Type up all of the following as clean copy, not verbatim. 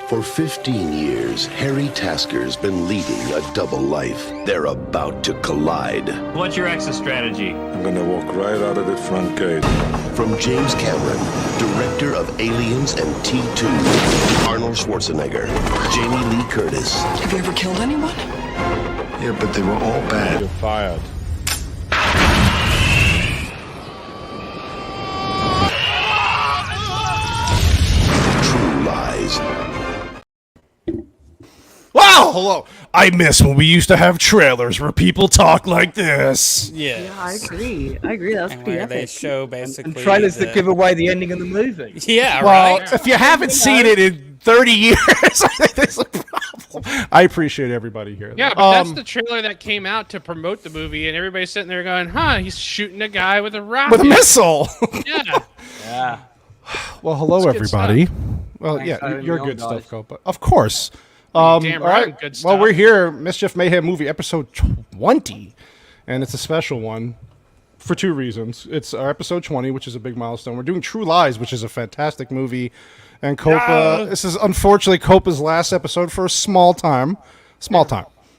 For 15 years, Harry Tasker's been leading a double life. They're about to collide. What's your exit strategy? I'm gonna walk right out of the front gate. From James Cameron, director of Aliens and T2, Arnold Schwarzenegger, Jamie Lee Curtis. Have you ever killed anyone? Yeah, but they were all bad. You're fired. True Lies. Wow, hello. I miss when we used to have trailers where people talk like this. Yeah, I agree. That was and pretty where they epic. show basically And trailers that give away the ending of the movie. Yeah, Well, right. if you haven't seen it in 30 years, I think there's a problem. I appreciate everybody here. Yeah, but that's the trailer that came out to promote the movie, and everybody's sitting there going, "Huh, he's shooting a guy with a rocket." with a missile. Yeah. Yeah. Well, hello, That's good everybody. Well, Thanks yeah, for having you're me on, good guys. stuff, Copa. Of course. Damn All right, right. good Well, stuff. we're here, Mischief Mayhem movie episode 20, and it's a special one for two reasons. It's our episode 20, which is a big milestone. We're doing True Lies, which is a fantastic movie, and Copa. This is unfortunately Copa's last episode for a small time.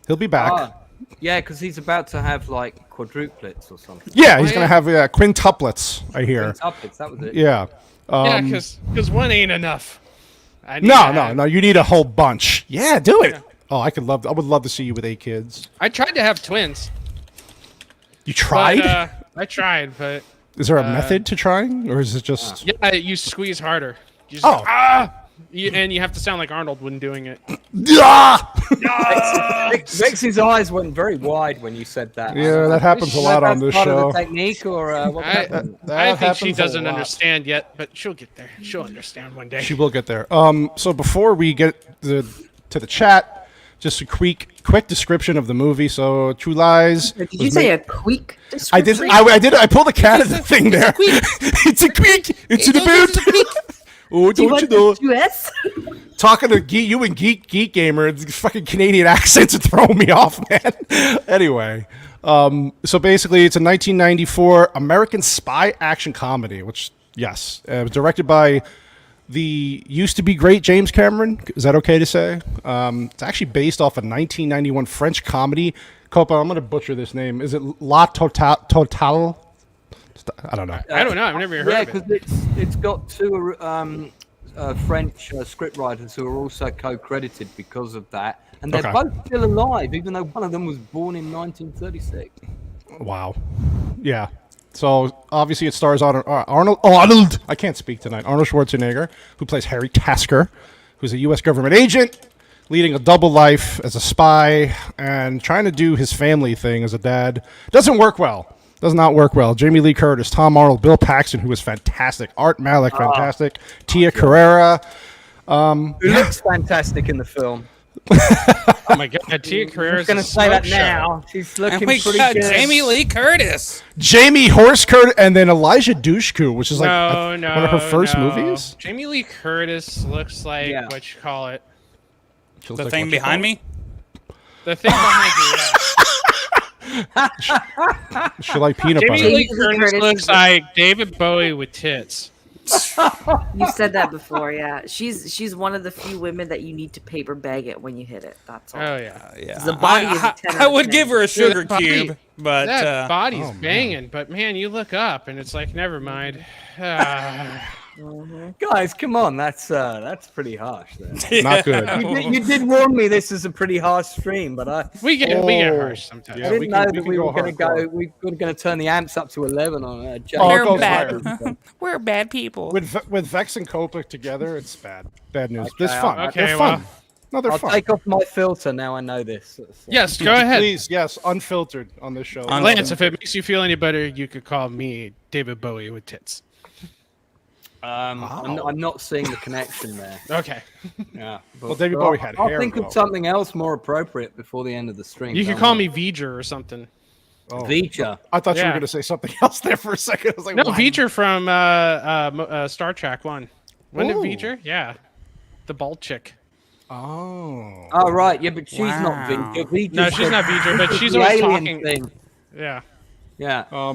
He'll be back. Yeah, because he's about to have like quadruplets or something. Yeah, he's gonna have quintuplets. I hear. Quintuplets, that was it. Yeah. Yeah, because one ain't enough. I need No, to no, have- no. You need a whole bunch. Yeah, do it. Oh, I would love to see you with 8 kids. I tried to have twins. You tried? But, I tried, but Is there a method to trying, or is it just? yeah, you squeeze harder. You just Oh. go, and you have to sound like Arnold when doing it. Ah! Vex's eyes went very wide when you said that. Yeah, that happens a lot on this part show. Of the technique, or what happened? I think she happens a doesn't lot. understand yet, but she'll get there. She'll understand one day. She will get there. So before we get to the chat, just a quick description of the movie. So True Lies. Did was you say made- a quick I description? did. I did. I pulled a cat of the thing there. It's a quick. It's in the boot. Oh, Do you don't you want know? the US? Talking to you and Geek Gamer, the fucking Canadian accents are throwing me off, man. Anyway, so basically, it's a 1994 American spy action comedy, which, yes, it was directed by the used to be great James Cameron. Is that okay to say? It's actually based off a 1991 French comedy. Copa, I'm going to butcher this name. Is it La Totale? I don't know. I don't know. I've never heard Yeah, of it. because it's got two French scriptwriters who are also co-credited because of that, and they're Okay. both still alive, even though one of them was born in 1936. Wow. Yeah. So obviously it stars Arnold. I can't speak tonight. Arnold Schwarzenegger, who plays Harry Tasker, who's a U.S. government agent, leading a double life as a spy and trying to do his family thing as a dad. Doesn't work well. Does not work well. Jamie Lee Curtis, Tom Arnold, Bill Paxton, who was fantastic. Art Malik, fantastic. Tia Carrera. Who looks fantastic in the film. Oh my god, Tia I'm Carrera's going a to say that smoke show. now. She's looking And we pretty got good. Jamie Lee Curtis. Jamie Horse Curtis, and then Elijah Dushku, which is like No, one of her first no. movies. Jamie Lee Curtis looks like Yeah. what you call it. She looks The like thing what you behind call me. The thing behind you. Yeah. it. She like peanut Jamie butter. Lee Jamie Lee Curtis Curtis looks is- like David Bowie with tits. You said that before, yeah. She's one of the few women that you need to paper bag it when you hit it. That's all. Oh yeah. Yeah, The body is a 10 I out of would 10. give her a sugar body- cube, but That body's oh, man. banging, but man, you look up and it's like, never mind. Ah. Guys, come on, that's pretty harsh. There. Not good. You did warn me this is a pretty harsh stream, but I we get harsh sometimes. Yeah, didn't we know can that we go were going to hardcore. go. We were going to turn the amps up to 11 on Jay. Oh, it we're goes bad. higher. We're bad people. With Vex and Copa together, it's bad. Bad news. This Okay, fun. okay, They're well. fun. No, they're I'll fun. take off my filter now. I know this. So- Yes, go ahead. Please, yes, unfiltered on this show. Lance, if it makes you feel any better, you could call me David Bowie with tits. I'm not seeing the connection there. Okay. Yeah. Well, David Bowie had I'll hair, think though. of something else more appropriate before the end of the stream. You could don't call worry. me V'ger or something. Vija. I thought you were Yeah. going to say something else there for a second. I was like, No, what? V'ger from Star Trek 1. Wasn't Ooh. it V'ger? Yeah. The bald chick. Oh. Oh right, yeah, but she's Wow. not Vija. Vija's No, she's the- not V'ger, but Vija's she's the always alien talking. thing. Yeah. Yeah.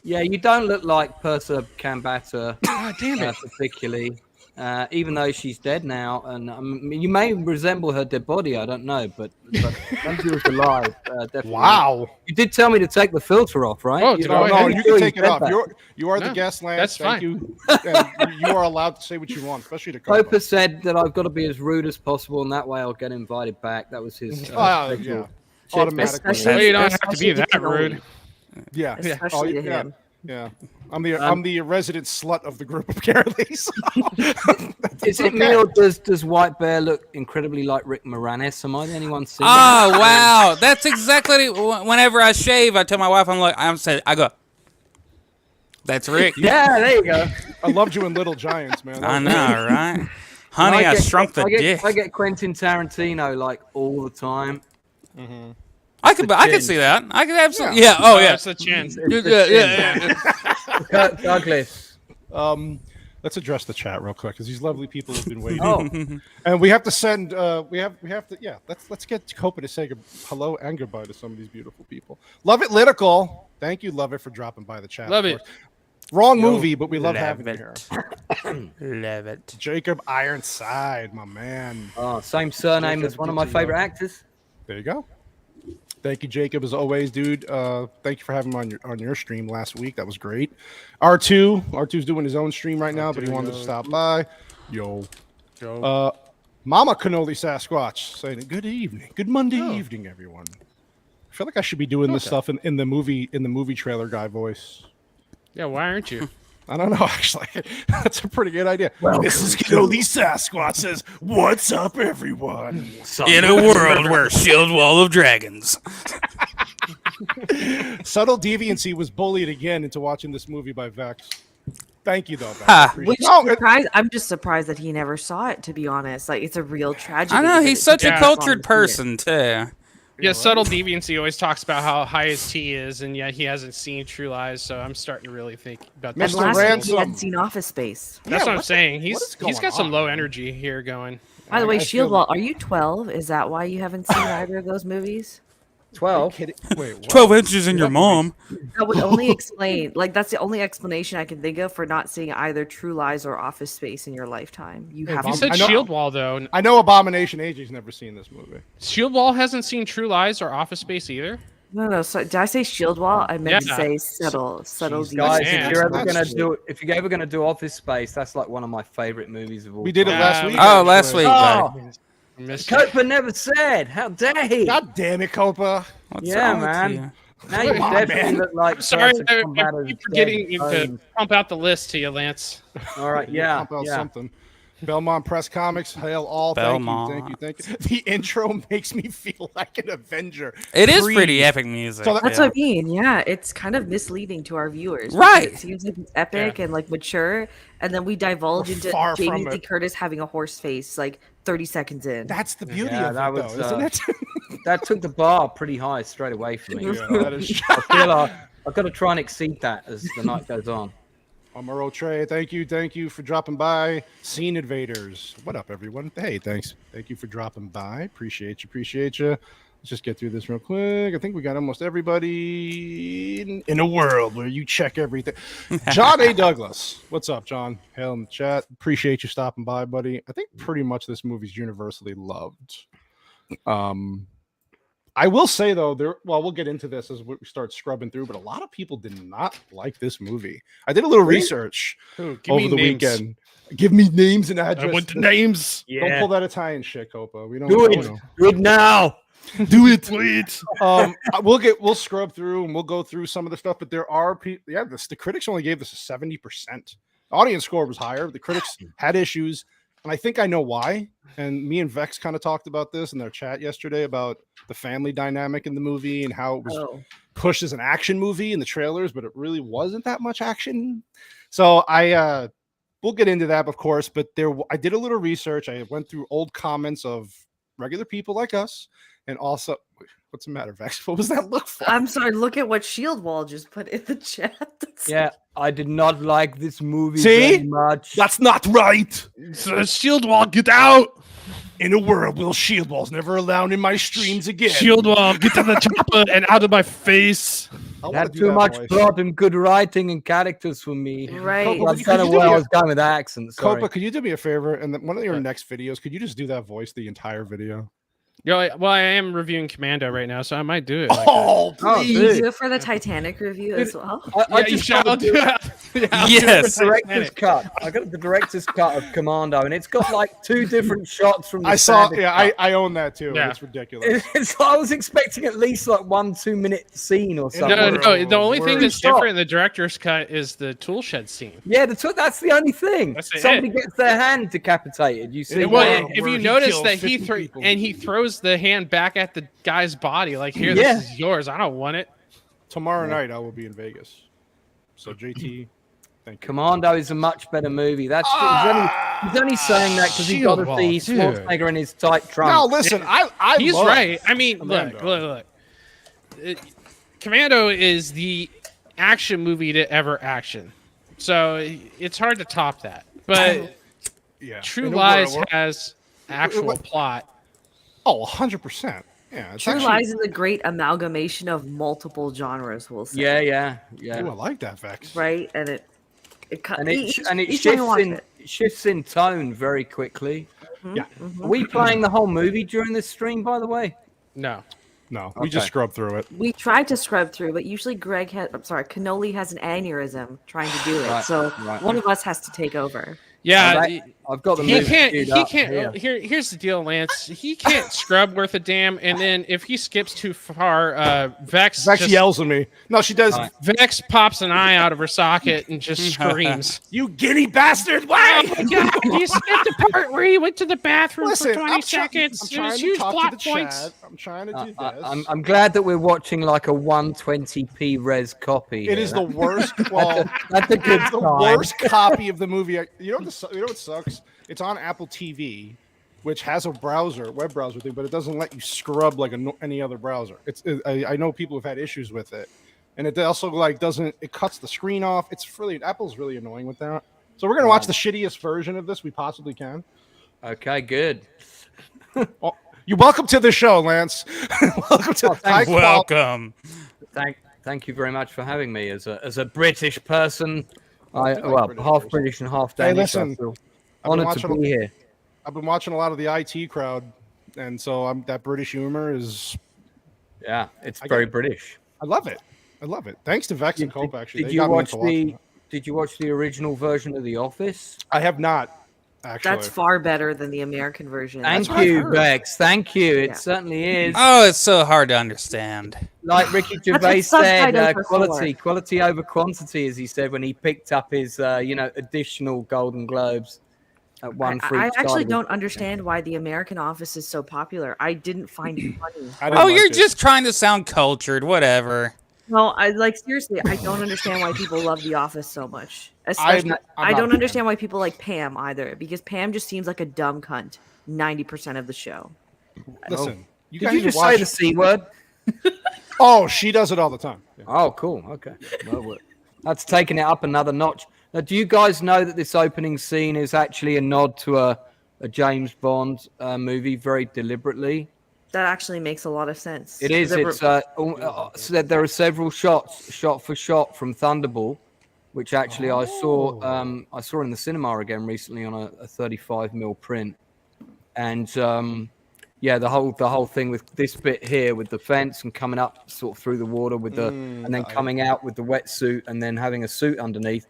Yeah, you don't look like Persa Kambata God damn it. particularly. even though she's dead now. And you may resemble her dead body. I don't know, but when she was alive, definitely. Wow. You did tell me to take the filter off, right? Oh, You did know, I? No, I'm you sure can take it said off. that. You are the No, guest, Lance. that's Thank fine. you. And you are allowed to say what you want, especially to Copa. Copa said that I've got to be as rude as possible, and that way I'll get invited back. That was his. Oh, schedule. yeah. Automatically. Especially- Well, you don't have to especially be that Cannoli. rude. Yeah. Especially to yeah. him. Yeah. I'm the resident slut of the group, apparently. So. Is it me or does White Bear look incredibly like Rick Moranis? Am I the only one seeing Oh wow, that's exactly. Whenever I shave, I tell my wife, I go, that's Rick. Yeah, there you go. I loved you in Little Giants, man. That I was know, right? Honey, I shrunk the dick. I get Quentin Tarantino like all the time. I could see that. I could absolutely. Yeah. Oh yeah. It's the chin. Kirk Douglas. Let's address the chat real quick because these lovely people have been waiting. Oh, And we have to send. We have to. Yeah. Let's get Copa to say hello and goodbye to some of these beautiful people. Love it, Litical. Thank you, Love It, for dropping by the chat. Love of it. course. Wrong movie, but we love having you here. Love it. Jacob Ironside, my man. same surname Jacob as one of my favorite actors. There you go. Thank you, Jacob, as always, dude. Thank you for having him on your stream last week. That was great. R2's doing his own stream right now, but he wanted to stop by. Yo. Mama Cannoli Sasquatch saying good evening, good Monday evening, everyone. I feel like I should be doing this stuff in the movie trailer guy voice. Yeah, why aren't you? I don't know, actually. That's a pretty good idea. This is Cannoli Sasquatch says, "What's up, everyone?" In a world where Shield Wall of Dragons. Subtle Deviancy was bullied again into watching this movie by Vex. Thank you, though, Vex. Ha. Which No, I'm just surprised that he never saw it, to be honest. Like, it's a real tragedy. I know that he's it such took a this long cultured to see it. person too. Yeah, Subtle Deviancy always talks about how high his T is, and yet he hasn't seen True Lies, so I'm starting to really think about And this. Mr. last week he Ransom. hadn't seen Office Space. That's what I'm saying. what is He's going got some on? low energy here going. By the way, I Shield feel- Wall, are you 12? Is that why you haven't seen either of those movies? 12. Kidding. Wait, what? 12 inches in your mom. That would only explain, like, that's the only explanation I can think of for not seeing either True Lies or Office Space in your lifetime. You have You to. said I know- Shield Wall, though. I know Abomination AJ's never seen this movie. Shield Wall hasn't seen True Lies or Office Space either. No. So did I say Shield Wall? I meant to Yeah. say subtle Jeez, Guys, Yeah, if you're ever that's gonna true. do Office Space, that's like one of my favorite movies of all. We did it time. last week. Oh, last actually. week. buddy. Mischief. Copa never said. How dare he? God damn it, Copa. What's Yeah, wrong with man. you? Now you Come on, definitely man. look like. Sorry, Carson I Combatter's keep forgetting dead to bones. pump out the list to you, Lance. All right, yeah, Pump out yeah. something. Belmont Press Comics, hail all. Belmont. Thank you. The intro makes me feel like an Avenger. It is Breathe. pretty epic music. So That's yeah. what I mean. Yeah, it's kind of misleading to our viewers. because Right. It seems like it's epic and like mature, and then we divulge We're into far Jamie from Lee it. Curtis having a horse face like 30 seconds in. That's the beauty Yeah, of that it, was, though, isn't it? That took the bar pretty high straight away for me. Yeah, that is I feel like I've got to try and exceed that as the night goes on. Amaro Trey, thank you for dropping by. Scene Invaders, what up, everyone? Hey, thank you for dropping by. Appreciate you. Let's just get through this real quick. I think we got almost everybody in a world where you check everything. John A. Douglas, what's up, John? Hail in the chat. Appreciate you stopping by, buddy. I think pretty much this movie's universally loved. I will say though, we'll get into this as we start scrubbing through, but a lot of people did not like this movie. I did a little research Give over me the names. weekend. Give me names and addresses. I want the names. Don't pull that Italian shit, Copa. We don't Do know. it. Do it now. Do it, please. We'll scrub through and we'll go through some of the stuff, but there are people. Yeah, the critics only gave this a 70%. Audience score was higher. The critics had issues, and I think I know why. And me and Vex kind of talked about this in their chat yesterday about the family dynamic in the movie and how it was pushed as an action movie in the trailers, but it really wasn't that much action. So we'll get into that, of course. But I did a little research. I went through old comments of regular people like us, and also, what's the matter, Vex? What was that look for? I'm sorry. Look at what Shield Wall just put in the chat. Yeah, I did not like this movie See? very much. That's not right. Shield Wall, get out! In a world where Shield Wall's never allowed in my streams again. Shield Wall, get to the chopper and out of my face. I It want had to do too that much voice. plot and good writing and characters for me. Right. Copa, I don't know could you where do I me was going with that accent. Sorry. Copa, could you do me a favor? And one of your next videos, could you just do that voice the entire video? Well, I am reviewing Commando right now, so I might do it. Like Oh, Oh, please! Can you dude. do it for the Titanic review as well? I you just shall got do it. Yeah, I'll do it Yes. for director's Titanic. cut. I got the director's cut of Commando, and it's got like 2 different shots from the I saw. standard Yeah, cut. I own that too. Yeah. And it's ridiculous. I was expecting at least like 1 2-minute scene or something. No. The only thing Word. that's different in the director's cut is the tool shed scene. Yeah, that's the only thing. That's it. Somebody gets their hand decapitated. You see, Well, that? if where you he notice kills that 50 people. he throws the hand back at the guy's body, like here, Yeah. this is yours. I don't want it. Tomorrow night I will be in Vegas. So JT, thank you. Commando is a much better movie. He's only saying that because he's got to Shield see wall, dude. Schwarzenegger in his tight trunk. No, listen, I He's love right. I mean, Commando. look. Commando is the action movie to ever action, so it's hard to top that. But Yeah. True In a Lies world- has actual plot. Oh, 100%. Yeah. It's True actually, Lies is a great amalgamation of multiple genres. We'll say. Yeah. Ooh, I like that, Vex. Right, and it And it each time you shifts watch in it. shifts in tone very quickly. Yeah. Are we playing the whole movie during this stream, by the way? No, No, we just Okay. scrubbed through it. We tried to scrub through, but usually Cannoli has an aneurysm trying to do it. Right, So right. one of us has to take over. yeah. I've got the He movie can't. queued He up can't. here. Here's the deal, Lance. He can't scrub worth a damn. And then if he skips too far, Vex Vex just- yells at me. No, she does. Right. Vex pops an eye out of her socket and just screams. You guinea bastard! Why? Oh my god! You skipped the part where he went to the bathroom Listen, for 20 seconds. I'm It trying was to huge talk plot to the points. chat. I'm trying to do this. I'm glad that we're watching like a 120p res copy. It here. is the worst. Well, That's a good it's the sign. worst copy of the movie. You know what sucks? It's on Apple TV, which has a web browser thing, but it doesn't let you scrub like any other browser. I know people have had issues with it, and it also doesn't. It cuts the screen off. Apple's really annoying with that. So we're gonna watch the shittiest version of this we possibly can. Okay, good. Oh, you're welcome to the show, Lance. Welcome to high quality. Welcome. Thank you very much for having me as a British person. British Half person. British and half Hey, Danish. listen, I feel I've been honored to watching- be here. I've been watching a lot of the IT crowd, and so that British humor is. Yeah, it's I very get it. British. I love it. I love it. Thanks to Vex and Cope. Actually, Did They you got me watch into watching it. Did you watch the original version of The Office? I have not. Actually, That's far better than the American version. Thank what I've you, heard. Bex. Thank you. It Yeah. certainly is. Oh, it's so hard to understand. Like Ricky what Gervais said, subtitles are quality over quantity, as he said when he picked up his, additional Golden Globes at one for I each actually side. don't understand why the American Office is so popular. I didn't find it funny. I didn't Oh, like you're it. just trying to sound cultured. Whatever. No, seriously, I don't understand why people love The Office so much. I'm Especially, not I a don't fan. understand why people like Pam either, because Pam just seems like a dumb cunt 90% of the show. Listen, you Did guys you need to just watch. say the C word? Oh, she does it all the time. Yeah. Oh, cool. Okay. Well, that's taking it up another notch. Now, do you guys know that this opening scene is actually a nod to a James Bond movie very deliberately? That actually makes a lot of sense. It is. It's so there are several shots, shot for shot, from Thunderball, which actually I saw in the cinema again recently on a 35mm print, and the whole thing with this bit here with the fence and coming up sort of through the water with and then coming out with the wetsuit and then having a suit underneath.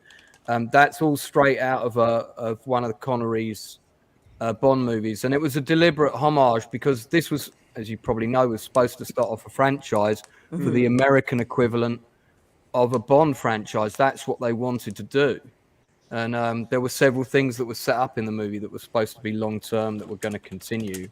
That's all straight out of one of the Connery's Bond movies, and it was a deliberate homage because this was, as you probably know, was supposed to start off a franchise for the American equivalent of a Bond franchise. That's what they wanted to do, and there were several things that were set up in the movie that were supposed to be long term that were going to continue.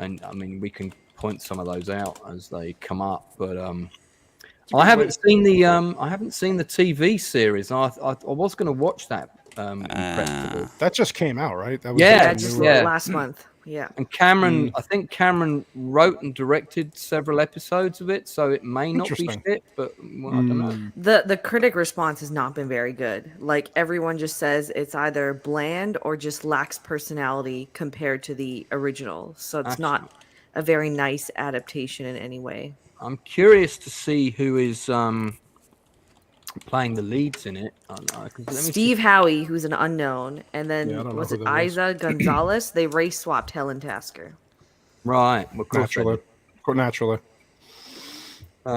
And I mean, we can point some of those out as they come up, but I haven't seen the TV series. I was going to watch that. That just came out, right? That was Yeah, just yeah. last month. Yeah. And Cameron, I think Cameron wrote and directed several episodes of it, so it may not be Interesting. shit, but well, I don't know. The critic response has not been very good. Like everyone just says it's either bland or just lacks personality compared to the original. So it's not a very nice adaptation in any way. I'm curious to see who is playing the leads in it. I don't know, let me see. Steve Howie, who's an unknown, and then Yeah, I don't know was who it that is. Isa Gonzalez? They race swapped Helen Tasker. Right. Well, of course they Naturally. did. Naturally.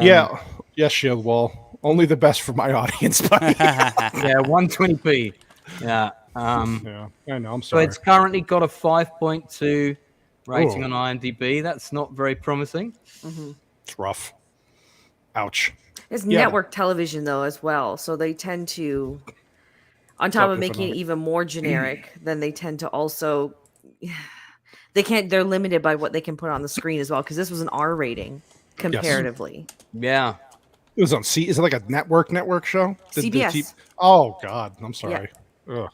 Yeah. Yes, Shield Wall. Only the best for my audience, buddy. Yeah, 120p. Yeah. Yeah, I know. I'm So sorry. it's currently got a 5.2 rating Ooh. on IMDb. That's not very promising. It's rough. Ouch. It's Yeah. network television though as well, so they tend to, on top of making it even more generic, then they tend to also, they can't. They're limited by what they can put on the screen as well, because this was an R rating comparatively. Yeah. It was on C. Is it like a network show? CBS. Oh God, I'm sorry. Ugh.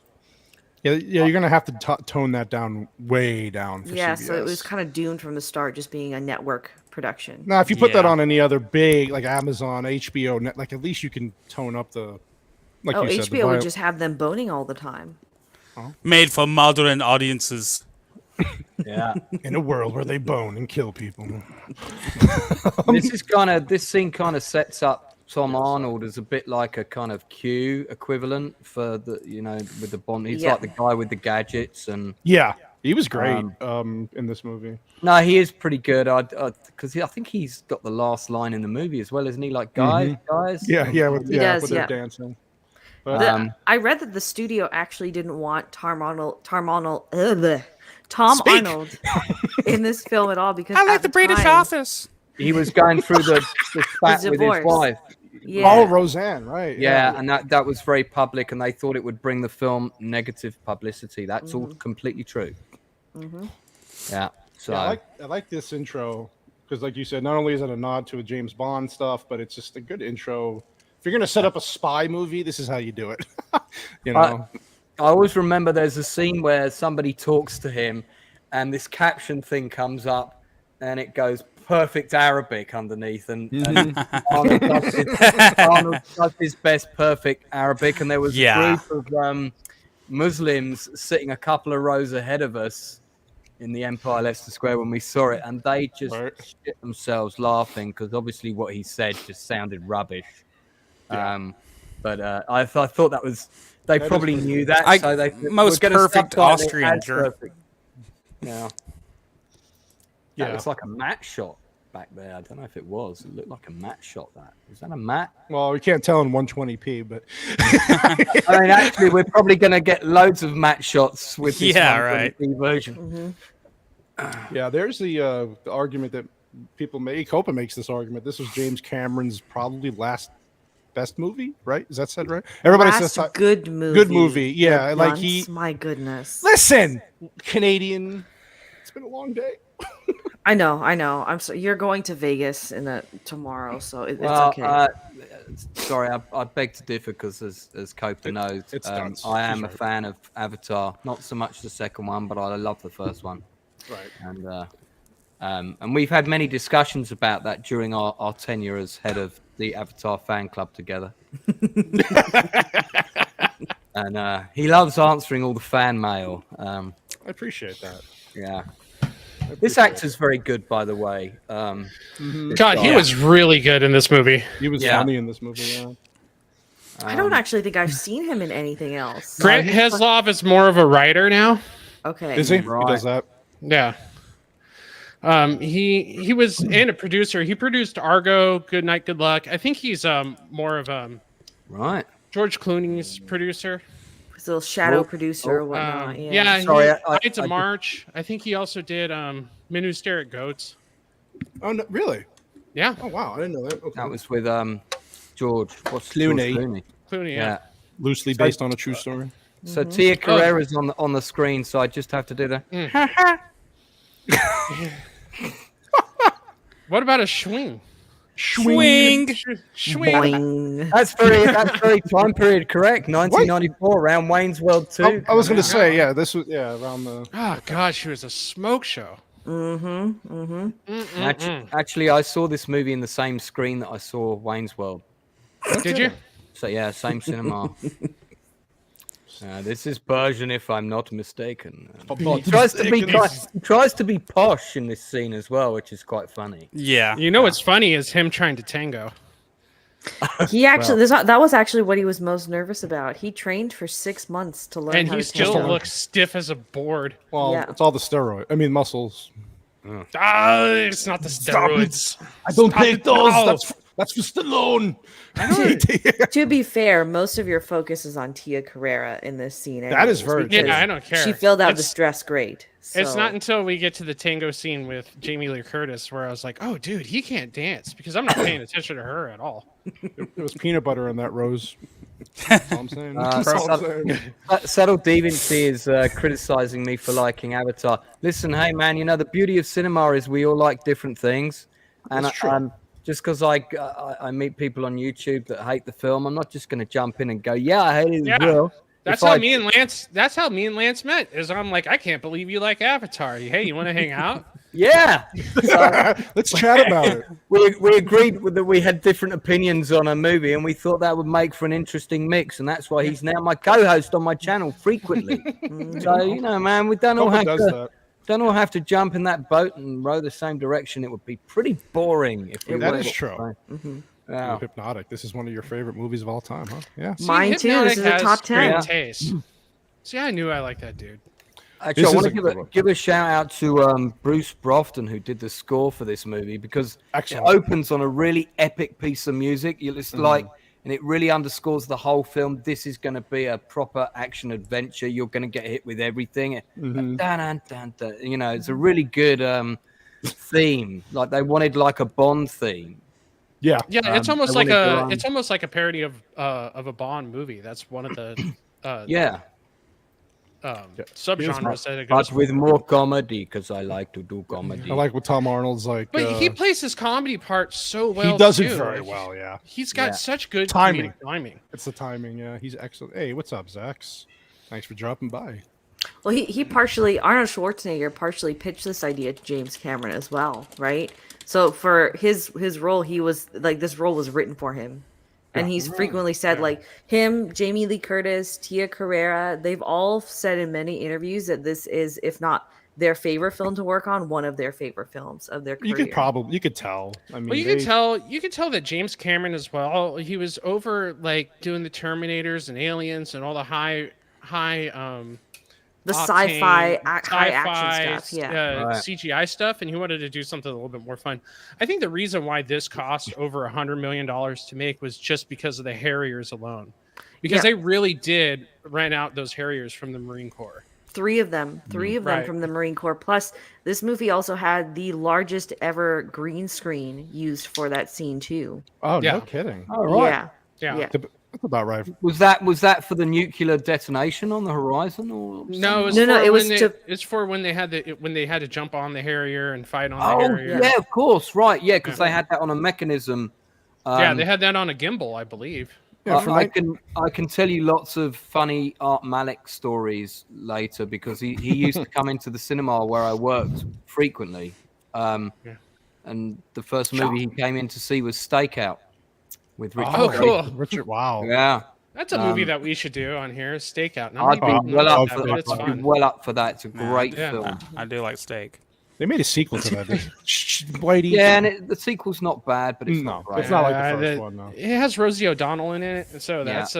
Yeah, you're gonna have to tone that down way down. For Yeah, CBS. so it was kind of doomed from the start, just being a network production. Now, if you put that Yeah. on any other big, like Amazon, HBO, like at least you can tone up the. Like Oh, you said, the HBO would just have them boning all the time. Made for modern audiences. Yeah. in a world where they bone and kill people. This scene kind of sets up Tom Arnold as a bit like a kind of Q equivalent for the, with the Bond. He's like the guy with the gadgets and. Yeah, he was great in this movie. No, he is pretty good. Because I think he's got the last line in the movie as well, isn't he? Like, guys. Yeah, with does, their yeah. dancing. I read that the studio actually didn't want Tom Arnold in this film at all because I at like the British time, Office. He was going through the spat with his divorce. wife. Yeah. Oh, Roseanne, right? Yeah, and that was very public, and they thought it would bring the film negative publicity. That's all completely true. Yeah. So Yeah, I like this intro because, like you said, not only is it a nod to a James Bond stuff, but it's just a good intro. If you're gonna set up a spy movie, this is how you do it. I always remember there's a scene where somebody talks to him, and this caption thing comes up, and it goes perfect Arabic underneath, and Arnold does his best perfect Arabic, and there was a group of Muslims sitting a couple of rows ahead of us in the Empire Leicester Square when we saw it, and they just shit themselves laughing because obviously what he said just sounded rubbish. But I thought that was they probably knew that, so they most were gonna perfect subtitle it Austrian as jerk. perfect. Yeah. That looks like a matte shot back there. I don't know if it was. It looked like a matte shot. Is that a matte? Well, we can't tell in 120p, but I mean, actually, we're probably going to get loads of matte shots with this 120p version. yeah, there's the argument that people make. Copa makes this argument. This was James Cameron's probably last best movie, right? Is that said right? Everybody Last says good movie. Good movie, yeah. The Like Blunts, my goodness. Listen, Canadian. It's been a long day. I know. I'm so you're going to Vegas tomorrow, so it's okay. Sorry, I beg to differ because, as Copa knows, I am a fan of Avatar. Not so much the second one, but I love the first one. Right. And we've had many discussions about that during our tenure as head of the Avatar fan club together. And he loves answering all the fan mail. I appreciate that. Yeah. This actor's very good, by the way. God, he was really good in this movie. He was funny in this movie. Yeah. I don't actually think I've seen him in anything else. Grant Heslov is more of a writer now. Okay. Is he? Right. He does that. Yeah. He was and a producer. He produced Argo, Good Night, Good Luck. I think he's more of Right. George Clooney's producer. His little shadow producer or whatnot. Yeah, Sorry, Ides of March. I think he also did Minu Stare at Goats. Oh, no, really? Yeah. Oh, wow. I didn't know that. Okay. That was with George. What's Clooney. George Clooney? Clooney, yeah. Loosely based on a true story. So Tia Carrera's on the screen, so I just have to do the. What about a swing? Swing. Swing. Boing. That's very time period correct. 1994, around Wayne's World 2. I was going to say, yeah, this was around the. Oh gosh, it was a smoke show. Actually, I saw this movie in the same screen that I saw Wayne's World. Did you? So yeah, same cinema. This is Persian, if I'm not mistaken. He tries to be posh in this scene as well, which is quite funny. Yeah. You know what's funny is him trying to tango. He actually that was actually what he was most nervous about. He trained for 6 months to learn And how he to still taekwondo. looks stiff as a board. Well, Yeah. it's all the steroid. I mean, muscles. It's not the steroids. I don't Stop take it those. now. That's for Stallone. To be fair, most of your focus is on Tia Carrera in this scene. That is anyways, very because true. Yeah, I don't care. She filled out It's- this dress great. It's so- not until we get to the tango scene with Jamie Lee Curtis where I was like, oh, dude, he can't dance because I'm not paying attention to her at all. It was peanut butter in that rose. That's all I'm saying. That's all I'm saying. Subtle Deviancy is criticizing me for liking Avatar. Listen, hey man, you know the beauty of cinema is we all like different things, and That's true. just because I meet people on YouTube that hate the film, I'm not just going to jump in and go, yeah, I hate it Yeah. as well. That's If how I- me and Lance. That's how me and Lance met. Is I'm like, I can't believe you like Avatar. Hey, you want to hang out? Yeah, Let's chat about it. we agreed that we had different opinions on a movie, and we thought that would make for an interesting mix, and that's why he's now my co-host on my channel frequently. So you know, man, we don't all Hope it have does to. that. Don't all have to jump in that boat and row the same direction. It would be pretty boring if we That were. is true. Yeah. Hypnotic. This is one of your favorite movies of all time, huh? Yeah. Mine too. Hypnotic This is a has top 10. great taste. See, I knew I liked that dude. Actually, This I want is to a good one. give a shout out to Bruce Brofton, who did the score for this movie, because Excellent. it opens on a really epic piece of music. It's like, and it really underscores the whole film. This is going to be a proper action adventure. You're going to get hit with everything. Dun, dun, dun, dun. You know, it's a really good theme. Like they wanted like a Bond theme. Yeah. Yeah, it's almost I like wanna a go on- it's almost like a parody of a Bond movie. That's one of the Yeah. subgenres that it goes. But with more comedy, because I like to do comedy. I like what Tom Arnold's like. But he plays his comedy part so well. he does it too. very well, yeah. He's got Yeah. such good Timing. comedic timing. It's the timing, yeah. He's excellent. Hey, what's up, Zax? Thanks for dropping by. Well, he partially, Arnold Schwarzenegger partially pitched this idea to James Cameron as well, right? So for his role, he was like, this role was written for him. And he's frequently said, like, him, Jamie Lee Curtis, Tia Carrera, they've all said in many interviews that this is, if not their favorite film to work on, one of their favorite films of their career. You could tell. I mean, Well, you could tell that James Cameron as well. He was over like doing the Terminators and Aliens and all the high The octane, high action sci-fi, stuff, yeah. Right. CGI stuff, and he wanted to do something a little bit more fun. I think the reason why this cost over $100 million to make was just because of the Harriers alone, because Yeah. they really did rent out those Harriers from the Marine Corps. Three of them Right. from the Marine Corps. Plus, this movie also had the largest ever green screen used for that scene too. Oh, Yeah. no kidding. All right. Yeah, Yeah. That's about right. Was that for the nuclear detonation on the horizon, or No, it was No, for it was when they, to- it's for when they had to jump on the Harrier and fight on the Oh Harrier. yeah, of course, right? Yeah, because they had that on a mechanism. Yeah, they had that on a gimbal, I believe. Yeah, for I can tell you lots of funny Art Malik stories later because he used to come into the cinema where I worked frequently. And the first movie he came in to see was Stakeout with Richard. Oh, Gere. cool. Richard, wow. Yeah, That's a movie that we should do on here, Stakeout. I'd be Nobody well knows up that, for but that. it's I'd be fun. well up for that. It's a great Yeah. film. I do like steak. They made a sequel to that. Shh, Whitey. Yeah, and the sequel's not bad, but it's No, not great. it's not like Yeah, the first one, no. It has Rosie O'Donnell in it, and so Yeah. that's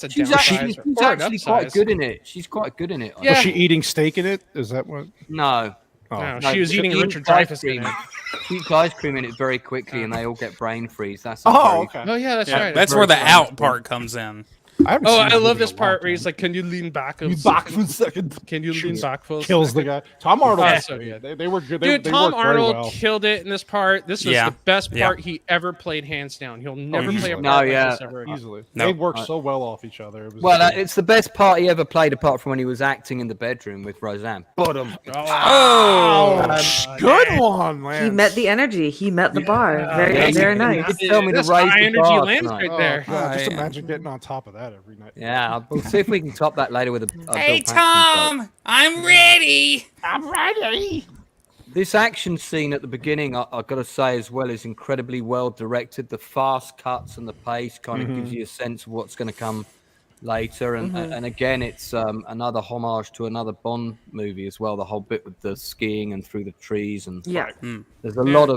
a She's downsize actually, she's or an actually quite upsize. good in it. She's quite good in it. I Yeah. Was she eating steak in it? Is that what? No. Oh. No, No, she was she eating eats Richard ice Dreyfuss in cream. it. She eats ice cream in it very quickly, and they all get brain freeze. That's Oh, okay. Oh yeah, that's Yeah, right. that's very where the funny. out part comes in. I haven't Oh, seen I that love movie this in a part long where he's time. like, "Can you lean back? You back for a second. Can you lean back for a Kills the guy. Tom Arnold. Yeah. was so good. They were good. Dude, they Tom worked very Arnold well. killed it in this part. This was Yeah. the best Yeah. part he ever played, hands down. He'll never play a easily. part No, like yeah. this ever again. Easily. No. They worked so well off each other. It was Well, it's the best part he ever played, apart from when he was acting in the bedroom with Roseanne. Bottom. good one, man. he met the energy. He met the bar. Very, very nice. You did tell me to This raise high the energy bar lands tonight. right there. Just Right. imagine getting on top of that every night. Yeah, we'll see if we can top that later with a Hey, Bill Paxton joke. Tom, I'm ready. This action scene at the beginning, I've got to say as well, is incredibly well directed. The fast cuts and the pace kind of gives you a sense of what's going to come later, and again, it's another homage to another Bond movie as well. The whole bit with the skiing and through the trees, and Yeah. there's a lot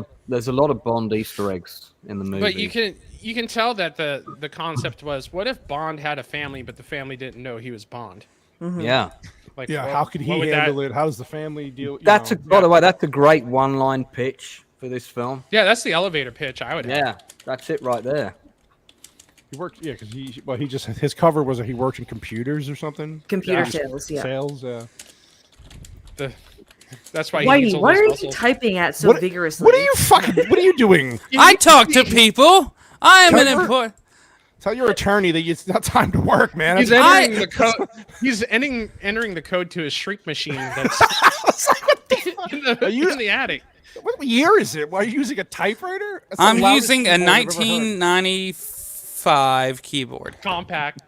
of Bond Easter eggs in the movie. But you can tell that the concept was, what if Bond had a family, but the family didn't know he was Bond? Yeah. Like, Yeah, what- how could he what would handle that- it? How does the family deal? That's by the way, that's a great one-line pitch for this film. Yeah, that's the elevator pitch I would have. Yeah, that's it right there. He worked, because his cover was that he worked in computers or something. Computer sales, yeah. Sales, That's why he needs Whitey, all what those are you muscles. typing at so What- vigorously? What are you doing? I talk to people. I am an Trevor? important. Tell your attorney that it's not time to work, man. He's That's- entering the code. He's entering the code to his shrink machine that's in the attic. What year is it? Why are you using a typewriter? That's the I'm loudest using a keyboard I've ever heard. 1995 keyboard. Compact.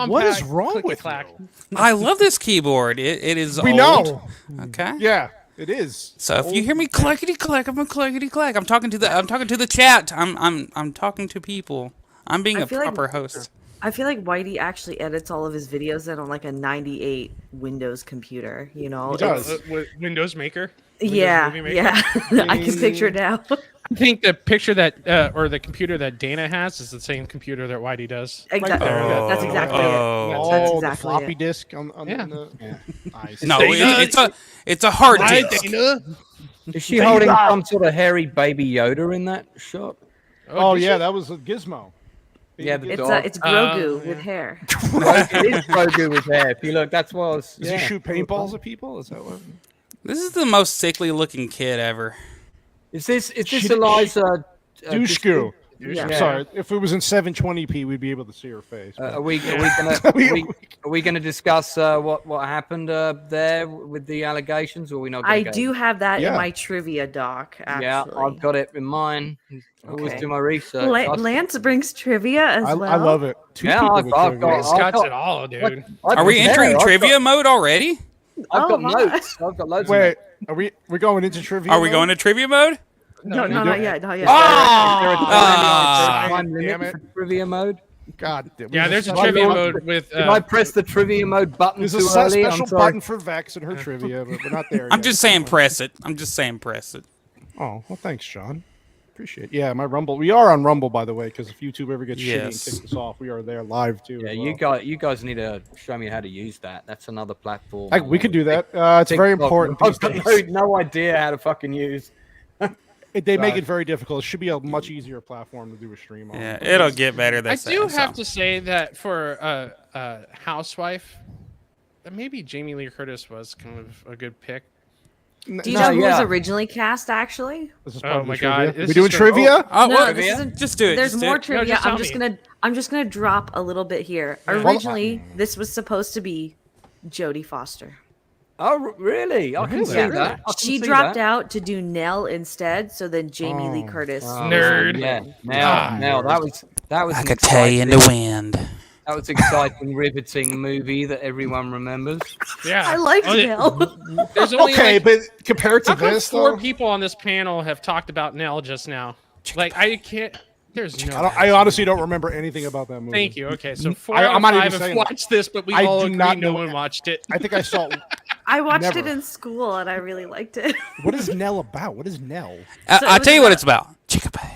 What is wrong clicky with clack. you? I love this keyboard. It is We old. know. Okay. Yeah, it is. So if you hear me clackety clack, I'm a clackety clack. I'm talking to the chat. I'm talking to people. I'm being I a feel like- proper host. I feel like Whitey actually edits all of his videos on like a 98 Windows computer, you know? He does. Windows Maker. Windows Yeah, Movie Maker? yeah. I can picture it now. I think the picture that or the computer that Dana has is the same computer that Whitey does. Exactly. Oh. That's exactly it. Oh. That's The exactly floppy it. disk on Yeah. the. Nice. No, Dana- it's a hard Hi, disk. Dana. Is she holding some sort of hairy baby Yoda in that shot? Oh did yeah, she? that was a Gizmo. Yeah, the It's dog. it's Grogu yeah. with hair. It is Grogu with hair. If you look, that's what I was. Does he shoot paintballs at people? Is that what? This is the most sickly looking kid ever. Is this Eliza Dushku. Yeah. I'm sorry. If it was in 720p, we'd be able to see her face. but- Are we gonna discuss what happened there with the allegations, or are we not? Gonna I go? do have that Yeah. in my trivia doc. Actually. Yeah, I've got it in mine. I always Okay. do my research. Lance brings trivia as I well. love it. Two Yeah, people I've with got- trivia. He's got it all, dude. Are we entering trivia mode already? I've got Oh, notes. I've got loads. Wait, we're going into trivia? Are we mode? going to trivia mode? No, not yet. Not yet. Ah! Time damn limit it. for trivia mode. God. Yeah, there's a I trivia don't- mode with. Did I press the trivia mode button There's too a early? I'm special sorry. button for Vex and her trivia, but we're not there I'm yet. just saying press it. I'm just saying press it. Oh, well, thanks, Sean. Appreciate it. Yeah, my Rumble. We are on Rumble, by the way, because if YouTube ever gets shitty and Yes. kicks us off, we are there live, too. Yeah, as well. you guys need to show me how to use that. That's another platform. We could do that. It's very TikTok. important these I've got days. no idea how to fucking use. They make it very difficult. It should be a much easier platform to do a stream on. Yeah, it'll get better. I That's do have to say that for a housewife, maybe Jamie Lee Curtis was kind of a good pick. Do you know who was yeah. originally cast? Actually, This is Oh part of the my God, trivia. this We doing is gonna- trivia? Oh, no, well, this isn't. just do it. There's just do more it. trivia. just tell I'm just gonna drop a little bit here. Originally, this was supposed to be Jodie Foster. Oh, really? I can see Yeah. that. I can She see dropped that. out to do Nell instead. So then Jamie Lee Curtis. Oh, Nerd. Yeah. Ah, Now that was Like an a tay in the exciting- wind. That was exciting, riveting movie that everyone remembers. Yeah, I liked Nell. There's only Okay, like, but compared to how come this, 4 though, people on this panel have talked about Nell just now? Like I can't. There's no. I honestly don't remember anything about that movie. Thank you. Okay, so 4 I'm out of not even 5 have saying watched this, but we I all do agree not no know- one watched it. I think I saw. I watched it Never. in school and I really liked it. What is Nell about? What is Nell? So I'll it tell you was what it's about. Chickapay.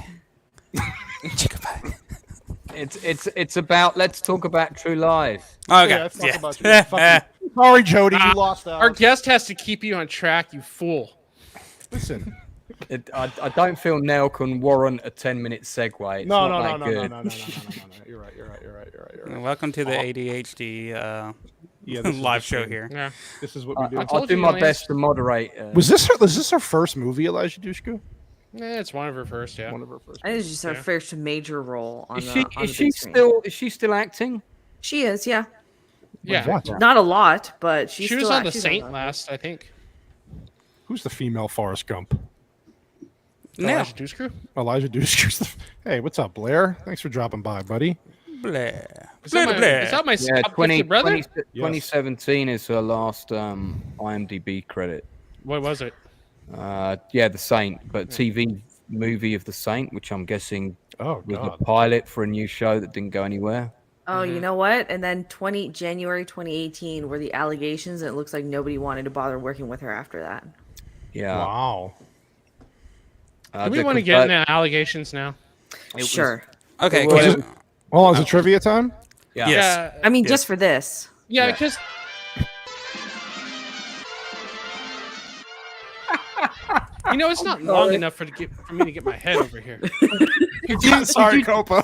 Chickapay. It's about. Let's talk about True Lies. Okay. Yeah, let's talk about you. Fucking- Sorry, Jody, you lost out. Our guest has to keep you on track, you fool. Listen. I don't feel Nell can warrant a 10-minute segue. It's No. not that good. You're right. Welcome to the ADHD Yeah, this is live the show stream. here. Yeah. This is what we do. I I'll told do you, my Lance. best to moderate. Was this her first movie, Elijah Dushku? It's one of her first, yeah. One of her first. I think it's just her first major role on Is the she on is the she big screen. still acting? She is, yeah. Yeah. What? Not a lot, but she's She was still on the she's Saint on last, I think. Who's the female Forrest Gump? Now, Elijah Deuce Crew? Elijah Dushku's the. Hey, what's up, Blair? Thanks for dropping by, buddy. Blair. Is that my Yeah, uplifted brother? 2017 is her last IMDb credit. What was it? Yeah, The Saint, but TV movie of The Saint, which I'm guessing Oh was God. a pilot for a new show that didn't go anywhere. Oh, you know what? And then January 2018 were the allegations, and it looks like nobody wanted to bother working with her after that. Yeah. Wow. Do we want to get into allegations now? Sure. Okay. Well, can you- Hold on, is it trivia time? Yeah. Yes. I mean, just for this. Yeah, because it's not long enough for me to get my head over here. Sorry, Copa.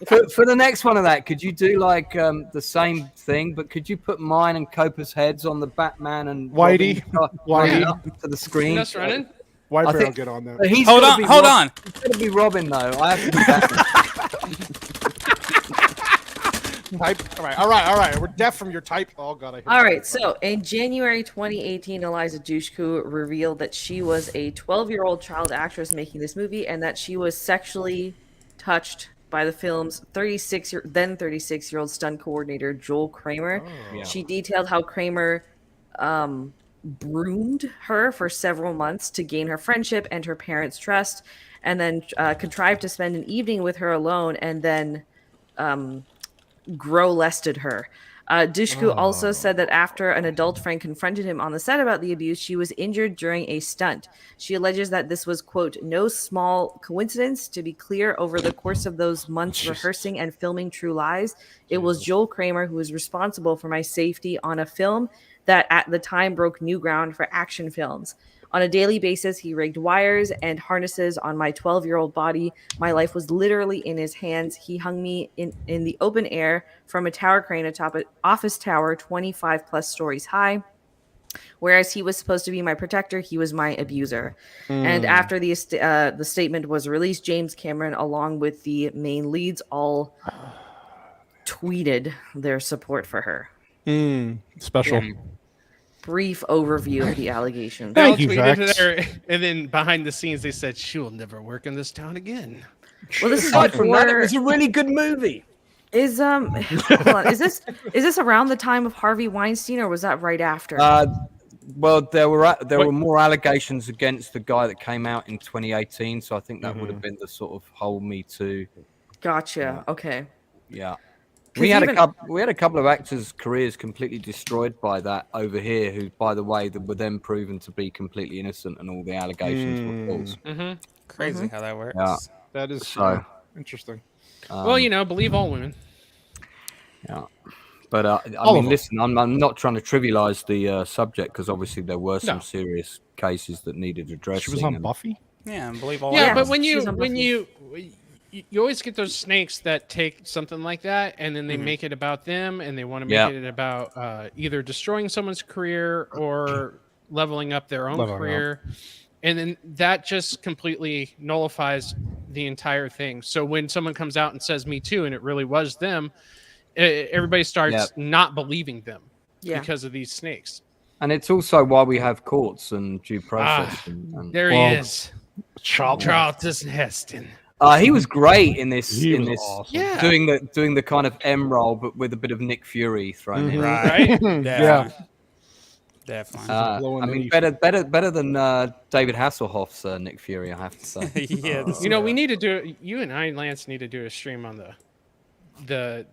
For the next one of that, could you do like the same thing, but could you put mine and Copa's heads on the Batman and Whitey. Whitey Whitey. up to the screen? Just running. White I Bear will think- get on there. But he's Hold gotta on, be hold Rob- on. He's got to be Robin though. I have to be Batman. Type. All right. We're deaf from your type. Oh god, I hate All type. right, so in January 2018, Eliza Dushku revealed that she was a 12-year-old child actress making this movie, and that she was sexually touched by the film's 36-year-old stunt coordinator Joel Kramer. Yeah. She detailed how Kramer broomed her for several months to gain her friendship and her parents' trust, and then contrived to spend an evening with her alone, and then grow-lested her. Dushku also said that after an adult friend confronted him on the set about the abuse, she was injured during a stunt. She alleges that this was, quote, no small coincidence. To be clear, over the course of those months rehearsing and filming True Lies, it was Joel Kramer who was responsible for my safety on a film that at the time broke new ground for action films. On a daily basis, he rigged wires and harnesses on my 12-year-old body. My life was literally in his hands. He hung me in the open air from a tower crane atop an office tower 25 plus stories high. Whereas he was supposed to be my protector, he was my abuser. And after the statement was released, James Cameron, along with the main leads, all tweeted their support for her. Special. Brief overview of the allegations. They all Thank you, tweeted Vex. there, and then behind the scenes they said she will never work in this town again. Well, this is Aside from that, it before- was a really good movie. Is hold on, is this around the time of Harvey Weinstein, or was that right after? Well, there were more allegations against the guy that came out in 2018, so I think that would have been the sort of whole Me Too. Gotcha. Okay. Yeah. 'Cause We had even- a couple of actors' careers completely destroyed by that over here, who, by the way, that were then proven to be completely innocent, and all the allegations were false. Crazy how that works. Yeah. That is So- interesting. Well, believe all women. Yeah. But I All of mean, them. listen, I'm not trying to trivialize the subject, because obviously there were some No. serious cases that needed addressing. She was on and- Buffy. Yeah, and believe all. Yeah, that. but when she's on Buffy. you always get those snakes that take something like that and then they make it about them, and they want to make Yeah. it about either destroying someone's career or leveling up their own Leveling career, and then that just completely nullifies the entire thing. So when someone comes out and says "Me Too" and it really was them, everybody starts Yeah. not believing them Yeah. because of these snakes. And it's also why we have courts and due process. and There Well, he is, Charlton. Charlton Heston. he was great in this. He in was this, awesome. Yeah. doing the kind of M role, but with a bit of Nick Fury thrown in. Right. Yeah. Definitely. blowing I mean, leaf. better than David Hasselhoff's Nick Fury, I have to say. Yeah. this- We need to do. You and I, Lance, need to do a stream on the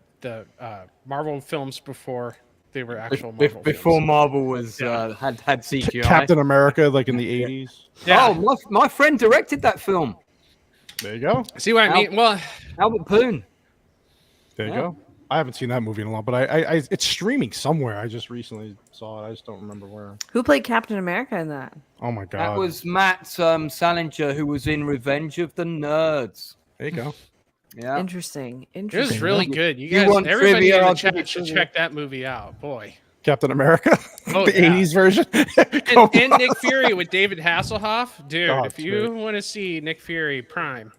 Marvel films before they were actual Marvel Before films. Marvel was Yeah. had CGI. Captain America, like in the 80s. Yeah. Oh, my friend directed that film. There you go. See what I mean? Well, Albert Poon. There you Yeah. go. I haven't seen that movie in a long, but I it's streaming somewhere. I just recently saw it. I just don't remember where. Who played Captain America in that? Oh my god. That was Matt Salinger, who was in Revenge of the Nerds. There you go. Yeah. Interesting. it was Interesting. really good. You You guys, want everybody trivia, in the I'll give you chat should trivia. check that movie out. Boy. Captain America, Oh, the yeah. 80s version. And Nick Fury with David Hasselhoff. Dude, Oh, if you want to see Nick Fury prime,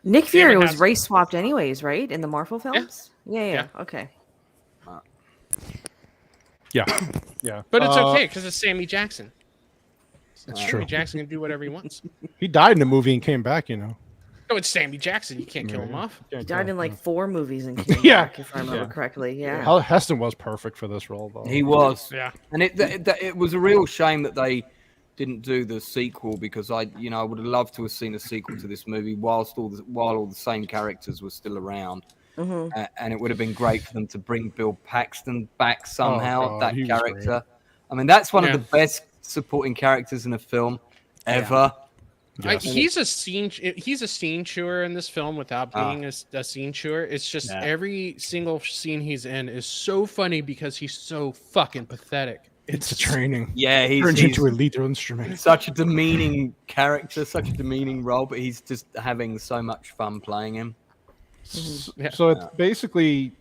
Nick Fury David was has- race swapped anyways, right? In the Marvel films? Yeah. Okay. Yeah, yeah. but it's okay because it's Sammy Jackson. That's Sammy true. Jackson can do whatever he wants. He died in the movie and came back. You know. No, it's Sammy Jackson. You can't kill him off. He died in like 4 movies and came Yeah. back, if I remember correctly. Yeah. Hal Heston was perfect for this role, though. He was. Yeah. And it was a real shame that they didn't do the sequel, because I would have loved to have seen a sequel to this movie while all the same characters were still around. and it would have been great for them to bring Bill Paxton back somehow. God, that he was character. great. I mean, that's one Yeah. of the best supporting characters in a film ever. Yes. He's a scene chewer in this film without being a scene chewer. It's just every single scene he's in is so funny because he's so fucking pathetic. It's a training. Yeah, Turns he's into a lethal instrument. such a demeaning character, such a demeaning role, but he's just having so much fun playing him. Yeah. So it's basically,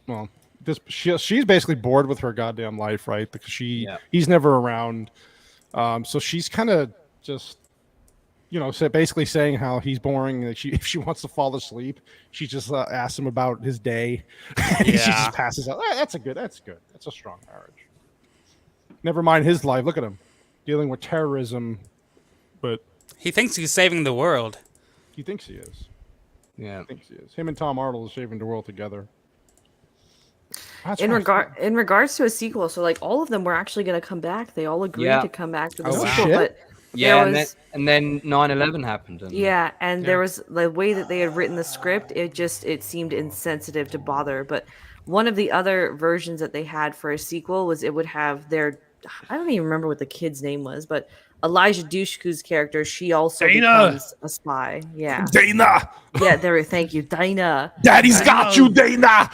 well, she's basically bored with her goddamn life, right? Because he's never around. So she's kind of just, so basically saying how he's boring. That if she wants to fall asleep, she just asks him about his day. And she just passes out. That's good. That's a strong marriage. Never mind his life. Look at him dealing with terrorism, but He thinks he's saving the world. he thinks he is. Yeah. He thinks he is. Him and Tom Arnold are saving the world together. That's In right. regards to a sequel, so like all of them were actually going to come back. They all agreed to come back to the Oh, sequel, shit. but Yeah, there was, and then 9/11 happened. And there was the way that they had written the script. It seemed insensitive to bother. But one of the other versions that they had for a sequel was it would have I don't even remember what the kid's name was, but Elijah Dushku's character, she also becomes a spy. Yeah. Dana! Yeah, thank you, Dinah. Daddy's got you, Dana!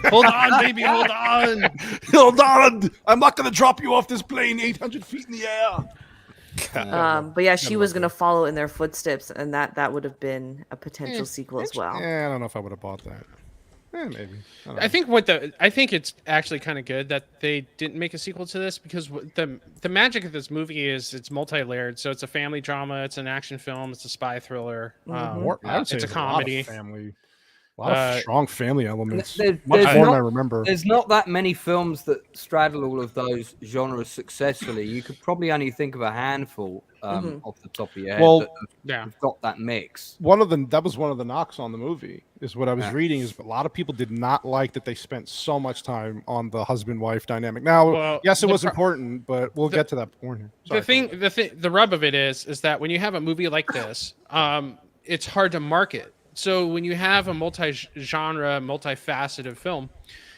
Hold on, baby, hold on. Hold on! I'm not going to drop you off this plane 800 feet in the air. But yeah, she was gonna follow in their footsteps, and that would have been a potential sequel as well. Yeah, I don't know if I would have bought that. Maybe. I think it's actually kind of good that they didn't make a sequel to this because the magic of this movie is it's multi-layered. So it's a family drama, it's an action film, it's a spy thriller, I would say it's a there's comedy. A lot of strong family elements. There's Much more than not- I remember. There's not that many films that straddle all of those genres successfully. You could probably only think of a handful off the top of your head Well, that have got that mix. That was one of the knocks on the movie. Is what I was reading is a lot of people did not like that they spent so much time on the husband-wife dynamic. Now, yes, it was important, but we'll get to that point here. Sorry, The rub of it is that when you have a movie like this, it's hard to market. So when you have a multi-genre, multifaceted film,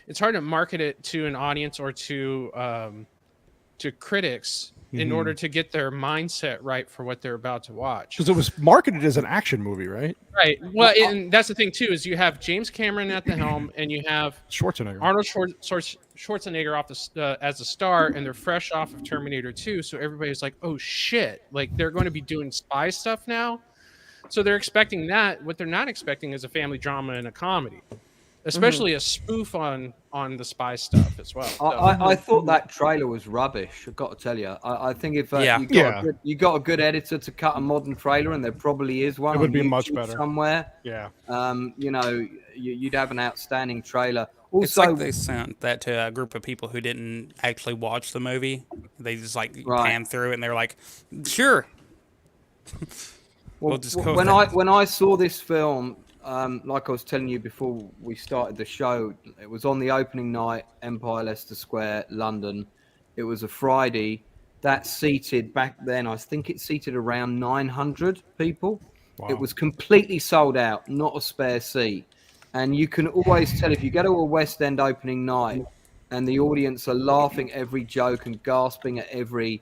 it's hard to market it to an audience or to critics in order to get their mindset right for what they're about to watch. because it was marketed as an action movie, right? Right. Well, and that's the thing too is you have James Cameron at the helm, and you have Schwarzenegger. Arnold Schwarzenegger as a star, and they're fresh off of Terminator 2, so everybody's like, "Oh shit!" Like they're going to be doing spy stuff now. So they're expecting that. What they're not expecting is a family drama and a comedy, especially a spoof on the spy stuff as well. So, I thought that trailer was rubbish. I've got to tell you. I think if you got a good editor to cut a modern trailer, and there probably is one, It would on be much YouTube better. somewhere. Yeah. You'd have an outstanding trailer. It's Also, like they sent that to a group of people who didn't actually watch the movie. They just Right. pan through it and they're like, sure. We'll just go with when I saw this film, like I was telling you before we started the show, it was on the opening night, Empire Leicester Square, London. It was a Friday. That seated back then, I think it seated around 900 people. Wow. It was completely sold out, not a spare seat. And you can always tell if you go to a West End opening night and the audience are laughing every joke and gasping at every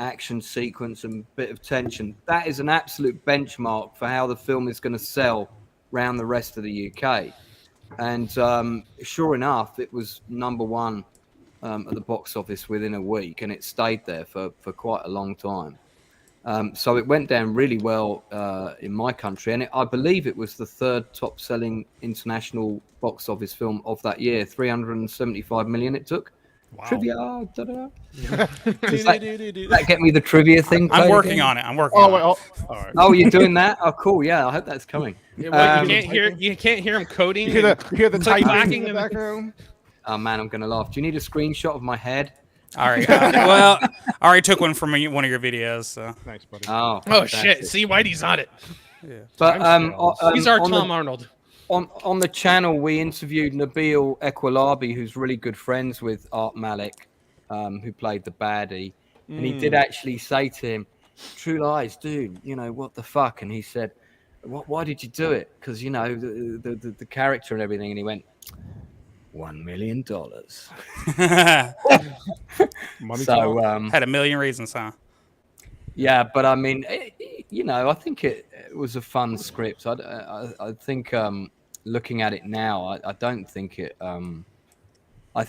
action sequence and bit of tension, that is an absolute benchmark for how the film is going to sell around the rest of the UK. And sure enough, it was number one at the box office within a week, and it stayed there for quite a long time. So it went down really well in my country, and I believe it was the third top-selling international box office film of that year. 375 million it took. Wow. Trivia. Da-da. Does that get me the trivia thing? I'm played working again? on it. I'm working Oh, on it. all right. Oh, you're doing that? Oh, cool. Yeah, I hope that's coming. you can't hear him coding. You hear the It's like typing lacking in in the the- background? Oh man, I'm gonna laugh. Do you need a screenshot of my head? All right. Well, I already took one from one of your videos. So. Thanks, buddy. Oh, Oh shit! fantastic. See, Whitey's on it. But He's our on Tom the, Arnold. on the channel, we interviewed Nabil Ekwalabi, who's really good friends with Art Malik, who played the baddie, and he did actually say to him, "True Lies, dude. You know what the fuck?" And he said, why did you do it? Because you know the character and everything, and he went $1 million. Money So talk. Had a million reasons, huh? yeah, but I mean, you know, I think it was a fun script. I think looking at it now, I don't think it. I've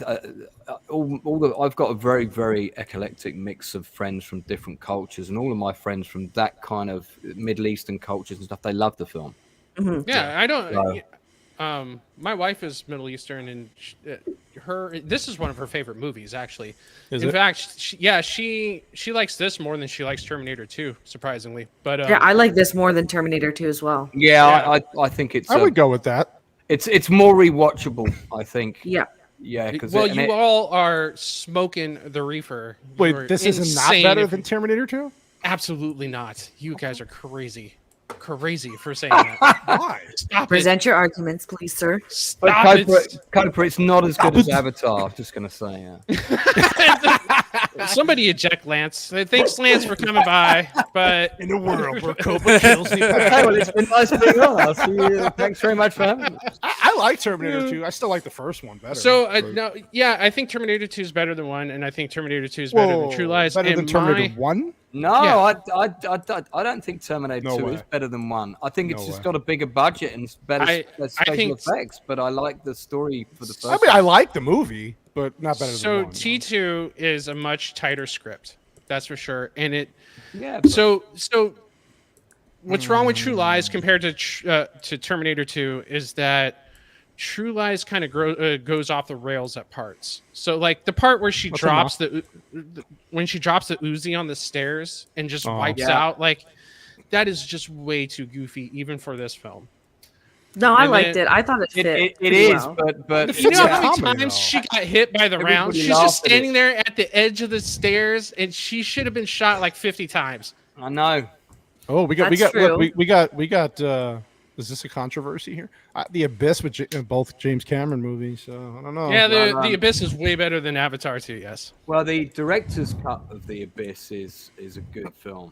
got a very, very eclectic mix of friends from different cultures, and all of my friends from that kind of Middle Eastern cultures and stuff, they love the film. Yeah, I don't. So- My wife is Middle Eastern, and this is one of her favorite movies, actually. Is In it? fact, she likes this more than she likes Terminator 2, surprisingly. But Yeah, I like this more than Terminator 2 as well. Yeah, I think it's I would go with that. it's more rewatchable. I think. Yeah. Yeah, because well, you all are smoking the reefer. Wait, You're this is not insane better if- than Terminator 2? Absolutely not. You guys are crazy for saying that. Why? Stop it. Present your arguments, please, sir. But Stop it. Cooper, it's not as good as Avatar. I'm just gonna say. Somebody eject Lance. Thanks, Lance, for coming by. But In a world where Cobra kills the Okay, well, it's been nice being on. I'll see you. Thanks very much for having me. I like Terminator 2. I still like the first one better. so but- no, yeah, I think Terminator 2 is better than 1, and I think Terminator 2 is better than True Lies. Better than And Terminator my- 1? No, Yeah. I don't think Terminator No 2 way. is better than 1. I think it's No just way. got a bigger budget and better special think- effects. But I like the story for the first. I mean, I like the movie, but not better So than 1. T2 is a much tighter script, that's for sure. And it Yeah. so what's wrong with True Lies compared to Terminator 2 is that True Lies kind of goes off the rails at parts. So like the part where she drops when she drops the Uzi on the stairs and just wipes Yeah. out, like that is just way too goofy even for this film. No, I And liked then- it. I thought it fit. It pretty is, well. but You know It's a how many comedy, times though. she got hit by the round? Everybody She's laughed just at it. standing there at the edge of the stairs, and she should have been shot like 50 times. I know. Oh, we got, That's look, true. we got, is this a controversy here? The Abyss with both James Cameron movies, so I don't know. Yeah, the Well, Abyss is way better than Avatar 2, yes. Well, the director's cut of The Abyss is a good film.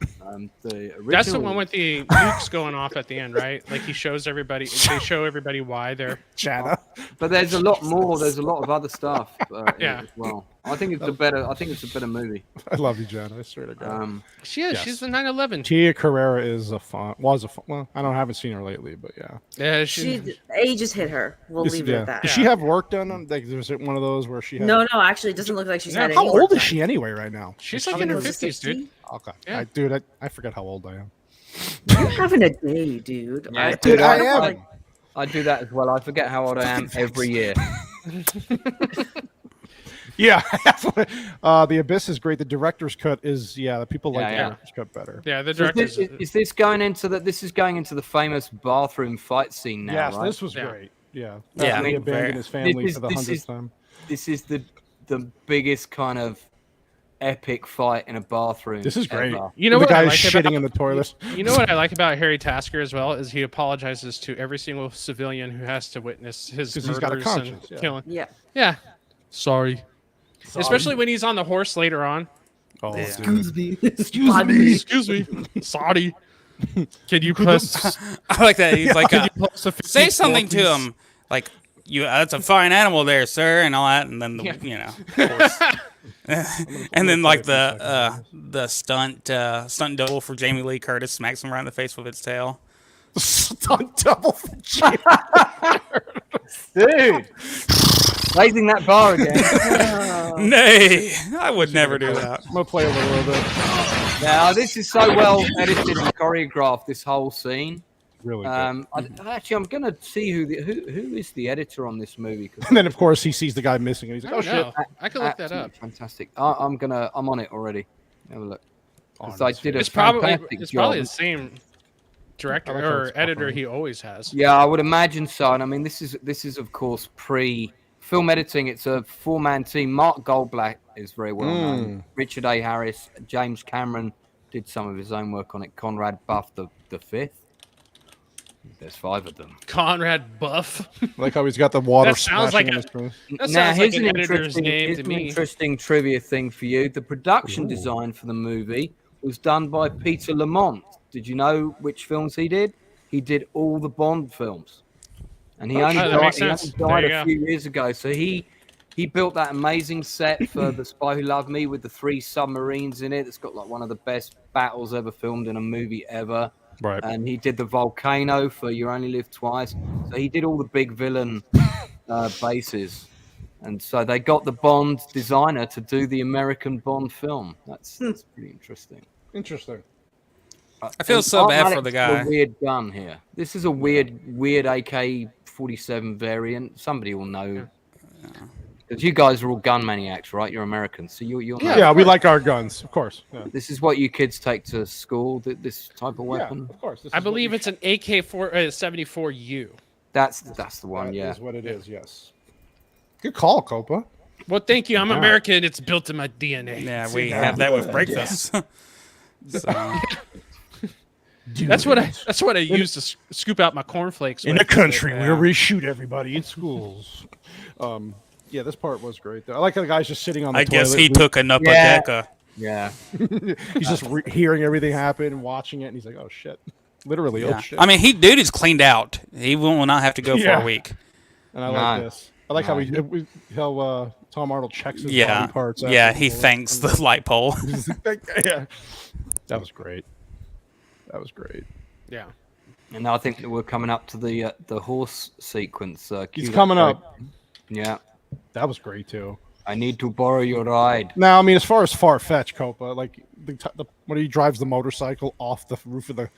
The original, That's the one with the nukes going off at the end, right? Like he shows everybody, they show everybody why they're. Chana. But there's a lot more. There's a lot of other stuff. Yeah. As well. I think it's a better movie. I love you, Jana. I swear to God. She is. Yes. She's the 9/11. Tia Carrera is well, I haven't seen her lately, but yeah. Yeah, Age just hit her. We'll leave it yeah. at that. Does she have work done on? Like, there's one of those where she has. No, actually, it doesn't look like she's had any How work old is done. she anyway right now? she's like in her Was it 50s, dude. 60? Okay, Yeah. I forget how old I am. You're having a day, dude. Yeah, Dude, I don't am. like- I do that as well. I forget how old I am every year. Yeah, the Abyss is great. The director's cut is the people like Yeah, the yeah. director's cut better. Yeah, the So director's. is this going into the? This is going into the famous bathroom fight scene now, Yes, right? this was Yeah. great. Yeah, Yeah, he I mean, abandoned his family This is- for the this 100th is- time. This is the biggest kind of epic fight in a bathroom. This is great. ever. You know the what I guy like is shitting about- in the toilet. You know what I like about Harry Tasker as well is he apologizes to every single civilian who has to witness his 'Cause murders he's got a and conscience, yeah. killing. Yeah. Yeah. Sorry. Especially when he's on the horse later on. Oh, dude. Excuse me. Excuse me. Sorry. Can you press? I like that. He's like, say say something to him, like, "You, that's a fine animal there, sir," and all that, and then and then like the stunt double for Jamie Lee Curtis smacks him right in the face with its tail. Stunt double for Jim. Dude, raising that bar again. Nay, I would never do that. I'm gonna play a little bit. Now this is so well edited and choreographed. This whole scene. Really good. Actually, I'm gonna see who is the editor on this movie. 'cause And then, of course, he sees the guy missing, and he's like, "Oh Oh, shit!" no. I can look that up. absolutely fantastic. I'm on it already. Have a look. 'Cause I did a It's probably fantastic it's job. probably the same director I like how or it's editor proper. he always has. Yeah, I would imagine so. And I mean, this is of course pre-film editing. It's a four-man team. Mark Goldblatt is very well known. Richard A. Harris, James Cameron did some of his own work on it. Conrad Buff the fifth. There's 5 of them. Conrad Buff. Like how he's got the water That sounds splashing like on a- his face. That Now, sounds like here's an editor's interesting, name here's to an me. interesting trivia thing for you. The production design for the movie was done by Peter Lamont. Did you know which films he did? he did all the Bond films, and he Oh, only that died, makes he only sense. died There you a go. few years ago. So he built that amazing set for The Spy Who Loved Me with the 3 submarines in it. It's got like one of the best battles ever filmed in a movie ever. Right. And he did the volcano for You Only Live Twice. So he did all the big villain bases. And so they got the Bond designer to do the American Bond film. That's pretty interesting. Interesting. I feel And so bad for Automatic's the got guy. A weird gun here. This is a weird AK-47 variant. Somebody will know. Because you guys are all gun maniacs, right? You're Americans, so you'll know. Yeah, we like our guns, of course. Yeah, This is what you kids take to school. This type of weapon. of course. This I is what believe you- it's an AK-74U. That's the one. that Yeah. is what it is. Yes. Good call, Copa. Well, thank you. I'm American. It's built in my DNA. Yeah, we have that with breakfast. So, That's what I use to scoop out my cornflakes. In with. a country where we shoot everybody in schools. Yeah, this part was great. Though. I like how the guy's just sitting on the I toilet. guess he took an upper Yeah. decker. Yeah. He's just hearing everything happen, watching it, and he's like, "Oh shit!" Literally, Yeah. oh shit. I mean, dude is cleaned out. He will not have to go for Yeah. a week. And I like No. this. I like how how Tom Arnold checks his Yeah, body parts. yeah. after He the- thanks the light pole. Yeah, that was great. That was great. Yeah. And now I think that we're coming up to the horse sequence. He's cue that coming break. up. Yeah. That was great too. I need to borrow your ride. Now, I mean, as far as far-fetched, Copa, like when he drives the motorcycle off the roof of the.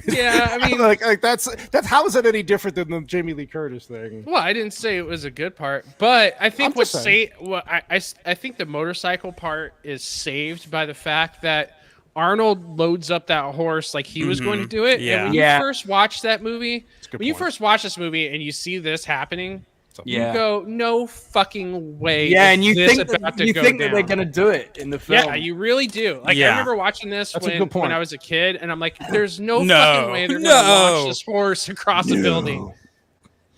Yeah, I mean, like that's how is that any different than the Jamie Lee Curtis thing? well, I didn't say it was a good part, but I think I'm just saying. I think the motorcycle part is saved by the fact that Arnold loads up that horse like he was going to do it. Yeah. And when you Yeah. first watch that movie, good when you point. first watch this movie and you see this happening, Yeah. you go, no fucking way. Yeah, is and you this think about to that, go that they're down. going to do it in the film. Yeah, you really do. Like Yeah. I remember watching this That's a when, good point. when I was a kid, and I'm like, "There's no, No. fucking way they're gonna No. launch this horse across a building."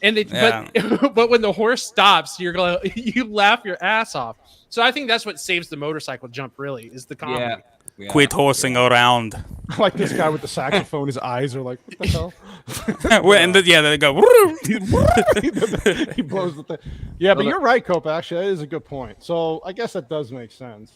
And they, Yeah. but when the horse stops, you're gonna you laugh your ass off. So I think that's what saves the motorcycle jump. Really, is the comedy. Yeah. Yeah. Quit horsing around. Like this guy with the saxophone, his eyes are like, what the hell? Yeah, they go. He blows the thing. Yeah, but you're right, Copa. Actually, that is a good point. So I guess that does make sense.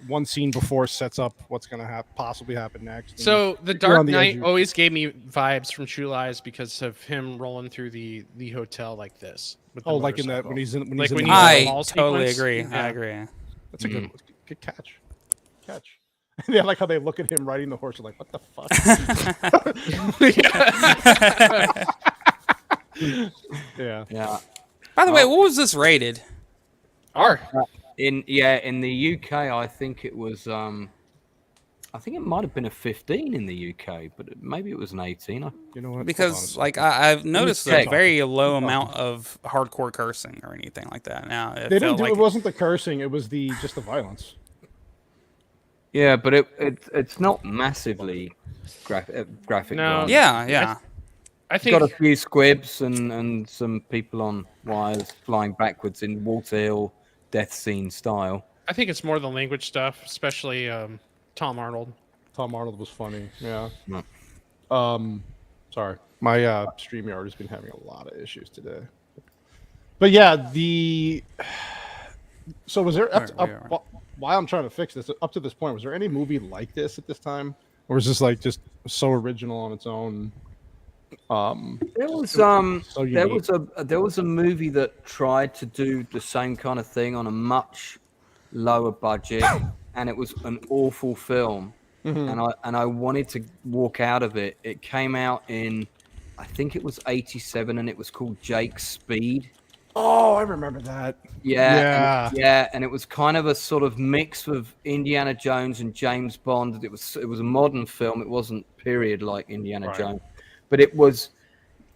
One scene before sets up what's going to possibly happen next. So the You're Dark on the edge Knight of- always gave me vibes from True Lies because of him rolling through the hotel like this. With the like in that motorcycle. when he's in when Like he's in when the you- I mall totally sequence? agree. Yeah. I agree. That's a good catch. And I like how they look at him riding the horse. They're like, what the fuck? Yeah. Yeah. By the way, what was this rated? R. In the UK, I think it was. I think it might have been a 15 in the UK, but maybe it was an 18. You know what? Because like I've noticed a check. very low amount of hardcore cursing or anything like that. Now it They didn't felt do. like It wasn't the cursing. It was just the violence. Yeah, but it's not massively graphic. No. violence. yeah. I It's got a think few squibs and some people on wires flying backwards in Walter Hill death scene style. I think it's more the language stuff, especially Tom Arnold. Tom Arnold was funny. Yeah. No. Sorry, my StreamYard has been having a lot of issues today. But yeah, so was there while I'm trying to fix this up to this point, was there any movie like this at this time, or was this like just so original on its own? There was so there unique. was a movie that tried to do the same kind of thing on a much lower budget, and it was an awful film. And I wanted to walk out of it. It came out in, I think it was 87, and it was called Jake's Speed. Oh, I remember that. Yeah, and it was kind of a sort of mix of Indiana Jones and James Bond. It was a modern film. It wasn't period like Indiana Jones, but it was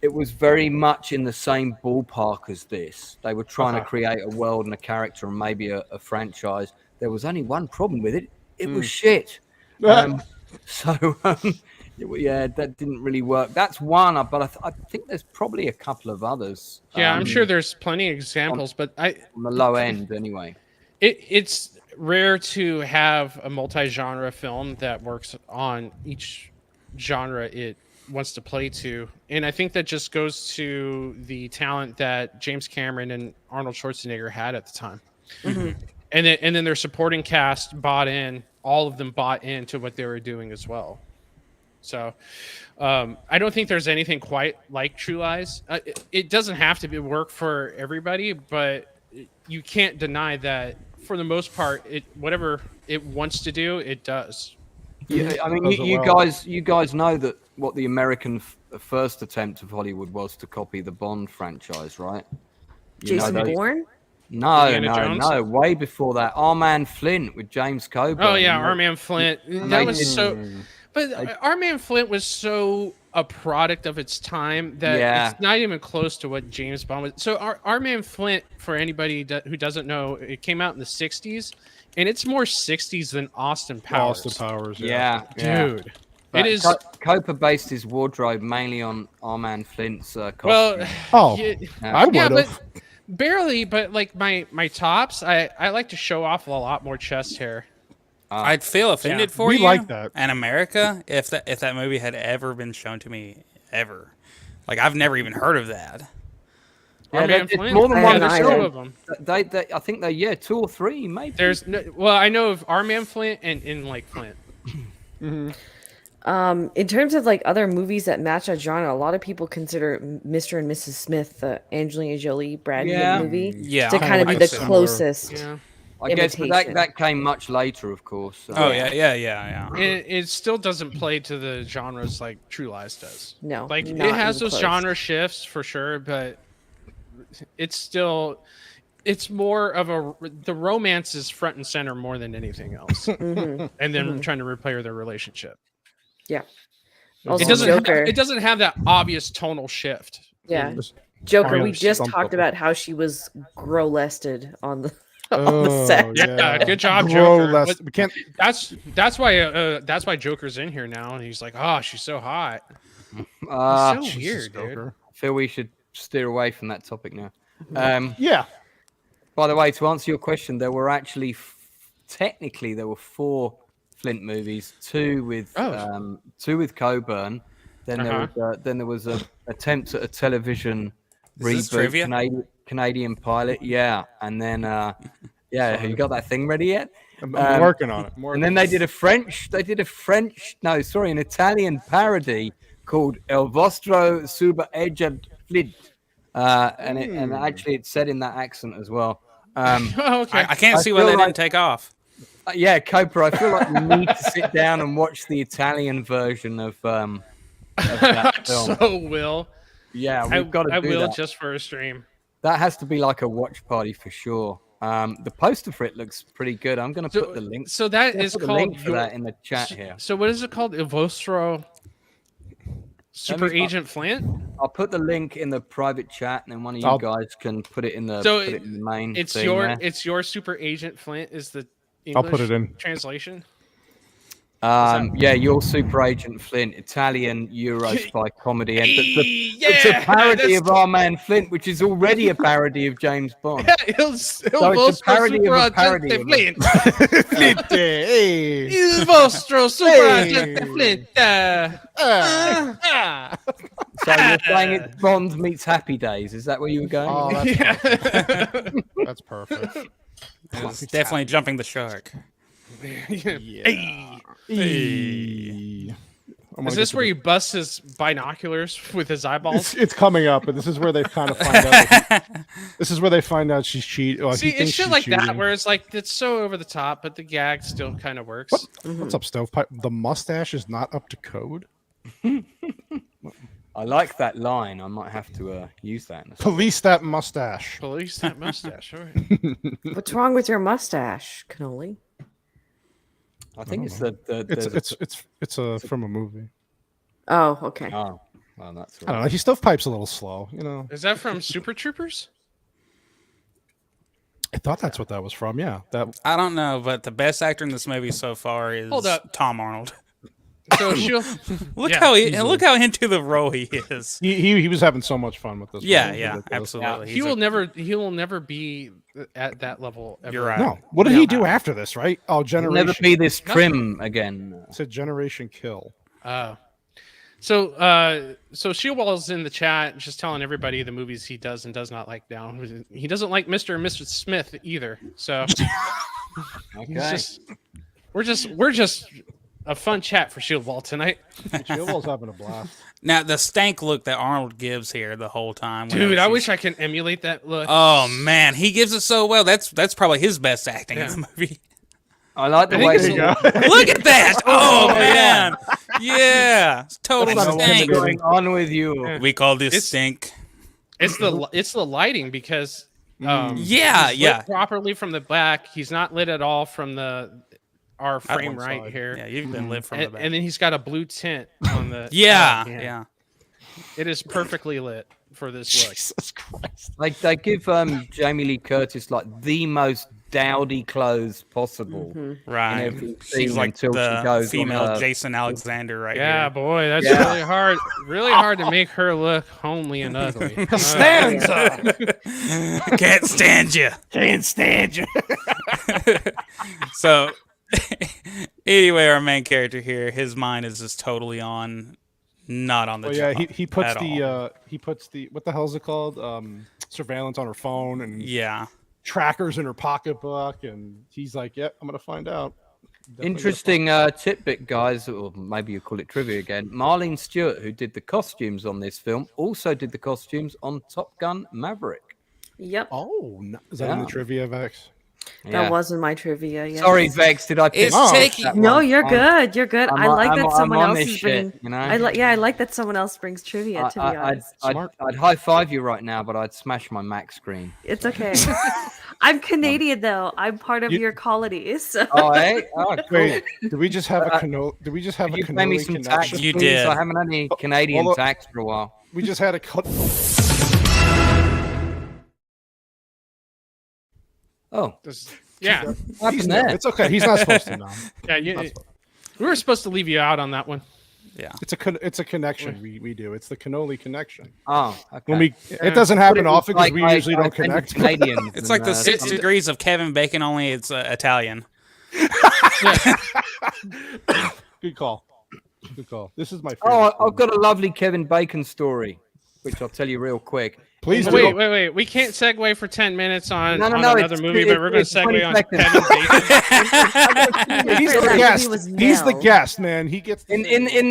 very much in the same ballpark as this. They were trying to create a world and a character and maybe a franchise. There was only one problem with it. It was shit. Yeah, that didn't really work. That's one, but I think there's probably a couple of others. Yeah, I'm sure there's plenty of examples, but On the low end, anyway. it's rare to have a multi-genre film that works on each genre it wants to play to, and I think that just goes to the talent that James Cameron and Arnold Schwarzenegger had at the time. And then their supporting cast bought in. All of them bought into what they were doing as well. So I don't think there's anything quite like True Lies. It doesn't have to work for everybody, but you can't deny that for the most part, whatever it wants to do, it does. Yeah, I mean, you guys know that what the American first attempt of Hollywood was to copy the Bond franchise, right? Jason Bourne? No, Indiana Jones? no, way before that. Our Man Flint with James Coburn. Oh yeah, Our Man Flint. That was so. But Our Man Flint was so a product of its time that it's not even close to what James Bond was. So Our Man Flint, for anybody who doesn't know, it came out in the '60s, and it's more '60s than Austin Powers. Austin Powers, Yeah, dude. But It is. Cooper based his wardrobe mainly on Our Man Flint's costume. Well, I would have. but barely. But like my tops, I like to show off a lot more chest hair. I'd feel offended for We you. like that. in America if that movie had ever been shown to me ever. Like I've never even heard of that. Our Man it's Flint. more than I one. haven't There's either. two of them. They, I think they, 2 or 3, maybe. There's I know of Our Man Flint and In Like Flint. In terms of like other movies that match that genre, a lot of people consider Mr. and Mrs. Smith, the Angelina Jolie Brad Pitt movie, Yeah, to kind of be I the similar. closest. Yeah. I guess, but imitation. that came much later, of course. So. Oh yeah. It still doesn't play to the genres like True Lies does. No, Like it not has even those close. genre shifts for sure, but it's more of the romance is front and center more than anything else, and then trying to repair their relationship. Yeah. It Also, doesn't. Joker. It doesn't have that obvious tonal shift. Yeah. Joker, we Arnold just stumped talked up. about how she was grolested on the on the set. Yeah, good job, Grow Joker. less- But we can't. that's why Joker's in here now, and he's like, oh, she's so hot. Ah, So weird, dude. Joker. I feel we should steer away from that topic now. Yeah. By the way, to answer your question, there were actually technically there were 4 Flint movies, 2 with Coburn. Then there was a attempt at a television this reboot, trivia? Canadian pilot, and then have you got that thing ready yet? I'm working on it. And then they did an Italian parody called El Vostro Super Agent Flint. And actually it's said in that accent as well. Oh, okay. I can't see why feel they like- didn't take off. Cooper, I feel like we need to sit down and watch the Italian version of that film. So will. Yeah, we've got to I do will that. just for a stream. That has to be like a watch party for sure. The poster for it looks pretty good. I'm going to put the link. So that I'm gonna is put the called link for that in the chat here. So what is it called? Il Vostro Super Agent Flint? I'll put the link in the private chat, and then one of you guys can put it in the, So put it in the main. It's thing your there. it's your Super Agent Flint is the English I'll put it in. translation. Your Super Agent Flint, Italian Euro spy comedy, and it's a Yeah, parody that's of Our Man Flint, which is already a parody of James Bond. Il it's a parody of a parody of Flint. Hey. Il vostro Super Agente Flint. So you're saying it's Bond meets Happy Days? Is that where you were going? Oh, that's perfect. That's perfect. It's definitely jumping the shark. Hey. Is this where you bust his binoculars with his eyeballs? It's coming up, but this is where they kind of find out. This is where they find out she's cheating. Well, See, he thinks it's shit she's like cheating. that where it's like it's so over the top, but the gag still kind of works. What's up, Stovepipe? The mustache is not up to code. I like that line. I might have to use that. In a second. Police that mustache. Police that mustache. All right. What's wrong with your mustache, Cannoli? I think it's the It's from a movie. Oh, okay. oh, well, that's I don't right. know. He Stovepipe's a little slow, you know. Is that from Super Troopers? I thought that's what that was from. Yeah, that. I don't know, but the best actor in this movie so far is Hold up. Tom Arnold. So she'll Look Yeah, look how into the role he is. He was having so much fun with this. Yeah, one. yeah, Ridiculous. absolutely. he will never be at that level ever. You're right. No, what did he do after this? Right? Oh, It'll Generation. never be this trim again. Said Generation Kill. Oh. So Shieldwall's in the chat, just telling everybody the movies he does and does not like now. He doesn't like Mr. and Mrs. Smith either. So Okay. we're just a fun chat for Shieldwall tonight. Shieldwall's having a blast. Now the stank look that Arnold gives here the whole time. Dude, I wish I could emulate that look. Oh man, he gives it so well. That's probably his best acting in the movie. I like the way. Look at that! Oh man, yeah, it's total What's stank. going on with you? We call this stink. It's the lighting because Yeah, he's yeah. lit properly from the back. He's not lit at all from our frame one right side. here. Yeah, you've been lit from the back. And then he's got a blue tint on the. yeah. It is perfectly lit for this look. Jesus Christ. Like they give Jamie Lee Curtis like the most dowdy clothes possible. Right. every scene She's like until she the goes on female her- Jason Alexander right Yeah, here. boy, that's Yeah. really hard. Really hard to make her look homely and ugly. Can't stand you. Can't stand you. So, anyway, our main character here, his mind is just totally on, not on the Well, yeah, job. he puts at all. he puts the what the hell is it called? Surveillance on her phone and Yeah. trackers in her pocketbook, and he's like, "Yep, I'm gonna find out." Definitely Interesting tidbit, guys, or maybe you call it trivia again. Marlene Stewart, who did the costumes on this film, also did the costumes on Top Gun Maverick. Yep. gonna- Oh, is that in the Yeah. trivia, Vex? That wasn't my trivia. Yes. Sorry, Vex. Did I? piss It's you off taking- that No, one? you're good. You're good. I like that someone on else this is shit, bringing. you know? I like that someone else brings trivia. To be honest, I'd high five you right now, but I'd smash my Mac screen. it's okay. I'm Canadian though. I'm part of your colony. So. Oh, hey? Oh, cool. Wait, did we just have a Did we just have a You pay me cannoli some tax. connection? You please? did. I haven't had any Canadian hold on. tax for a while. We just had a cut. Oh, Yeah, what happened He's there? It's okay. He's not supposed to know. yeah. We were supposed to leave you out on that one. Yeah. It's a connection we do. It's the cannoli connection. Oh, okay. When it doesn't happen But it was often because like we I- usually I don't offended connect. Canadians It's and, like the 6 some- degrees of Kevin Bacon, only it's Italian. Good call. Good call. This is my favorite. Oh, film. I've got a lovely Kevin Bacon story, which I'll tell you real quick. Please Oh, do. wait. We can't segue for 10 minutes on, No, on no, another it's- movie, but we're going it's to 20 segue on seconds. Kevin Bacon. He's That the movie guest. was He's the Nell. guest, man. He gets In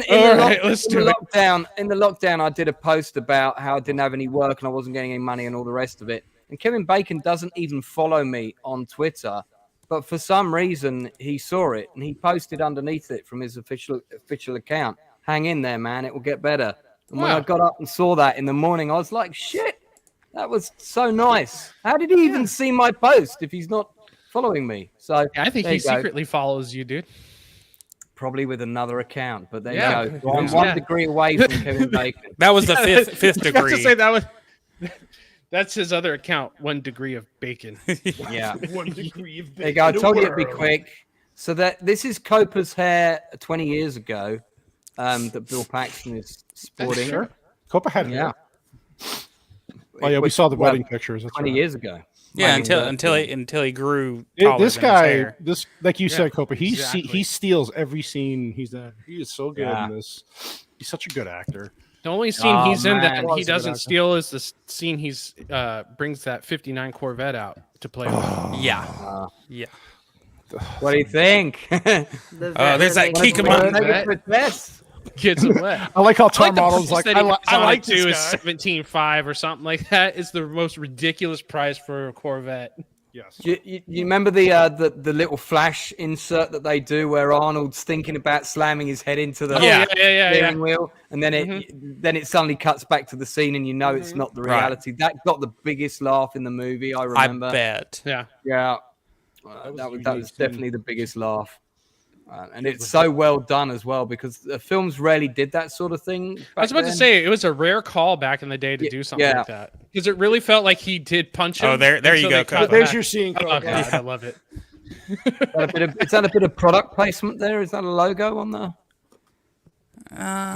All right, let's do it. lockdown, I did a post about how I didn't have any work and I wasn't getting any money and all the rest of it. And Kevin Bacon doesn't even follow me on Twitter, but for some reason he saw it and he posted underneath it from his official account. Hang in there, man. It will get better. And when Wow. I got up and saw that in the morning, I was like, shit, that was so nice. How did he even see my post if he's not following me? So Yeah, I think there he you go. secretly follows you, dude. Probably with another account, but there Yeah. you go. So I'm Yeah. 1 degree away from Kevin Bacon. That was the fifth I was about degree. to say that was. That's his other account, 1 degree of bacon. Yeah. 1 degree of There you go. I told you it'd be quick. So this is Copa's hair 20 years ago that Bill Paxton is sporting. Sure. Copa had Yeah. Oh yeah, we saw the Well, wedding pictures. That's 20 right. years ago. Yeah, I mean, until he grew taller This than guy, his hair. this like you said, Copa. exactly. He steals every scene he's in. He is so good Yeah. in this. He's such a good actor. The only scene Oh, he's in that man. he doesn't steal is the scene he's brings that 59 Corvette out to play with. Yeah. Yeah. What do you think? There's that key command. Yes. Kids are wet. I like how I Tom like the Arnold's price like, that I, he puts I on like it too this is guy. 17.5 or something like that. It's the most ridiculous price for a Corvette. Yes. You remember the little flash insert that they do where Arnold's thinking about slamming his head into the Yeah. steering wheel, and then it suddenly cuts back to the scene, and you know it's not the Right. reality. That got the biggest laugh in the movie. I I remember. bet. Yeah. Yeah, that was definitely the biggest laugh. And it's so well done as well because the films rarely did that sort of thing. I was about to say it was a rare call back in the day to do something yeah. like that because it really felt like he did punch him. Oh, there and you so go, they cut Copa. There's back. your scene, Oh, Copa. God, I love it. Is that a bit of product placement there? Is that a logo on the?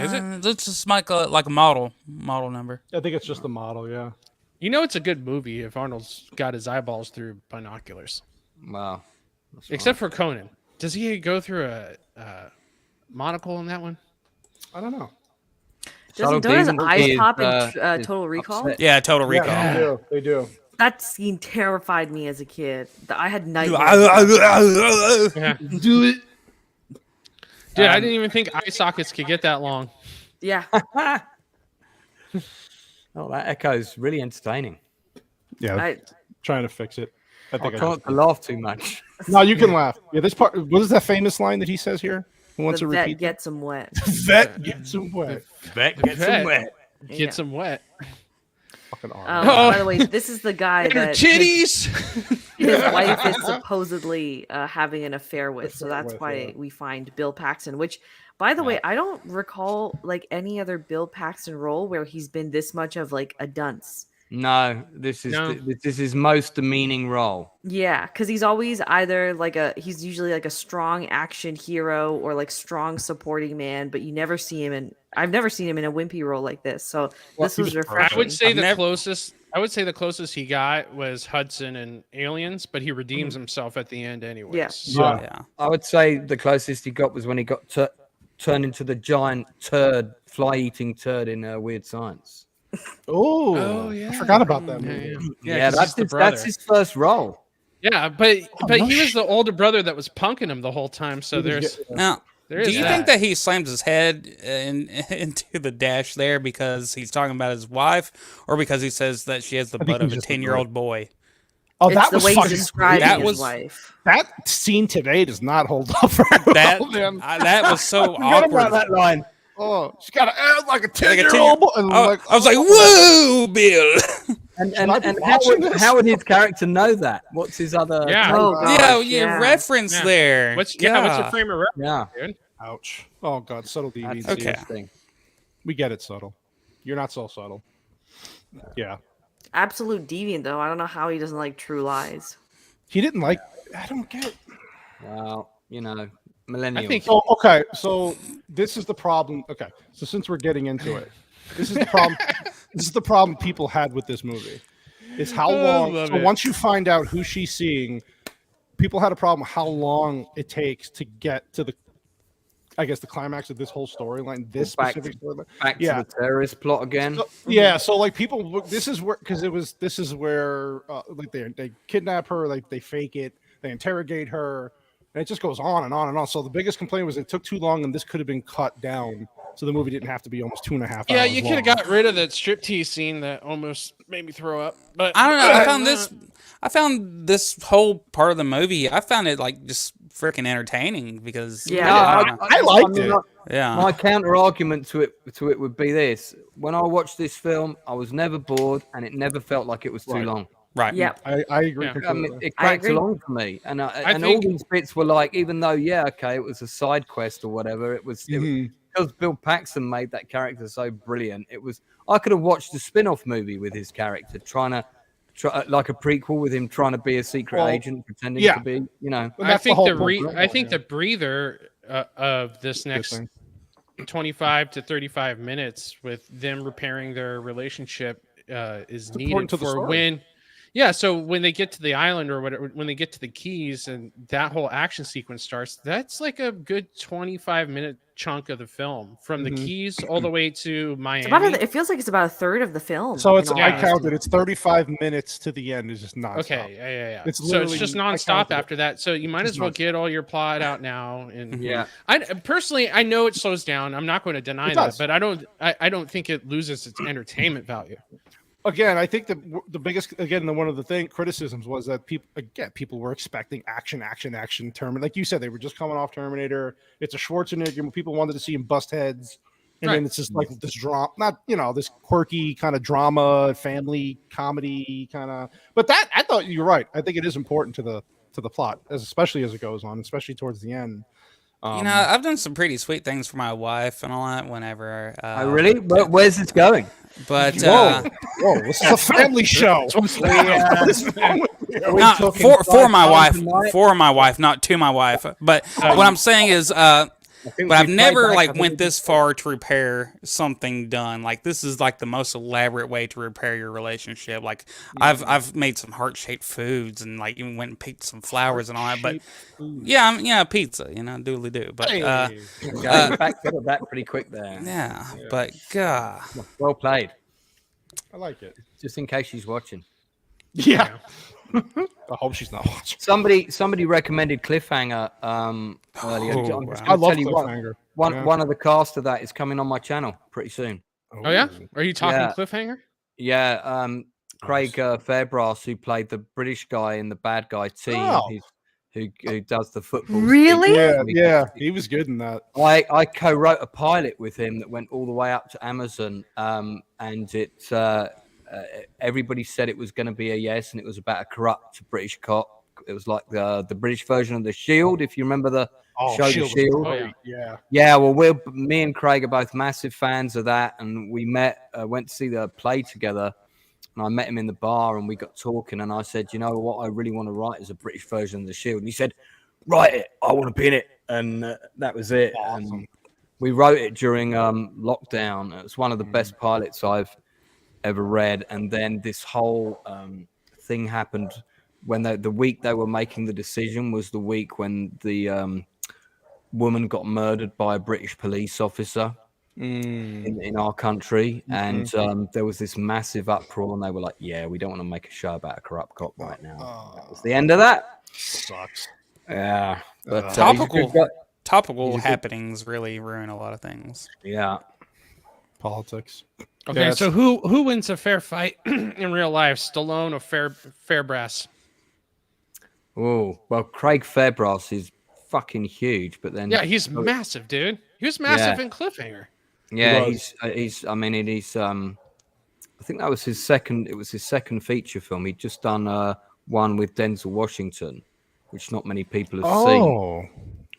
Is it? Let's just make like a model number. I think it's just the model. Yeah. You know, it's a good movie if Arnold's got his eyeballs through binoculars. Wow. Except for Conan. Does he go through a monocle in that one? I don't know. Doesn't Subtle his eyes Demon pop in is Total Recall? upset. Yeah, Total Recall. Yeah, they do. They do. That scene terrified me as a kid. I had nightmares. Yeah. Do it. Dude, I didn't even think eye sockets could get that long. Yeah. Oh, that echo's really entertaining. Yeah, trying to fix it. I I think I can't laugh too much. No, you can laugh. Yeah, this part. What is that famous line that he says here? Who wants The to vet repeat? gets him wet. Vet gets him wet. Vet Gets them wet. Fucking Arnold. By the way, this is the guy And her that titties. his wife is supposedly having an affair with. So that's with, why yeah. we find Bill Paxton, which, by the way, I don't recall like any other Bill Paxton role where he's been this much of like a dunce. No, this is most demeaning role. Yeah, because he's always either he's usually like a strong action hero or like strong supporting man, but you never see him I've never seen him in a wimpy role like this. So this was refreshing. I would say the closest he got was Hudson and Aliens, but he redeems himself at the end anyways. Yeah. So, Yeah. I would say the closest he got was when he got turned into the giant fly-eating turd in Weird Science. Oh, yeah. I forgot about that movie. Yeah, 'cause he's the that's his first role. Yeah, but he was the older brother that was punking him the whole time. So there's Now, there do is you think that he slams his head into the dash there because he's talking about his wife, or because he says that she has the butt of a 10-year-old boy? Oh, It's that the was way he's fucking describing That his was- wife. That scene today does not hold up very That well, man. that was so Forget about awkward. that line. Oh, she's got to act like a Like a 10-year-old. And I was like, "Whoa, Bill!" And I be how watching would, this? how would his character know that? What's his other? Yeah. take? Oh, Yeah, gosh, yeah, reference Yeah. there. what's your frame of reference, Yeah. dude? Ouch. Oh, God. Subtle That's deviancy. Okay. interesting. We get it, Subtle. You're not so subtle. Yeah. Absolute deviant, though. I don't know how he doesn't like True Lies. He didn't like. I don't get. Well, millennials. I think Oh, okay. So this is the problem. Okay. So since we're getting into it, this is the problem. This is the problem people had with this movie. Is how long. love So it. once you find out who she's seeing, people had a problem how long it takes to get to the, I guess, the climax of this whole storyline. This Back specific storyline. back to Yeah. the terrorist plot again. So, yeah, so like people, this is where this is where like they kidnap her, like they fake it, they interrogate her, and it just goes on and on and on. So the biggest complaint was it took too long, and this could have been cut down, so the movie didn't have to be almost 2.5 hours. yeah, you could have long. got rid of that striptease scene that almost made me throw up. But I don't know. I found this whole part of the movie. I found it like just freaking entertaining because Yeah. I don't know. I liked it. Yeah. My counter argument to it would be this: when I watched this film, I was never bored, and it never felt like it was too Right. long. Right. Yep. I agree Yeah. completely. It I cracked agree. along for me, and all think- these bits were like, even though it was a side quest or whatever, it was because Bill Paxton made that character so brilliant. I could have watched a spin-off movie with his character like a prequel with him trying to be a secret Well, agent, pretending yeah. to be, But I that's think whole the point. I think the breather of this next thing. 25 to 35 minutes with them repairing their relationship is needed important to the for story. when so when they get to the island or whatever, when they get to the Keys and that whole action sequence starts, that's like a good 25-minute chunk of the film from the Keys all the way to Miami. It's about it feels like it's about a third of the film. So it's in all I honesty. counted. It's 35 minutes to the end. Is just nonstop. Okay, yeah. It's So it's literally- just I nonstop counted it. after that. So you might It's as well nonstop. get all your plot out now. And Yeah. I personally, I know it slows down. I'm not going to deny It that, does. but I don't think it loses its entertainment value. Again, I think the biggest one of the criticisms was that people were expecting action. Terminator, like you said, they were just coming off Terminator. It's a Schwarzenegger. People wanted to see him bust heads, and then Right. it's just like this drama, not this quirky kind of drama, family comedy kind of. But that I thought you're right. I think it is important to the plot, especially as it goes on, especially towards the end. I've done some pretty sweet things for my wife and all that whenever. Really? Where's this going? But Whoa, this is a family show. What's wrong with you? not talking for my five wife, times a night? for my wife, not to my wife. But what I'm saying is, but I've never like went this far to repair something done. Like this is like the most elaborate way to repair your relationship. Like I've made some heart-shaped foods and like even went and picked some flowers and all that. But yeah, pizza, doodly do. But backpedaled that pretty quick there. yeah, but God, Well played. I like it. Just in case she's watching. Yeah. I hope she's not watching. Somebody recommended Cliffhanger earlier. Oh, I'm just wow. gonna I love tell you Cliffhanger. one of the cast of that is coming on my channel pretty soon. Oh yeah, are you talking Yeah. Cliffhanger? Yeah, Craig Fairbrass, who played the British guy in the Bad Guy team, Oh. who does the football. Really? Yeah, he was good in that. I co-wrote a pilot with him that went all the way up to Amazon, and it everybody said it was going to be a yes, and it was about a corrupt British cop. It was like the British version of The Shield, if you remember the show The was Shield. great. Yeah. Yeah, well, me and Craig are both massive fans of that, and we went to see the play together, and I met him in the bar, and we got talking, and I said, you know what, I really want to write as a British version of The Shield, and he said, write it, I want to be in it, and that was it. Awesome. And we wrote it during lockdown. It was one of the best pilots I've ever read, and then this whole thing happened when the week they were making the decision was the week when the woman got murdered by a British police officer in our country, and there was this massive uproar, and they were like, yeah, we don't want to make a show about a corrupt cop right now. That was the end of that. Sucks. Yeah, but topical happenings really ruin a lot of things. yeah. Politics. Okay, Yeah, so who wins a fair fight in real life, Stallone or Fairbrass? Oh, well, Craig Fairbrass is fucking huge, but then Yeah, he's massive, dude. He was massive in Cliffhanger. yeah, he's. I mean, it is. I think that was his second. It was his second feature film. He'd just done one with Denzel Washington, which not many people have seen.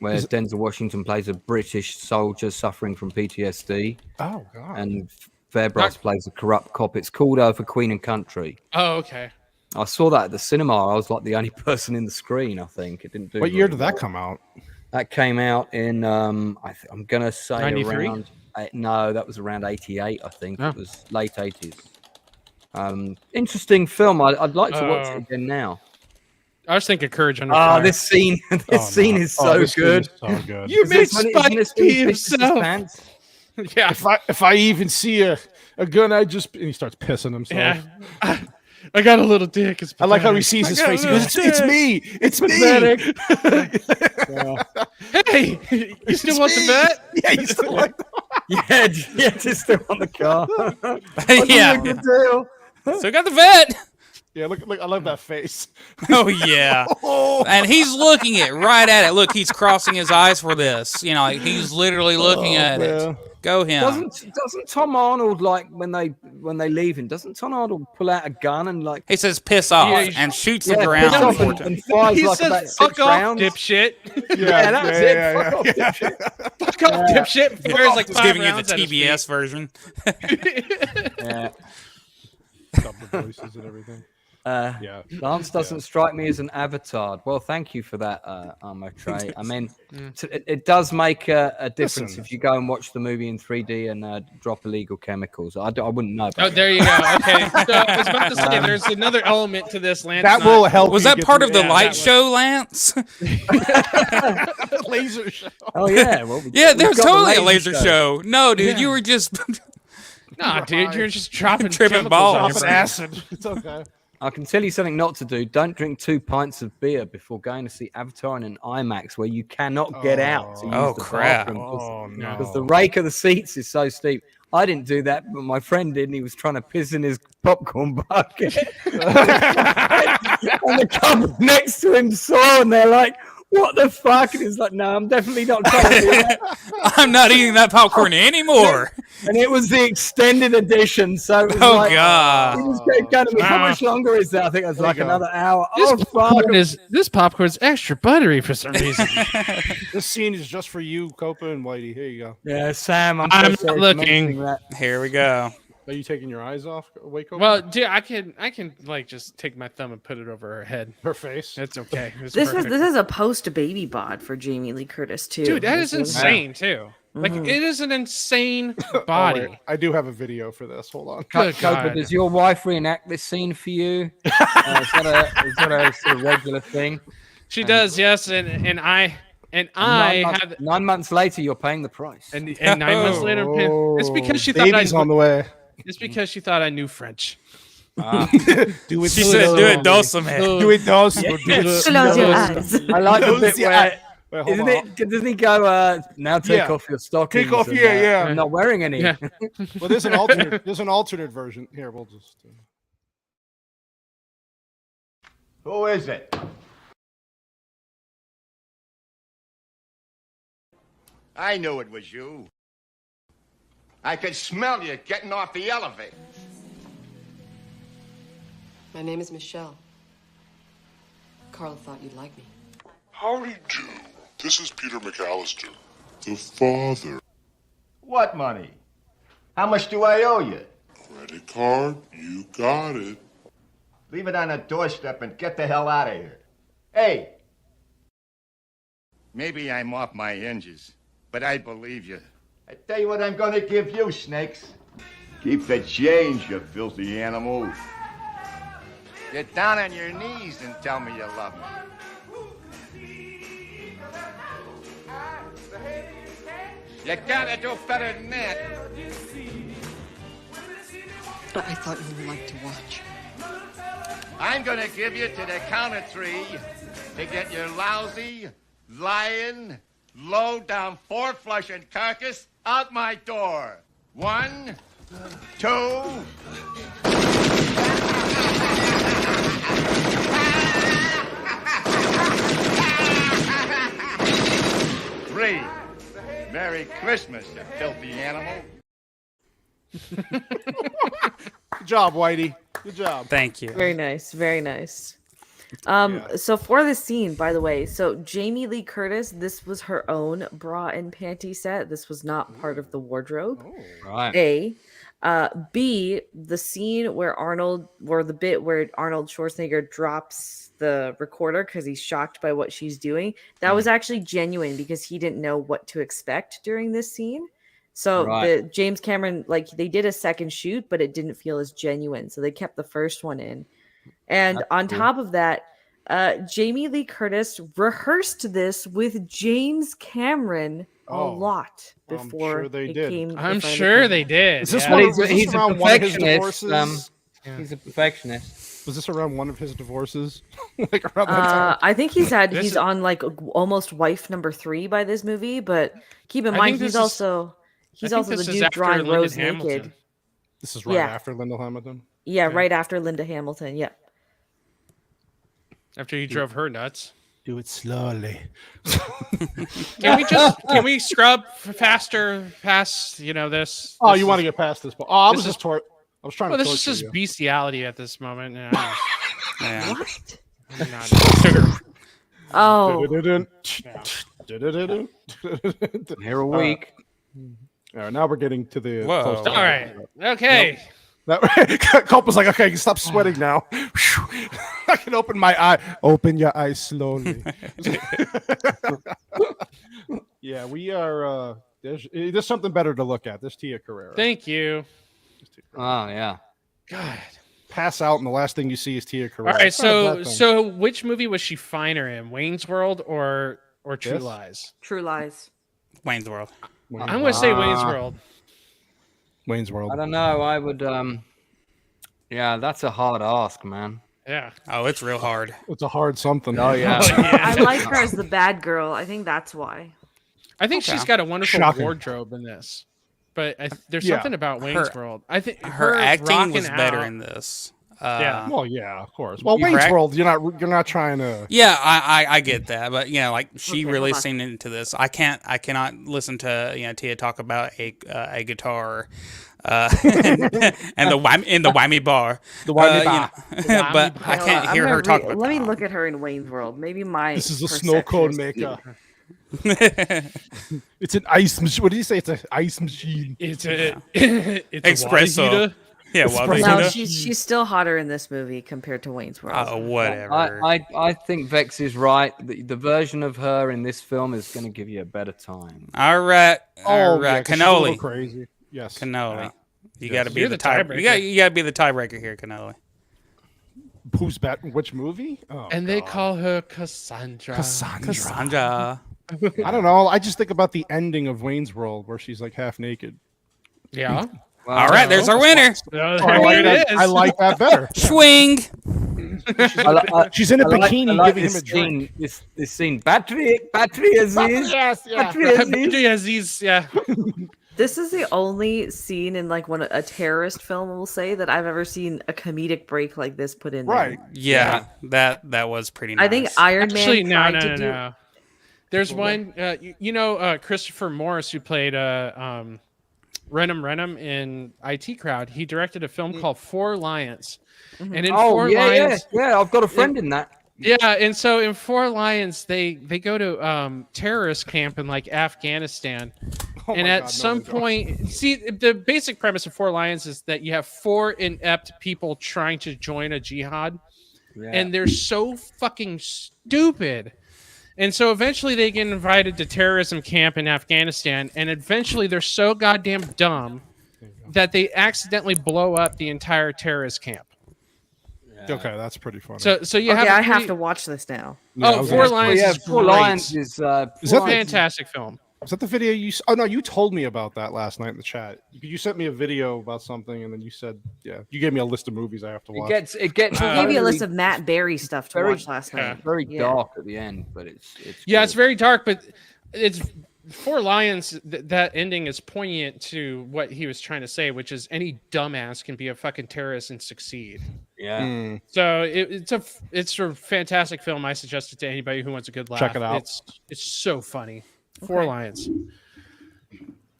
Where Denzel Washington plays a British soldier suffering from PTSD, Oh God. and Fairbrass plays a corrupt cop. It's called For Queen and Country. Oh, okay. I saw that at the cinema. I was like the only person in the screen. I think it didn't do. What year very did that well. come out? That came out in I'm gonna say 93? around. No, that was around 88. I think Oh. it was late 80s. Interesting film. I'd like to watch it again now. I was thinking Courage Under Ah, Fire. this scene, scene is so this scene good. is so good. You Is made this when- isn't this Spike when he pee pisses his himself. pants? Yeah, if I even see a gun, and he starts pissing himself. yeah. I got a little dick. It's I like how he pathetic. sees his I got face. a He goes, little it's me. It's me. Hey, you still want the vet? Yeah, he's still like, Yeah, just still on the car. Yeah. Good deal. So got the vet. yeah, look, I love that face. Oh yeah, and he's looking it right at it. Look, he's crossing his eyes for this. Like, he's literally looking at man. it. Go him. Doesn't Tom Arnold, like when they leave him? Doesn't Tom Arnold pull out a gun and like He says piss off Yeah, and shoots yeah, the puts ground. off four and times. fires He like about says, 6 "Fuck off, rounds? dipshit." Yeah, that's it. Fuck off, yeah. dipshit. Fuck off, dipshit. Fires like He's 5 giving you the rounds at his TBS version. Yeah. Double voices and everything. Yeah. Lance doesn't strike me as an avatar. Well, thank you for that, Armo Trey. I mean, it does make a difference Listen. if you go and watch the movie in 3D and drop illegal chemicals. I wouldn't know. About Oh, there you go. Okay, so I was about to say there's another element to this, Lance. That will help. Was you that get part through of the Yeah, light that was- show, Lance? laser show? Oh yeah, well, Yeah, we've there's got the totally a laser show. No, dude, you were just Nah, dude, you're just dropping Tripping chemicals balls. on your Dropping brain. acid. It's okay. I can tell you something not to do. Don't drink 2 pints of beer before going to see Avatar in an IMAX where you cannot get out to use Oh, the crap. bathroom Oh no. because the rake of the seats is so steep. I didn't do that, but my friend did, and he was trying to piss in his popcorn bucket. And the couple next to him saw, and they're like, "What the fuck?" And he's like, "No, I'm definitely not trying to do that." I'm not eating that popcorn anymore. And it was the extended edition, so it was Oh like, god. he just kept going to me. How much longer is that? I think it was like you go. another hour. This Oh fuck! popcorn's extra buttery for some reason. This scene is just for you, Copa and Whitey. Here you go. Yeah, Sam, I'm I'm so sorry not for mentioning looking. that. Here we go. Are you taking your eyes off, Waco? Well, dude, I can like just take my thumb and put it over her head. Her face. It's okay. It's This perfect. is a post baby bod for Jamie Lee Curtis too. Dude, that is This insane too. Like Mhm. it is an insane Oh, body. wait, I do have a video for this. Hold on. Good Copa, God. does your wife reenact this scene for you? Is that a sort of regular thing? She does, yes, and I have 9 months later, you're paying the price. and 9 months later. It's because she thought Baby's on the way. It's because she thought I knew French. Do it She said, "Do it, dulcim." Do it, dos. Close your eyes. I like the bit where, Wait, hold isn't on. it? Doesn't he go? Now take Yeah. off your stockings. Take off, and, yeah. I'm not wearing any. Yeah. Well, there's an alternate. There's an alternate version. Here, we'll just. Who is it? I knew it was you. I could smell you getting off the elevator. My name is Michelle. Carl thought you'd like me. Howdy do. This is Peter McAllister, the father. What money? How much do I owe you? Credit card, you got it. Leave it on the doorstep and get the hell out of here. Hey! Maybe I'm off my hinges, but I believe you. I tell you what I'm gonna give you, snakes. Keep the change, you filthy animal. Get down on your knees and tell me you love me. You gotta do better than that. But I thought you would like to watch. I'm gonna give you to the count of 3 to get your lousy, lying, low-down, four-flushing carcass out my door. 1, 2... 3. Merry Christmas, you filthy animal. Good job, Whitey. Good job. Thank you. Very nice, very nice. So for this scene, by the way, so Jamie Lee Curtis, this was her own bra and panty set. This was not part of the wardrobe. Right. A. B, the scene where the bit where Arnold Schwarzenegger drops the recorder because he's shocked by what she's doing, that was actually genuine because he didn't know what to expect during this scene. So the James Cameron, like, they did a second shoot, but it didn't feel as genuine. So they kept the first one in. And on top of that, Jamie Lee Curtis rehearsed this with James Cameron a lot before sure they it did. came. I'm in front of sure the they did. Is this yeah. one? He's, Was this he's a around one of his perfectionist. divorces? He's a perfectionist. Was this around one of his divorces? Like around that time? I think he's This is- on like almost wife number 3 by this movie, but keep in I mind think he's this is- also I think the this is dude after drawing Lyndon Rose Hamilton. naked. This is right yeah. after Linda Hamilton. Yeah, right after Linda Hamilton. Yeah. After he drove her nuts. Do it slowly. Can we scrub faster past this? Oh, this you want to is- get past this? I was this just I was trying Well, to. this is torture just you. bestiality at this moment. Yeah. What? Sugar. Oh. Here a week. All right, now we're getting to the. Whoa. close to- All right. Okay. Cope was like, okay, stop sweating now. I can open my eye. Open your eyes slowly. Yeah, we are. There's something better to look at. There's Tia Carrera. Thank you. Oh yeah. God. Pass out, and the last thing you see is Tia Carrera. All right. It's not a bad thing. So which movie was she finer in? Wayne's World or True This? Lies? True Lies. Wayne's World. I'm going to say Wayne's World. Wayne's World. I don't know. I would. Yeah, that's a hard ask, man. Yeah. Oh, it's real hard. It's a hard something. Oh yeah. I like her as the bad girl. I think that's why. I think she's got a wonderful Shocking. wardrobe in this. But there's Yeah. something about Wayne's World. I think Her acting was rocking better out- in this. Yeah. Well, yeah, of course. Well, You Wayne's correct? World, you're not trying to. Yeah, I get that, but like she Okay, really hold on. seemed into this. I cannot listen to Tia talk about a guitar, and the whammy bar. The whammy bar. But I can't hear her talk about. Let me that. look at her in Wayne's World. Maybe my This is a snow cone perception is maker. skewed. It's an ice machine. What did you say? It's an ice machine. It's a it's Espresso. A water heater. Yeah, well, No, she's still hotter in this movie compared to Wayne's World. Oh, whatever. I think Vex is right. The version of her in this film is going to give you a better time. All right. All right. 'cause she's a little Cannoli. crazy. Yes. Cannoli. You got to be You're the the tie. tiebreaker. You got to be the tiebreaker here, Cannoli. Who's bet? Which movie? Oh, And they God. call her Cassandra. Cassandra. I don't know. I just think about the ending of Wayne's World where she's like half naked. Yeah. All right, there's our winner. I like that better. Swing. She's in a bikini giving him a this drink. scene. This scene. Battery Aziz. Yes, yeah. Battery Aziz. Aziz, yeah. This is the only scene in like a terrorist film, we'll say, that I've ever seen a comedic break like this put in. Right. Yeah, that was pretty nice. I think Iron Actually, Man no, tried no, to do. no. There's one, Christopher Morris, who played Renum Renum in IT Crowd. He directed a film called Four Lions, and in Four Lions, yeah, I've got a friend in that. yeah, and so in Four Lions, they go to terrorist camp in like Afghanistan. And at some point, see, the basic premise of Four Lions is that you have four inept people trying to join a jihad, and they're so fucking stupid. And so eventually they get invited to terrorism camp in Afghanistan, and eventually they're so goddamn dumb that they accidentally blow up the entire terrorist camp. Okay, that's pretty funny. So you Okay, have I have to watch this now. Oh, Four Lions is Four great. Lions is that fantastic film. Is that the video you? Oh no, you told me about that last night in the chat. You sent me a video about something, and then you said, "Yeah." You gave me a list of movies I have to watch. It gets. He gave you a list of Matt Berry stuff to watch last night. Very Yeah. dark at the end, but it's It's very dark, but it's Four Lions. That ending is poignant to what he was trying to say, which is any dumbass can be a fucking terrorist and succeed. Yeah. So it's a fantastic film. I suggest it to anybody who wants a good laugh. Check it out. It's so funny. Four Lions.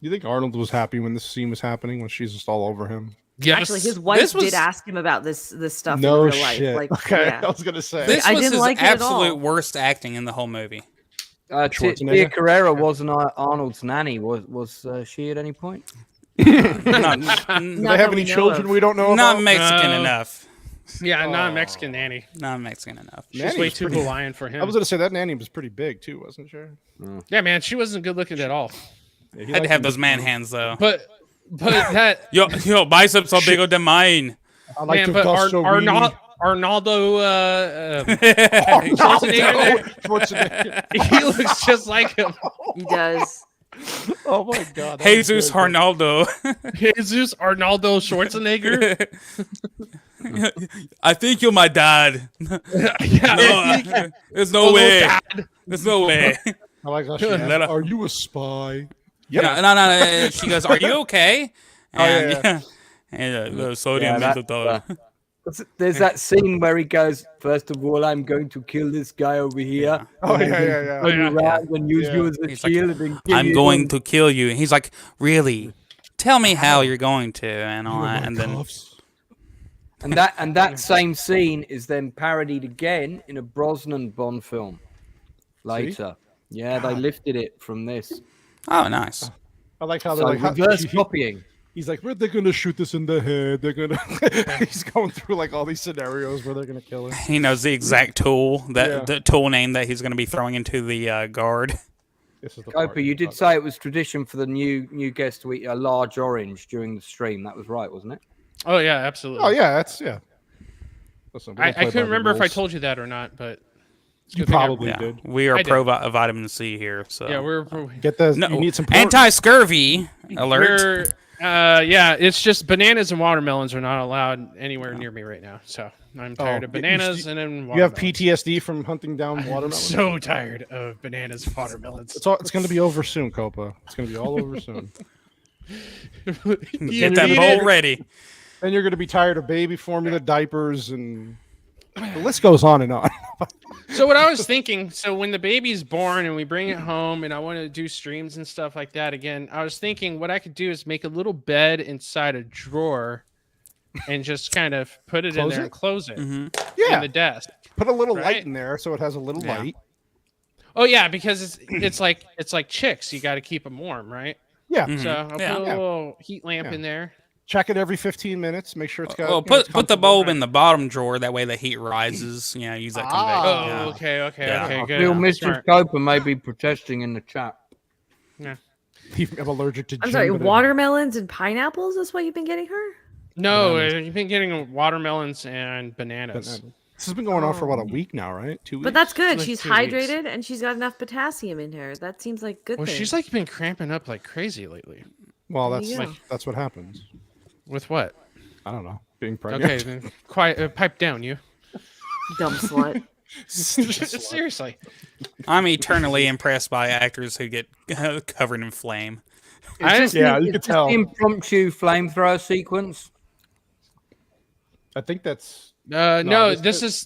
You think Arnold was happy when this scene was happening when she's just all over him? Yes. Actually, his wife did ask him about this stuff No in real life. shit. Like, Okay, yeah. I was gonna say This I was didn't his like it at all. absolute worst acting in the whole movie. Tia Carrera wasn't Arnold's nanny. Was she at any point? Not, Do they have any children we don't know not about? Mexican No. enough. Yeah, non-Mexican nanny. Not Mexican enough. She's Nanny way was too pretty- Hawaiian for him. I was gonna say that nanny was pretty big too, wasn't she? Yeah, man, she wasn't good looking at all. Yeah, he Had to liked have him those to- man hands though. But that Yo, biceps are bigger than mine. I like man, to but gusto Arnaldo Schwarzenegger, Schwarzenegger. he looks just like him. He does. Oh my god. that was Jesus good. Arnaldo. Jesus Arnaldo Schwarzenegger. I think you're my dad. Yeah, There's no way. There's no way. I like how she asked, Let her- are you a spy? Yeah, no. She goes, "Are you okay?" And yeah. and the sodium Yeah, is the There's that scene where he goes, "First of all, I'm going to kill this guy over here. Oh, and I'm yeah, going yeah, to yeah. turn Yeah. around and use Yeah. you as a He's like, shield and kill I'm you." going to kill you. And he's like, really? Tell me how you're going to, and all that. And then And that same scene is then parodied again in a Brosnan Bond film later. Yeah, they lifted it from this. oh, nice. I like how So they're like reverse copying. He's like, they're gonna shoot this in the head. They're gonna. He's going through like all these scenarios where they're gonna kill him. He knows the exact tool Yeah. the tool name that he's going to be throwing into the guard. This is the part Copa, you did say it was tradition for the new guest to eat a large orange during the stream. That was right, wasn't it? Oh yeah, absolutely. Oh yeah, that's yeah. Listen, we I don't play by couldn't the remember if I rules. told you that or not, but it's a You good thing I- probably Yeah, did. we are I did. pro vitamin C here. So Yeah, we're Get the. no, You need some anti-scurvy alert. yeah, it's just bananas and watermelons are not allowed anywhere near me right now. So I'm tired of you- you- bananas and then You have watermelons. PTSD from hunting down I'm watermelon. so tired of bananas and watermelons. It's going to be over soon, Copa. It's going to be all over soon. Get that bowl ready. Then you're going to be tired of baby formula, diapers, and the list goes on and on. So what I was thinking, so when the baby's born and we bring it home and I want to do streams and stuff like that again, I was thinking what I could do is make a little bed inside a drawer and just kind of put it in Close there it? and close it Yeah. in the desk. Put a little light Right. in there so it has a little Yeah. light. Oh yeah, because it's like chicks. You got to keep them warm, right? Yeah. Mhm. So I'll put a Yeah. little heat lamp Yeah. in there. Check it every 15 minutes. Make sure it's got. Well, you know, it's put the comfortable. bulb in the bottom drawer. That way the heat rises. You know, use that Ah. convection. Oh, Yeah. okay, Yeah. okay, I good. feel Mischief Smart. Coper may be protesting in the chat. Yeah. I'm allergic to. I'm gin, sorry, but watermelons and pineapples. That's what you've been getting her. No, Bananas. you've been getting watermelons and bananas. Banana. This has been going on for about a week now, right? 2 weeks. But that's good. Like She's 2 weeks. hydrated and she's got enough potassium in her. That seems like good. Well, thing. she's like been cramping up like crazy lately. Well, There that's you go. that's what happens. With what? I don't know. Being pregnant. Okay, then quiet. Pipe down, you. dumb slut. Seriously. I'm eternally impressed by actors who get covered in flame. Is this Yeah, the- you is could this tell. the impromptu flamethrower sequence. I think that's. No, this is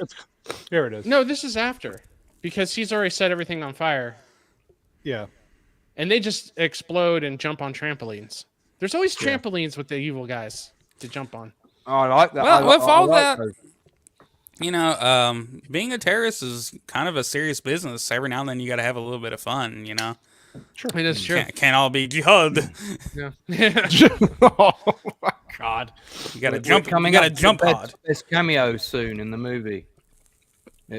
Here it is. no, this is after because he's already set everything on fire, Yeah. and they just explode and jump on trampolines. There's always trampolines with the evil guys to jump on. Oh, I like that. Well, with all that- those. You know, being a terrorist is kind of a serious business. Every now and then you got to have a little bit of fun. You know, It is true. can't all be jihad. Yeah. Oh my God. You got to We're jump. You coming got to up to jump the hard. best cameo soon in the movie.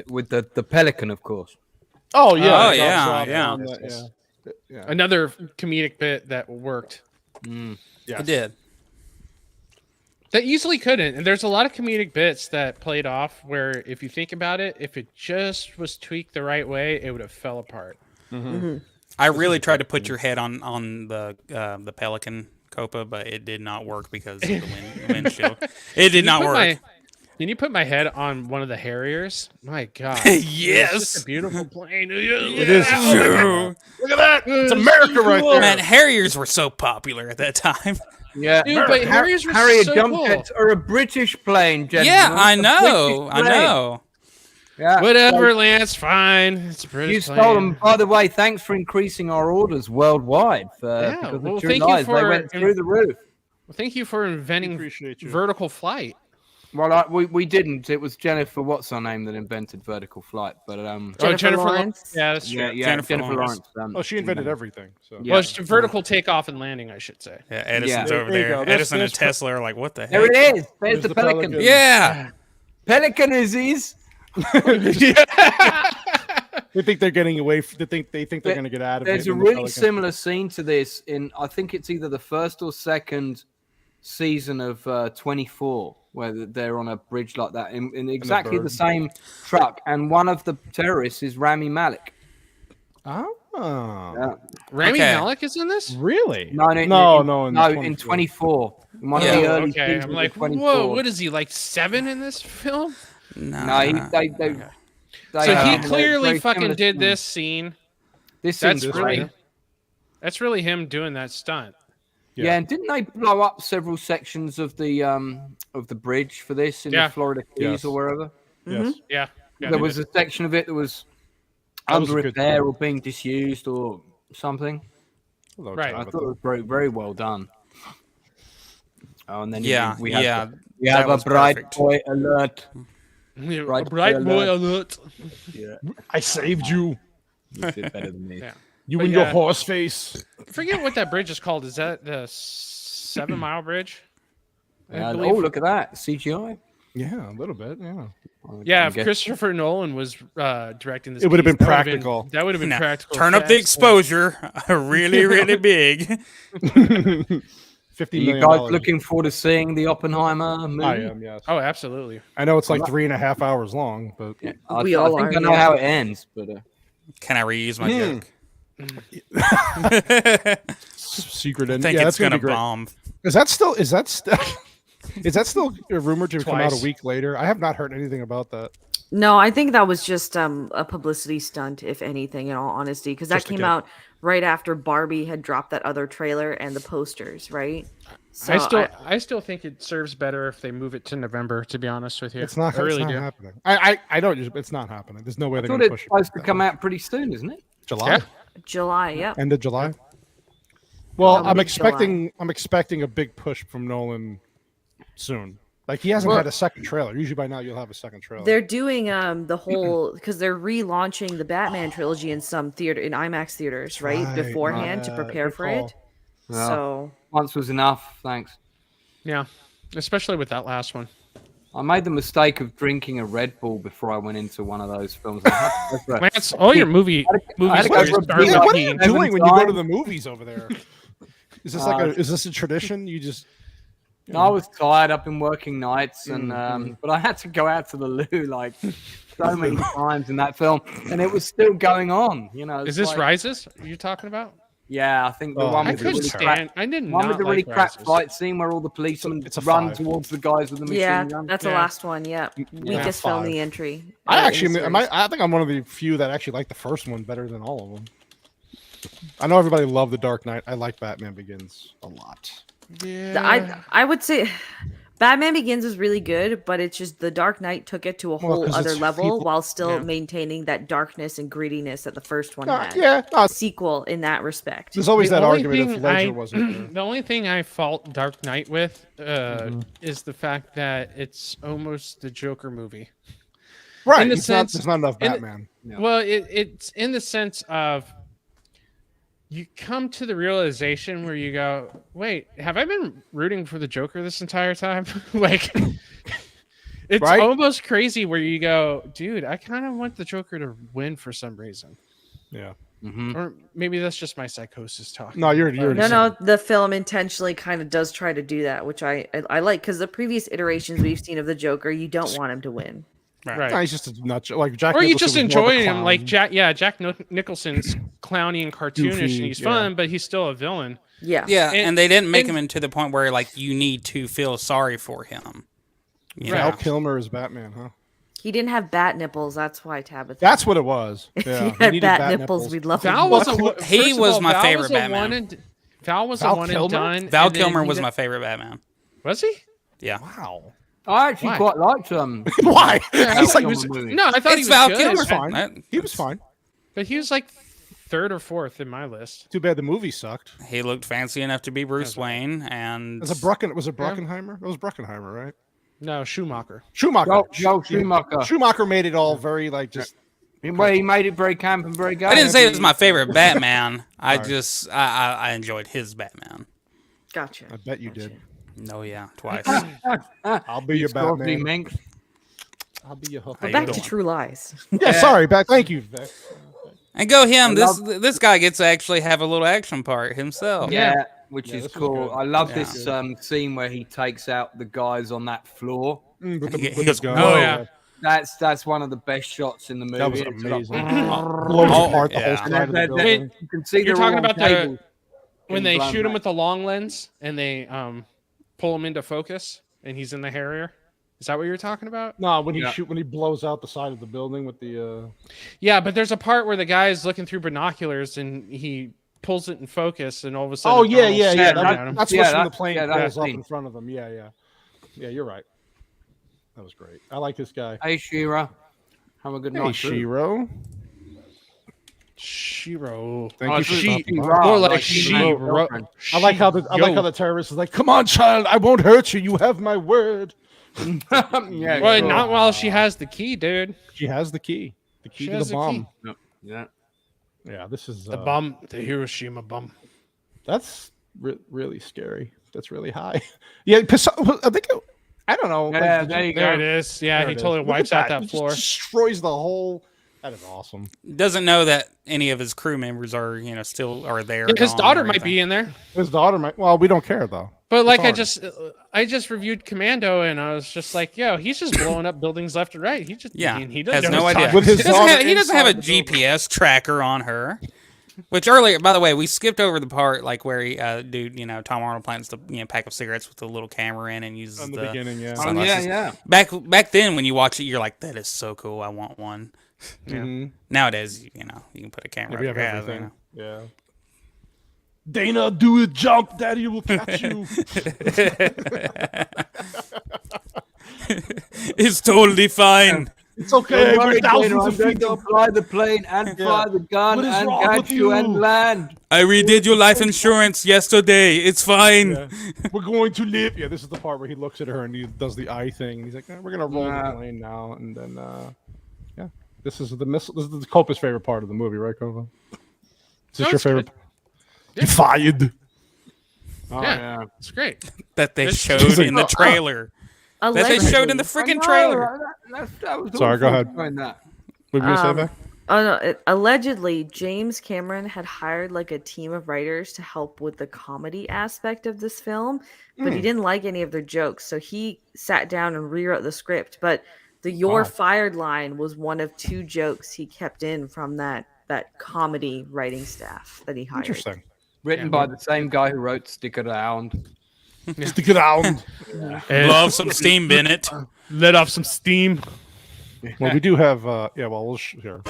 With the pelican, of course. Oh yeah. Oh, it's yeah, also yeah. on that, yeah. Another comedic bit that worked. Yes. It did. That easily couldn't. And there's a lot of comedic bits that played off where, if you think about it, if it just was tweaked the right way, it would have fell apart. I really tried to put your head on the pelican copa, but it did not work because of the windshield. It did not work. Can you put my head on one of the Harriers? My God. Yes. It's just a beautiful plane. It is true. Look at that. It's America right there. Man, Harriers were so popular at that time. Yeah, Dude, but Harriers were Harrier so jump cool. jets are a British plane, gentlemen. Yeah, I A know. British I plane. know. Yeah, Whatever, so Lance, fine. It's a British you plane. stole them. By the way, thanks for increasing our orders worldwide. Yeah, Because well, of two thank you lies. They for- went through the roof. Well, thank you for inventing Appreciate you. vertical flight. Well, we didn't. It was Jennifer, what's her name, that invented vertical flight. But Jennifer Lawrence? Yeah, that's true. yeah, Jennifer Jennifer Lawrence. Lawrence. Oh, she invented everything. So. Yeah. Well, it's vertical takeoff and landing, I should say. Yeah, Edison's Yeah. over There you there. go. That's- Edison and that's Tesla are like, what the heck? There it is. There's the the pelican. pelican. Yeah. Pelican is his. They think they're getting away. They think they're going to get out of it. There's a in the really Pelican. similar scene to this in, I think it's either the first or second season of 24, where they're on a bridge like that in exactly the bird. same truck, and one of the terrorists is Rami Malek. Oh. Yeah. Rami Okay. Malek is in this? Really? No, in 24. In one of Yeah. the early Okay, seasons I'm of like, 24. whoa, what is he, like 7 in this film? No. No, they So he very clearly fucking similar did scene. this scene. This That's scene's really, great. that's really him doing that stunt. Yeah, and didn't they blow up several sections of the bridge for this in Yeah. the Florida Keys Yes. or wherever? Yes. Yeah. yeah There they was did. a section of it that was That was under a good repair scene. or being disused or something. Hello, Right. I Tabitha. thought it was very, very well done. Oh, and then Yeah. we have, Yeah. we have that a was bright perfect. boy alert. Yeah, Right, bright boy alert. Yeah, I saved you. you did better than me. Yeah. You But and your yeah. horse face. I forget what that bridge is called. Is that the 7 Mile Bridge? I And, believe- oh, look at that CGI. Yeah, a little bit. Yeah. Yeah, I if guess- Christopher Nolan was directing this, It would have piece, been that would've practical. That would have been Now, practical. turn up the effects. exposure really, really big. Are $50 you million. guys looking forward to seeing the Oppenheimer movie? I am. Yes. Oh, absolutely. I know it's like 3.5 hours long, but I, We I all think are, I know yeah. how it ends, but Can I reuse my joke? secret I end. think Yeah, it's that's gonna gonna be great. bomb. Is that still rumored to come out Twice. a week later? I have not heard anything about that. No, I think that was just a publicity stunt, if anything, in all honesty, because that Just to came get- out right after Barbie had dropped that other trailer and the posters, right? So I still think it serves better if they move it to November. To be honest with you, It's not. I really it's not do. happening. I don't. It's not happening. There's no way I they're thought going to it's push it. supposed to come out pretty soon, isn't it? July. Yeah. July, yep. End of July. Well, I'm mid-July. expecting a big push from Nolan soon. Like he hasn't had a second trailer. Usually by now you'll have a second trailer. They're doing the whole because they're relaunching the Batman trilogy in some IMAX theaters, right? Beforehand to prepare for it. Well, So once was enough. Thanks. Yeah, especially with that last one. I made the mistake of drinking a Red Bull before I went into one of those films. Lance, all your movies. What are you doing when you go to the movies over there? Is this is this a tradition? You just I was tired. I've been working nights, and but I had to go out to the loo like so many times in that film, and it was still going on. You know, is this Rises you're talking about? Yeah, I think the one with the really crap, I didn't one with the really like crap Rises. fight scene where all the policemen It's a run 5. towards the guys with the machine guns. that's the last one. Yeah, weakest film in the entry. I think I'm one of the few that actually like the first one better than all of them. I know everybody loved The Dark Knight. I like Batman Begins a lot. Yeah, I would say Batman Begins is really good, but it's just The Dark Knight took it to a whole 'cause other it's level people- while still maintaining that darkness and grittiness that the first one had. Yeah, Sequel in that respect. there's always The that only argument if thing Ledger wasn't there. The only thing I fault Dark Knight with is the fact that it's almost the Joker movie. Right, in the there's sense- not enough in the- Batman. Well, it's in the sense of you come to the realization where you go, wait, have I been rooting for the Joker this entire time? Like, it's Right? almost crazy where you go, dude, I kind of want the Joker to win for some reason. Yeah. Or maybe that's just my psychosis talking. No, you're No, the film intentionally kind of does try to do that, which I like because the previous iterations we've seen of the Joker, you don't want him to win. Right. No, he's just a nut. Like Jack. Or you Nicholson just was more of a enjoy him, clown. like Jack Nicholson's clowny and cartoonish, Goofy, and he's fun, but he's still a villain. Yeah. Yeah, And- and they didn't make and- him into the point where like you need to feel sorry for him. You Val know? Kilmer is Batman, huh? He didn't have bat nipples. That's why Tabitha. That's what it was. If Yeah, he he had needed bat nipples, we'd love Val him. wasn't. He first of was all, my Val favorite was a Batman. one and- Val was Val a one Kilmer? and done. Val and then Kilmer he was did- my favorite Batman. Was he? Yeah. Wow. I actually Why? quite liked Why? Yeah, He's like, he was, no, I thought he It's was Val good, Kilmer. he was fine. That- He was fine. but he was like third or fourth in my list. Too bad the movie sucked. He looked fancy enough to be Bruce Wayne, and Was it Bruckenheimer? It was Bruckenheimer, right? No, Schumacher. Schumacher. Joel Schumacher. Schumacher made it all very like just. Well, he made it very camp and very gay. I didn't say it was my favorite Batman. I just I enjoyed his Batman. Gotcha. I bet you did. No, yeah, twice. I'll be your Scorpio Batman. Minx. I'll be your Huff. How you Back to doing? True Lies. Yeah, sorry. Back. Thank you, Vic. And go him. This guy gets to actually have a little action part himself. Yeah, which is this is cool. good. I love Yeah. this scene where he takes out the guys on that floor. With the, He with goes, the gun. "Oh, yeah." That's one of the best shots in the movie. That was It's got- amazing. Blows apart the yeah. whole And side of the then building. you can see You're they're all talking on about tables when getting they blown shoot him back. with the long lens and they pull him into focus and he's in the Harrier. Is that what you're talking about? No, when Yeah. he blows out the side of the building with the. Yeah, but there's a part where the guy is looking through binoculars and he pulls it in focus, and all of a sudden, Oh yeah, Arnold's yeah, yeah. staring That, at him. that's Yeah, what's when that- the plane yeah, that pulls up scene. in front of them. Yeah, yeah, yeah. You're right. That was great. I like this guy. Hey, Shira. Have a good Hey, night. too. Shiro. Shiro. Thank Oh, you for she- stopping by. More like like Shiro. girlfriend. I like how the terrorist is like, "Come on, child, I won't hurt you. You have my word." Yeah, Well, sure. not while she has the key, dude. She has the key. The key She to has the the bomb. key. Yeah. Yeah, this is The bomb, the Hiroshima bomb. That's really scary. That's really high. Yeah, I think I don't know. Yeah, did there you There it go. is. Yeah, There he it totally is. Look wipes at out that He floor. just destroys the whole. That is awesome. Doesn't know that any of his crew members are, still are there. His gone daughter or might be anything. in there. His daughter might. Well, we don't care though. But like It's I just reviewed Commando and I was just like, yo, he's just blowing up buildings left and right. He just Yeah, he doesn't has know no his idea. time. With his He doesn't daughter have, he doesn't have a inside the building. GPS tracker on her. Which earlier, by the way, we skipped over the part like where he, Tom Arnold plants the pack of cigarettes with the little camera in and uses In the beginning, yeah. Oh, sunglasses. yeah. Back then, when you watch it, you're like, that is so cool. I want one. Mhm. Nowadays, you can put a camera. Yeah, we have up your everything. ass, Yeah. Dana, do it, jump, Daddy will catch you. It's totally fine. It's okay. Don't worry, We're thousands Dana, of I'm going feet to up. fly the plane and fly the gun What is and wrong catch with you and you? land. I redid your life insurance yesterday. It's fine. Yeah. We're going to live. Yeah, this is the part where he looks at her and he does the eye thing. He's like, we're gonna roll the plane now, and then yeah, this is the missile. This is the Copa's favorite part of the movie, right, Copa? Is this your favorite? Yeah. You fired. Oh, Yeah. It's great. That they It's- showed in the trailer. That they showed in the freaking trailer. That was Sorry, go awful ahead. doing that. What were you gonna say, Beck? Oh no! Allegedly, James Cameron had hired like a team of writers to help with the comedy aspect of this film, but he didn't like any of their jokes, so he sat down and rewrote the script. But the "You're fired" line was one of 2 jokes he kept in from that comedy writing staff that he hired. Interesting. Written by the same guy who wrote Stick Around. Stick it out. Love some steam, Bennett. Let off some steam. Well, we do have. Yeah. Well, we'll here.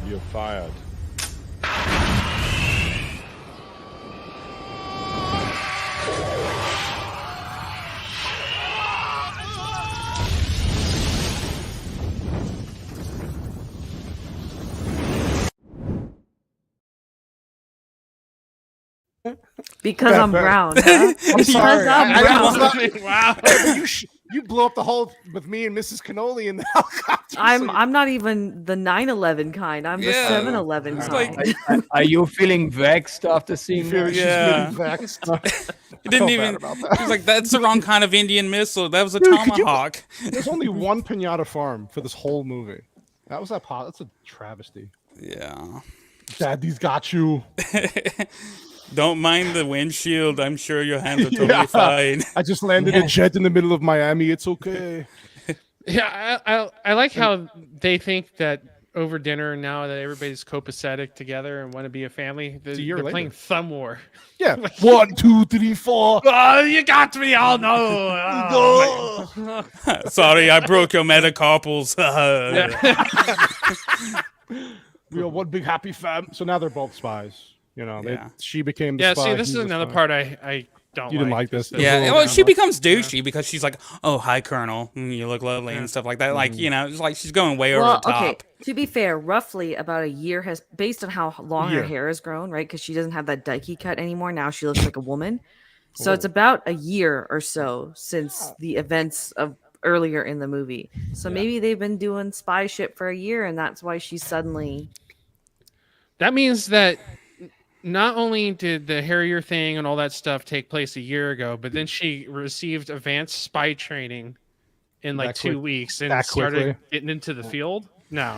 You're fired. Because I'm Beck. brown. Huh? I'm sorry. I'm brown. Wow. Hey, but you blew up the whole with me and Mrs. Cannoli in the helicopter. I'm not even the 9/11 kind. I'm the Yeah. 7/11 It's kind. Are you feeling vexed after seeing Feel that? like Yeah. she's really vexed. He didn't felt even. bad about that. He was like, "That's the wrong kind of Indian missile. That was a Dude, could you- tomahawk." There's only one pinata farm for this whole movie. That's a travesty. Yeah. Daddy's got you. Don't mind the windshield. I'm sure your hands are totally Yeah. fine. I just landed a jet in the middle of Miami. It's okay. Yeah, I like how they think that over dinner now that everybody's copacetic together and want to be a family, they're, a year they're later. playing Thumb War. Yeah. 1, 2, 3, 4. Oh, you got me all no. Sorry, I broke your metacarpals. We are one big happy fam. So now they're both spies. You know, Yeah. she became the Yeah, spy. see, this he's is the another spy. part I don't You didn't like just this? the Yeah, little well, she down- becomes douchey because she's like, "Oh, hi, Colonel. You look lovely," and stuff like that. Like, you know, it's like she's going way over the top. Okay. To be fair, roughly about a year has, based on how long her Yeah. hair has grown, right? Because she doesn't have that dikey cut anymore. Now she looks like a woman. So it's about a year or so since the events of earlier in the movie. So maybe they've been doing spy shit for a year, and that's why she's suddenly. That means that not only did the Harrier thing and all that stuff take place a year ago, but then she received advanced spy training in like That 2 quick- weeks and that started quickly? getting into the field. No.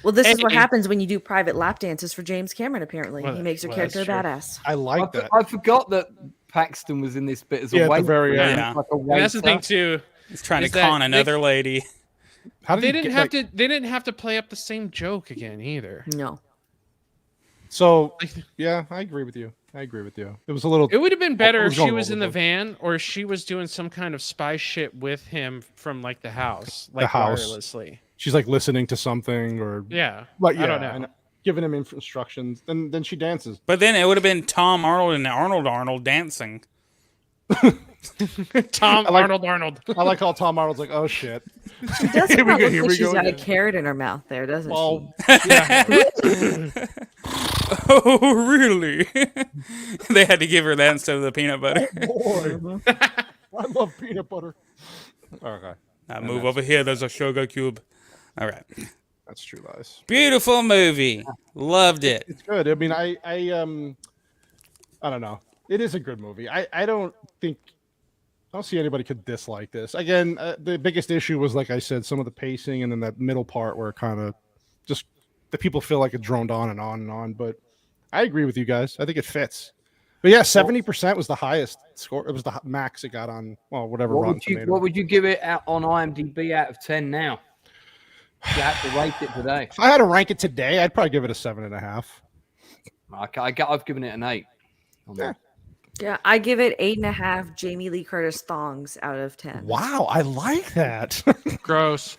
Well, this is what Hey. happens when you do private lap dances for James Cameron. Apparently, Well, he makes your well, that's character a true. badass. I like that. I forgot that Paxton was in this bit as a Yeah, at the waiter. very end. Like a And that's the waiter. thing too. He's trying to Is that con they- another lady. How did They he didn't get, have like- to. They didn't have to play up the same joke again either. No. So yeah, I agree with you. It was a little. It would have been better was if she going was in the overboard. van or she was doing some kind of spy shit with him from like the house, The like house. wirelessly. She's like listening to something or Yeah, like I don't know. giving him instructions. Then she dances. But then it would have been Tom Arnold and Arnold dancing. Tom like- Arnold. I like how Tom Arnold's like, oh shit. She does Here we not go, look here like we she's go got a again. carrot in her mouth there, doesn't Well, Oh, really? They had to give her that instead of the peanut butter. boy, I love peanut butter. Okay, Now move over here. There's a sugar cube. All right. that's true, lies. Beautiful movie. Loved it. It's good. I mean, I don't know. It is a good movie. I don't see anybody could dislike this. Again, the biggest issue was, like I said, some of the pacing, and then that middle part where kind of just the people feel like it droned on and on and on. But I agree with you guys. I think it fits. But yeah, 70% was the highest score. It was the max it got on, well, whatever. What would you give it out on IMDb out of 10 now? You had to rate it today. If I had to rank it today, I'd probably give it a 7.5. I've given it an 8. on that. Yeah, I give it 8.5 Jamie Lee Curtis thongs out of 10. Wow, I like that. Gross.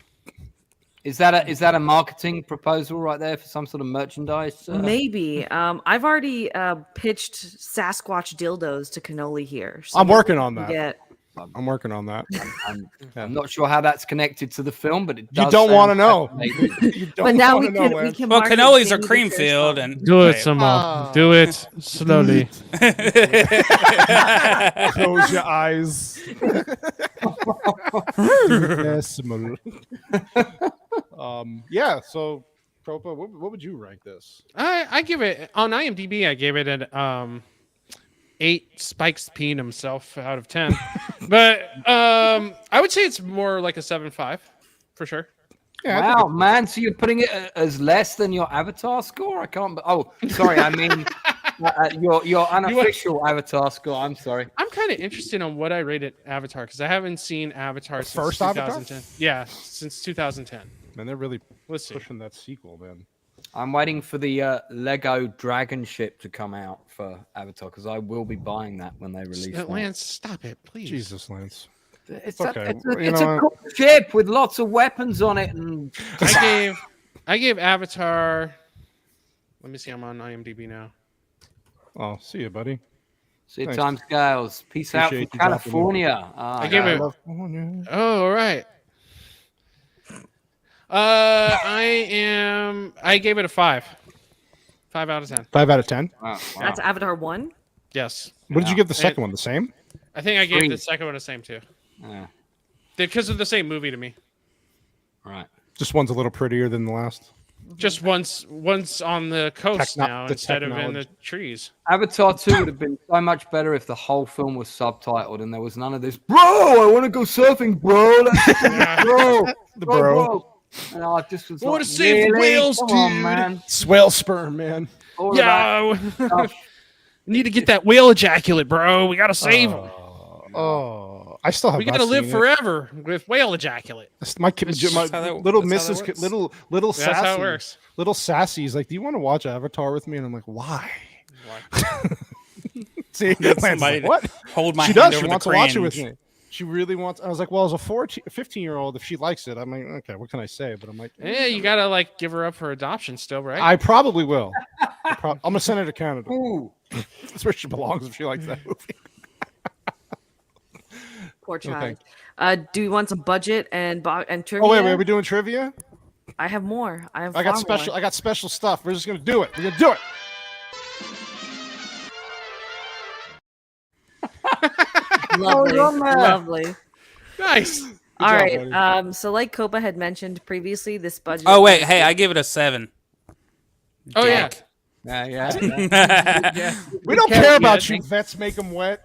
Is that a marketing proposal right there for some sort of merchandise? Maybe. I've already pitched Sasquatch dildos to Cannoli here. So I'm working on we'll that. get- I'm working on that. I'm not sure how that's connected to the film, but it You does don't want to sound know. fascinating. You don't But now we wanna know, can Lance. we can. Well, market cannolis are Jamie the cream-filled, Curse and Do it, Wait. Samal. Do it slowly. Close your eyes. Decimal. Yeah. So, Propa, what would you rank this? I give it on IMDb. I gave it an 8 spikes peeing himself out of 10, but I would say it's more like a 7.5 for sure. Yeah, Wow, man! So you're putting it as less than your Avatar score? I can't. Oh, sorry. I mean, your unofficial Avatar score. I'm sorry. I'm kind of interested on what I rated Avatar because I haven't seen Avatar since first Avatar? 2010. Yeah, since 2010. Man, they're really Let's see. pushing that sequel, man. I'm waiting for the Lego Dragon ship to come out for Avatar because I will be buying that when they release it. Lance, stop it, please. Jesus, Lance. It's okay. It's a cool ship with lots of weapons on it, and I gave Avatar. Let me see. I'm on IMDb now. Oh, see you, buddy. see Nice. time scales. Peace out from Appreciate you dropping in. California. I gave it. California. Oh, all right. I gave it a 5. 5 out of 10. 5 out of 10. Wow. That's Avatar 1. Yes. What did you give the second It- one? The same? I think I gave 3. the second one the same too. Yeah. Because of the same movie to me. Right. Just one's a little prettier than the last. Just once on the coast now the instead of in the technology. trees. Avatar 2 would have been so much better if the whole film was subtitled and there was none of this, bro, I want to go surfing, bro. Bro. The bro. And I just was I wanna like, save the really? whales, Come on, dude." man. Swell sperm, man. All of that Yeah. stuff. Need to get that whale ejaculate, bro. We gotta save him. Oh, I still have. We not gotta live seen it. forever with whale ejaculate. My kid, That's my how that- little that's how Mrs. that works. Little That's sassy. how it works. Little Sassy's like, do you want to watch Avatar with me? And I'm like, why? See, Lance's Somebody like, what? hold my She hand does. over She the wants to watch it with cringe. me. She really wants. I was like, well, as a 15-year-old, if she likes it, I'm like, okay, what can I say? But I'm like, Yeah, you gotta like give her up for adoption still, right? I probably will. I'm gonna send her to Canada. Ooh. That's where she belongs if she likes that movie. Poor Okay. child. Do you want some budget and trivia? Oh wait, are we doing trivia? I have more. I have. I got far special. more. I got special stuff. We're just gonna do it. We're gonna do it. Lovely. on there. Lovely. Nice. All job, right. buddy. So like Copa had mentioned previously, this budget. Oh wait, hey, I give it a 7. Oh yeah. Dick. Yeah. We don't care about you. Vets make them wet.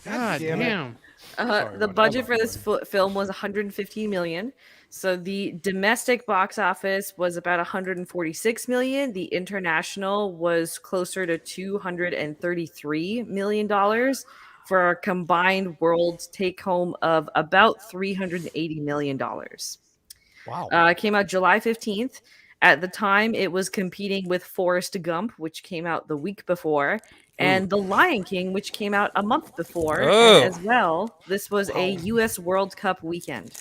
God damn it. damn. Sorry, The buddy. budget for this film was 115 million. So the domestic box office was about 146 million. The international was closer to 233 million dollars for a combined world take home of about 380 million dollars. Wow. It came out July 15th. At the time, it was competing with Forrest Gump, which came out the week before, and The Lion King, which came out a month before. Oh. And as well, this was a U.S. World Cup weekend.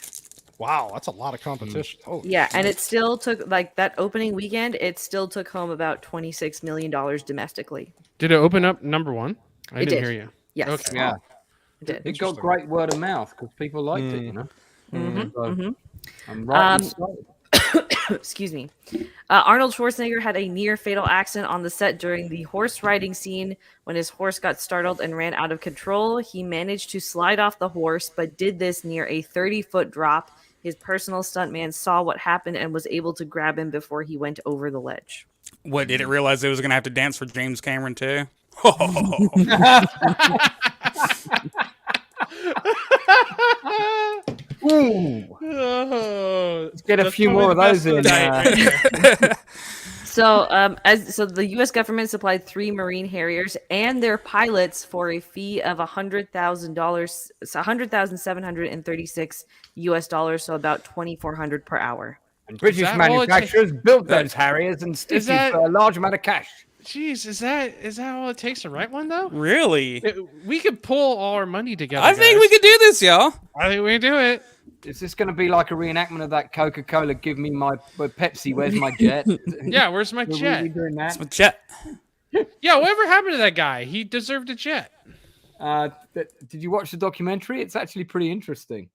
Wow, that's a lot of competition. Holy Yeah, shit. and it still took, like, that opening weekend, it still took home about $26 million domestically. Did it open up number 1? I It didn't did. hear you. Yes, Okay. Yeah. it did. It got great word of mouth because people liked it, you know. So, I'm right. Excuse me. Arnold Schwarzenegger had a near fatal accident on the set during the horse riding scene when his horse got startled and ran out of control. He managed to slide off the horse, but did this near a 30-foot drop. His personal stuntman saw what happened and was able to grab him before he went over the ledge. What, did it realize it was gonna have to dance for James Cameron too? Ooh. Oh, Let's get a few more of those in. So, the U.S. government supplied 3 Marine Harriers and their pilots for a fee of $100,000, $100,736 U.S. dollars, so about $2,400 per hour. And British that all it manufacturers built those Harriers and stitches that- for a large amount of cash. Jeez, is that all it takes to write one though? Really? We could pull all our money together. I think we could do this, y'all. I think we can do it. Is this going to be like a reenactment of that Coca-Cola? Give me my Pepsi. Where's my jet? Yeah, where's my Will we jet? be doing that? It's my jet. Yeah, whatever happened to that guy? He deserved a jet. Did you watch the documentary? It's actually pretty interesting.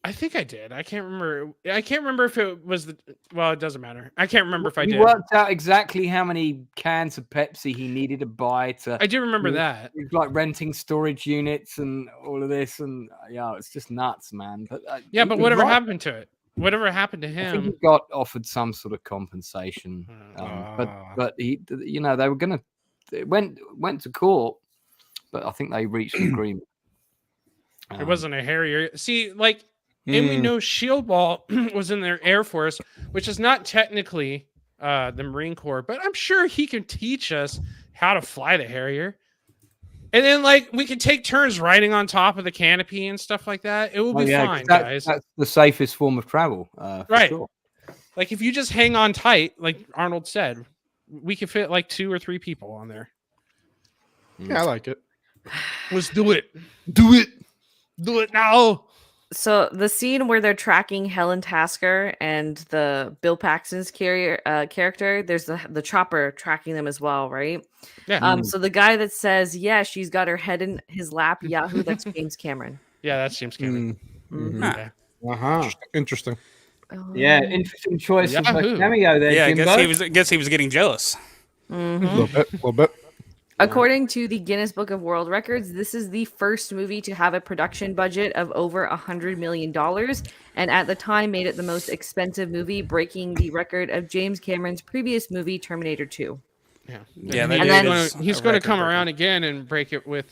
I think I did. I can't remember. I can't remember if it was the. Well, it doesn't matter. I can't remember if I He did. worked out exactly how many cans of Pepsi he needed to buy to. I do remember that. He was like renting storage units and all of this, and yeah, it's just nuts, man. But Yeah, he but was whatever right. happened to it? Whatever happened to I think he him? got offered some sort of compensation, but he, they were gonna. It went to court, but I think they reached an agreement. It wasn't a Harrier. See, like. And we know Shield Wall was in their Air Force, which is not technically the Marine Corps, but I'm sure he can teach us how to fly the Harrier. And then, like, we could take turns riding on top of the canopy and stuff like that. It will be fine, guys. That's the safest form of travel, right? Sure. Like, if you just hang on tight, like Arnold said, we could fit like 2 or 3 people on there. Yeah, I like it. Let's do it. Do it. Do it now. So the scene where they're tracking Helen Tasker and the Bill Paxton's character, there's the chopper tracking them as well, right? Yeah. So the guy that says, "Yeah, she's got her head in his lap," Yahoo, that's James Cameron. Yeah, that's James Cameron. Mhm. Yeah. Interesting. Yeah, interesting choice of a Yahoo. cameo there. Yeah, I Jimbo. guess he was getting jealous. A little bit. According to the Guinness Book of World Records, this is the first movie to have a production budget of over $100 million, and at the time made it the most expensive movie, breaking the record of James Cameron's previous movie, Terminator 2. Yeah, he's going to come around again and break it with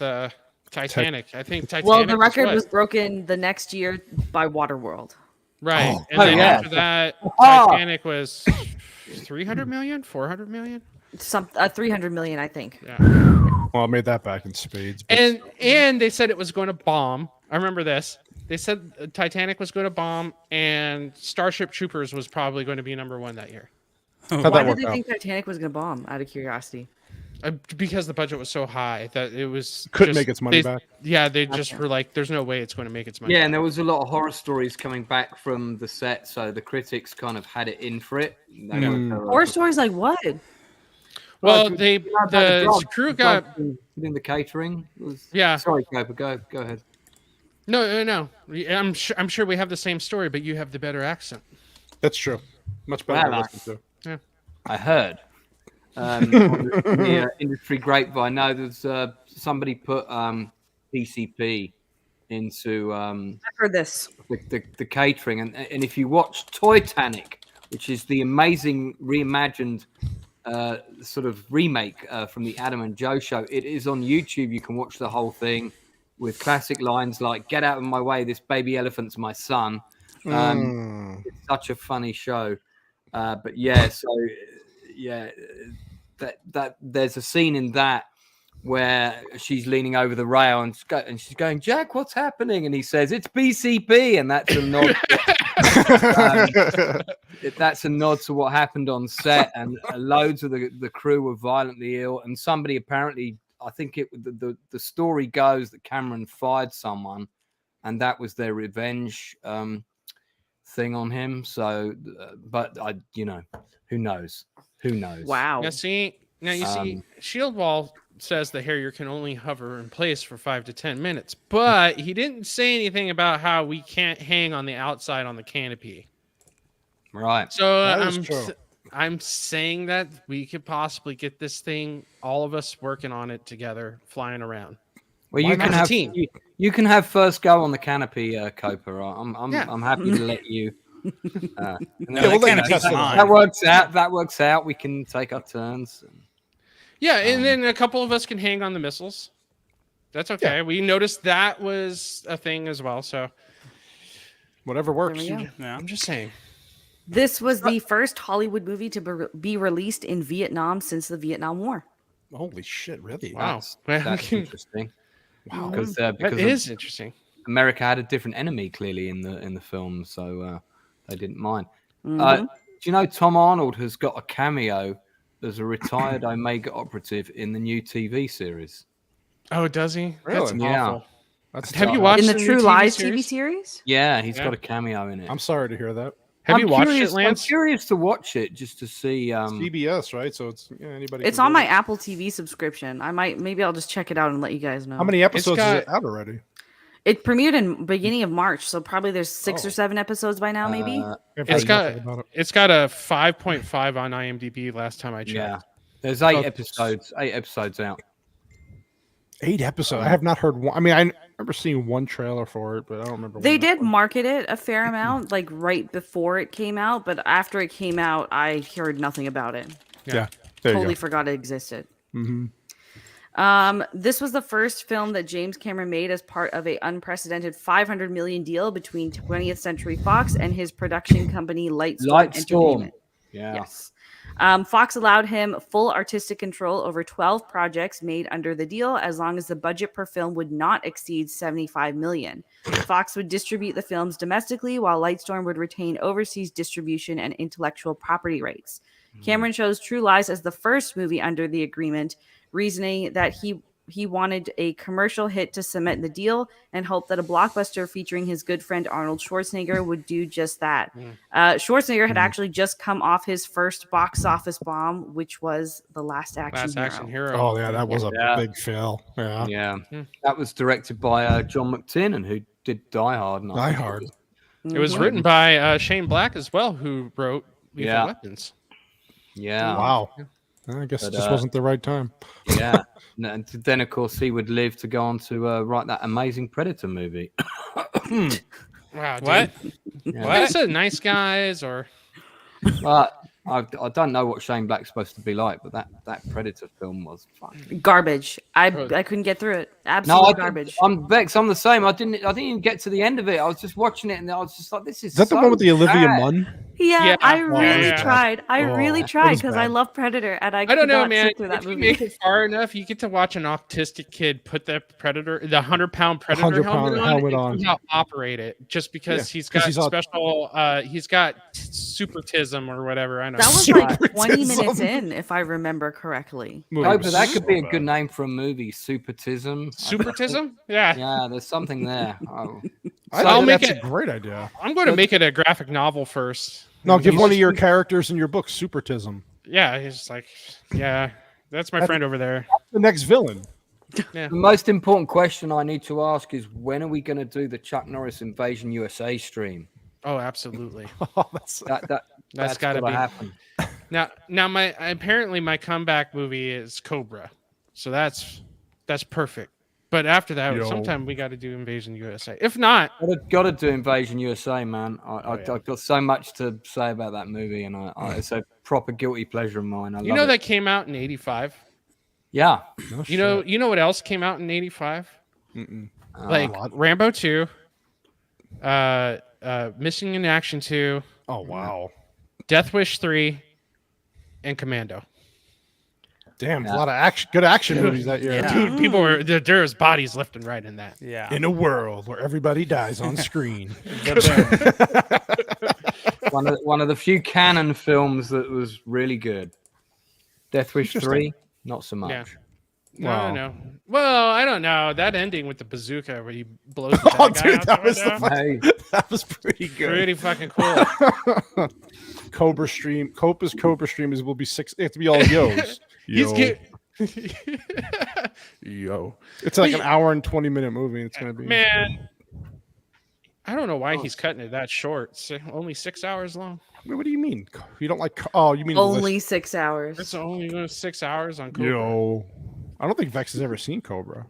Titanic. I think Titanic. Well, the record was broken the next year by Waterworld. Right. And then after that, Titanic was 300 million, 400 million. 300 million, I think. Yeah. Well, I made that back in spades. But... And they said it was going to bomb. I remember this. They said Titanic was going to bomb, and Starship Troopers was probably going to be number 1 that year. Why did they think Titanic was going to bomb? Out of curiosity. Because the budget was so high that it was couldn't make its money back. Yeah, they just were like, "There's no way it's going to make its money." Yeah, and there was a lot of horror stories coming back from the set, so the critics kind of had it in for it. Horror stories like what? Well, the crew got in the catering. Yeah. Sorry, Cooper. Go ahead. No. I'm sure we have the same story, but you have the better accent. That's true. Much better. Well, to listen to. Yeah. I heard. On the industry grapevine. No, there's somebody put PCP into I've heard this. the catering, and if you watch Titanic, which is the amazing reimagined sort of remake from the Adam and Joe show, it is on YouTube. You can watch the whole thing with classic lines like "Get out of my way, this baby elephant's my son." It's such a funny show. But yeah, so yeah, that there's a scene in that where she's leaning over the rail and she's going, "Jack, what's happening?" And he says, "It's BCP," and that's a nod. That's a nod to what happened on set, and loads of the crew were violently ill, and somebody apparently, I think the story goes that Cameron fired someone, and that was their revenge thing on him. So, but who knows? Who knows? Wow. Now you see, Shield Wall says the Harrier can only hover in place for 5 to 10 minutes, but he didn't say anything about how we can't hang on the outside on the canopy. Right. So true. I'm saying that we could possibly get this thing, all of us working on it together, flying around. Well, you can have team. You can have first go on the canopy, Coper. I'm happy to let you. That works out. That works out. We can take our turns. Yeah, and then a couple of us can hang on the missiles. That's okay. Yeah. We noticed that was a thing as well. So whatever works. Yeah. I'm just saying. This was the first Hollywood movie to be released in Vietnam since the Vietnam War. Holy shit! Really? Wow, that's interesting. Wow, because that is interesting. America had a different enemy clearly in the film, so they didn't mind. Mm-hmm. Do you know Tom Arnold has got a cameo there's a retired Omega operative in the new TV series. Oh, does he? That's Yeah. awful. That's Have tough. you watched In the new True TV Lies series? TV series? Yeah, he's Yeah. got a cameo in it. I'm sorry to hear that. Have you watched curious, it, Lance? I'm curious to watch it just to see. CBS, right? So it's anybody. It's can on get my it. Apple TV subscription. Maybe I'll just check it out and let you guys know. How many episodes got- is it out already? It premiered in beginning of March, so probably there's 6 Oh. or 7 episodes by now, maybe. I've It's heard got nothing about it. it's got a 5.5 on IMDb last time I checked. Yeah, there's 8 Oh. episodes. 8 episodes out. 8 episodes. I have not heard one. I mean, I remember seeing one trailer for it, but I don't remember. They when that did was. market it a fair amount, like right before it came out, but after it came out, I heard nothing about it. Yeah, there Totally you forgot it existed. go. Mm-hmm. This was the first film that James Cameron made as part of a unprecedented $500 million deal between 20th Century Fox and his production company Lightstorm Entertainment. Yeah. Yes. Fox allowed him full artistic control over 12 projects made under the deal, as long as the budget per film would not exceed $75 million. Fox would distribute the films domestically, while Lightstorm would retain overseas distribution and intellectual property rights. Cameron chose True Lies as the first movie under the agreement, reasoning that he wanted a commercial hit to cement the deal and hoped that a blockbuster featuring his good friend Arnold Schwarzenegger would do just that. Schwarzenegger had actually just come off his first box office bomb, which was The Last Action Hero. Oh yeah, that was a Yeah. big fail. Yeah. Yeah, that was directed by John McTiernan, who did Die Hard. and I Die think it Hard. was- It was written by Shane Black as well, who wrote Lethal Yeah. Weapons. Yeah. Wow. I guess it But, just wasn't the right time. Yeah. And then, of course, he would live to go on to write that amazing Predator movie. Wow. Dude. What? Yeah. What? Is it Nice Guys or? But I don't know what Shane Black's supposed to be like, but that Predator film was fun. Garbage. I couldn't get through it. Absolute garbage. I'm Bex. I'm the same. I didn't even get to the end of it. I was just watching it, and I was just like, "This is." Is that the so one with the Olivia bad. Munn? Yeah, Yeah. I really Yeah. tried. I Oh, really it tried was because I bad. love Predator, and I I don't could know, not man. sit through that If you movie. make it far enough, you get to watch an autistic kid put the 100-pound Predator 100-pound helmet helmet on on. and somehow operate it just because Yeah, he's 'cause got he's all- special. He's got supertism or whatever. I know. That was like 20 minutes in, if I remember correctly. Movie Oh, was but that could be a so good bad. name for a movie. Supertism. Supertism. Yeah. Yeah, there's something there. Oh. I I'll think make that's it- a great idea. I'm going to make it a graphic novel first. No, give He's one of just- your characters in your book Supertism. Yeah, he's like, yeah, that's my friend over there. The next villain. The most important question I need to ask is, when are we going to do the Chuck Norris Invasion USA stream? Oh, absolutely. Oh, that's That's gotta gotta be- happen. Now my comeback movie is Cobra, so that's perfect. But after that, Yo. sometime we got to do Invasion USA. If not, Gotta do Invasion USA, man. I've yeah. got so much to say about that movie, and it's a proper guilty pleasure of mine. I you love know it. that came out in '85. Yeah. no You know what else came out in '85? Like What? Rambo 2, Missing in Action 2, Oh wow. Death Wish 3, and Commando. Damn, a lot of action, good action movies that year. Yeah. Dude, people were there was bodies left and right in that. Yeah. In a world where everybody dies on screen. one of the few canon films that was really good. Death Wish 3, not so much. Yeah. Wow. No. Well, I don't know. That ending with the bazooka where he blows the Oh, bad guy dude, out that the was the window. Hey, That was pretty good. Pretty fucking cool. Cobra Stream. Copa's Cobra Stream will be 6. It have to be all yos. He's Yo. get Yo. It's like an hour and 20-minute movie. It's gonna be man. I don't know why he's cutting it that short. Only 6 hours long. Wait, what do you mean? You don't like? Oh, you mean the Only 6 hours. That's only 6 hours on list? Cobra. Yo. I don't think Vex has ever seen Cobra.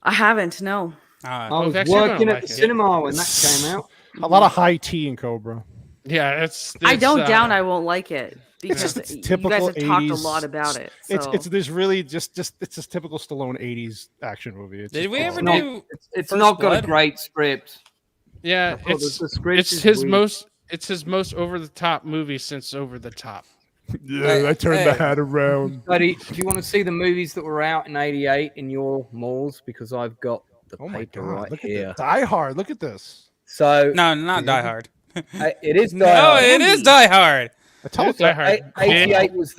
I haven't, no. I Oh, was Vex, you're gonna working at like the it. cinema when that came out. A lot of high tea in Cobra. Yeah, it's I don't doubt I won't like it. Because just you typical guys have talked a 80s lot about it. So. It's there's really just it's a typical Stallone 80s action movie. It's Did just we all- ever not- do? It's First not got Blood? a great script. Yeah, thought the script it's is his weak. most over the top movie since Over the Top. Yeah, I turned the Hey. hat around. Buddy, do you want to see the movies that were out in '88 in your malls? Because I've got the Oh my paper god! right Look here. at that. Die Hard. Look at this. So No, not Die Hard. it is Die No, Hard. it is Die Hard. I told Die you. Hard. 88 was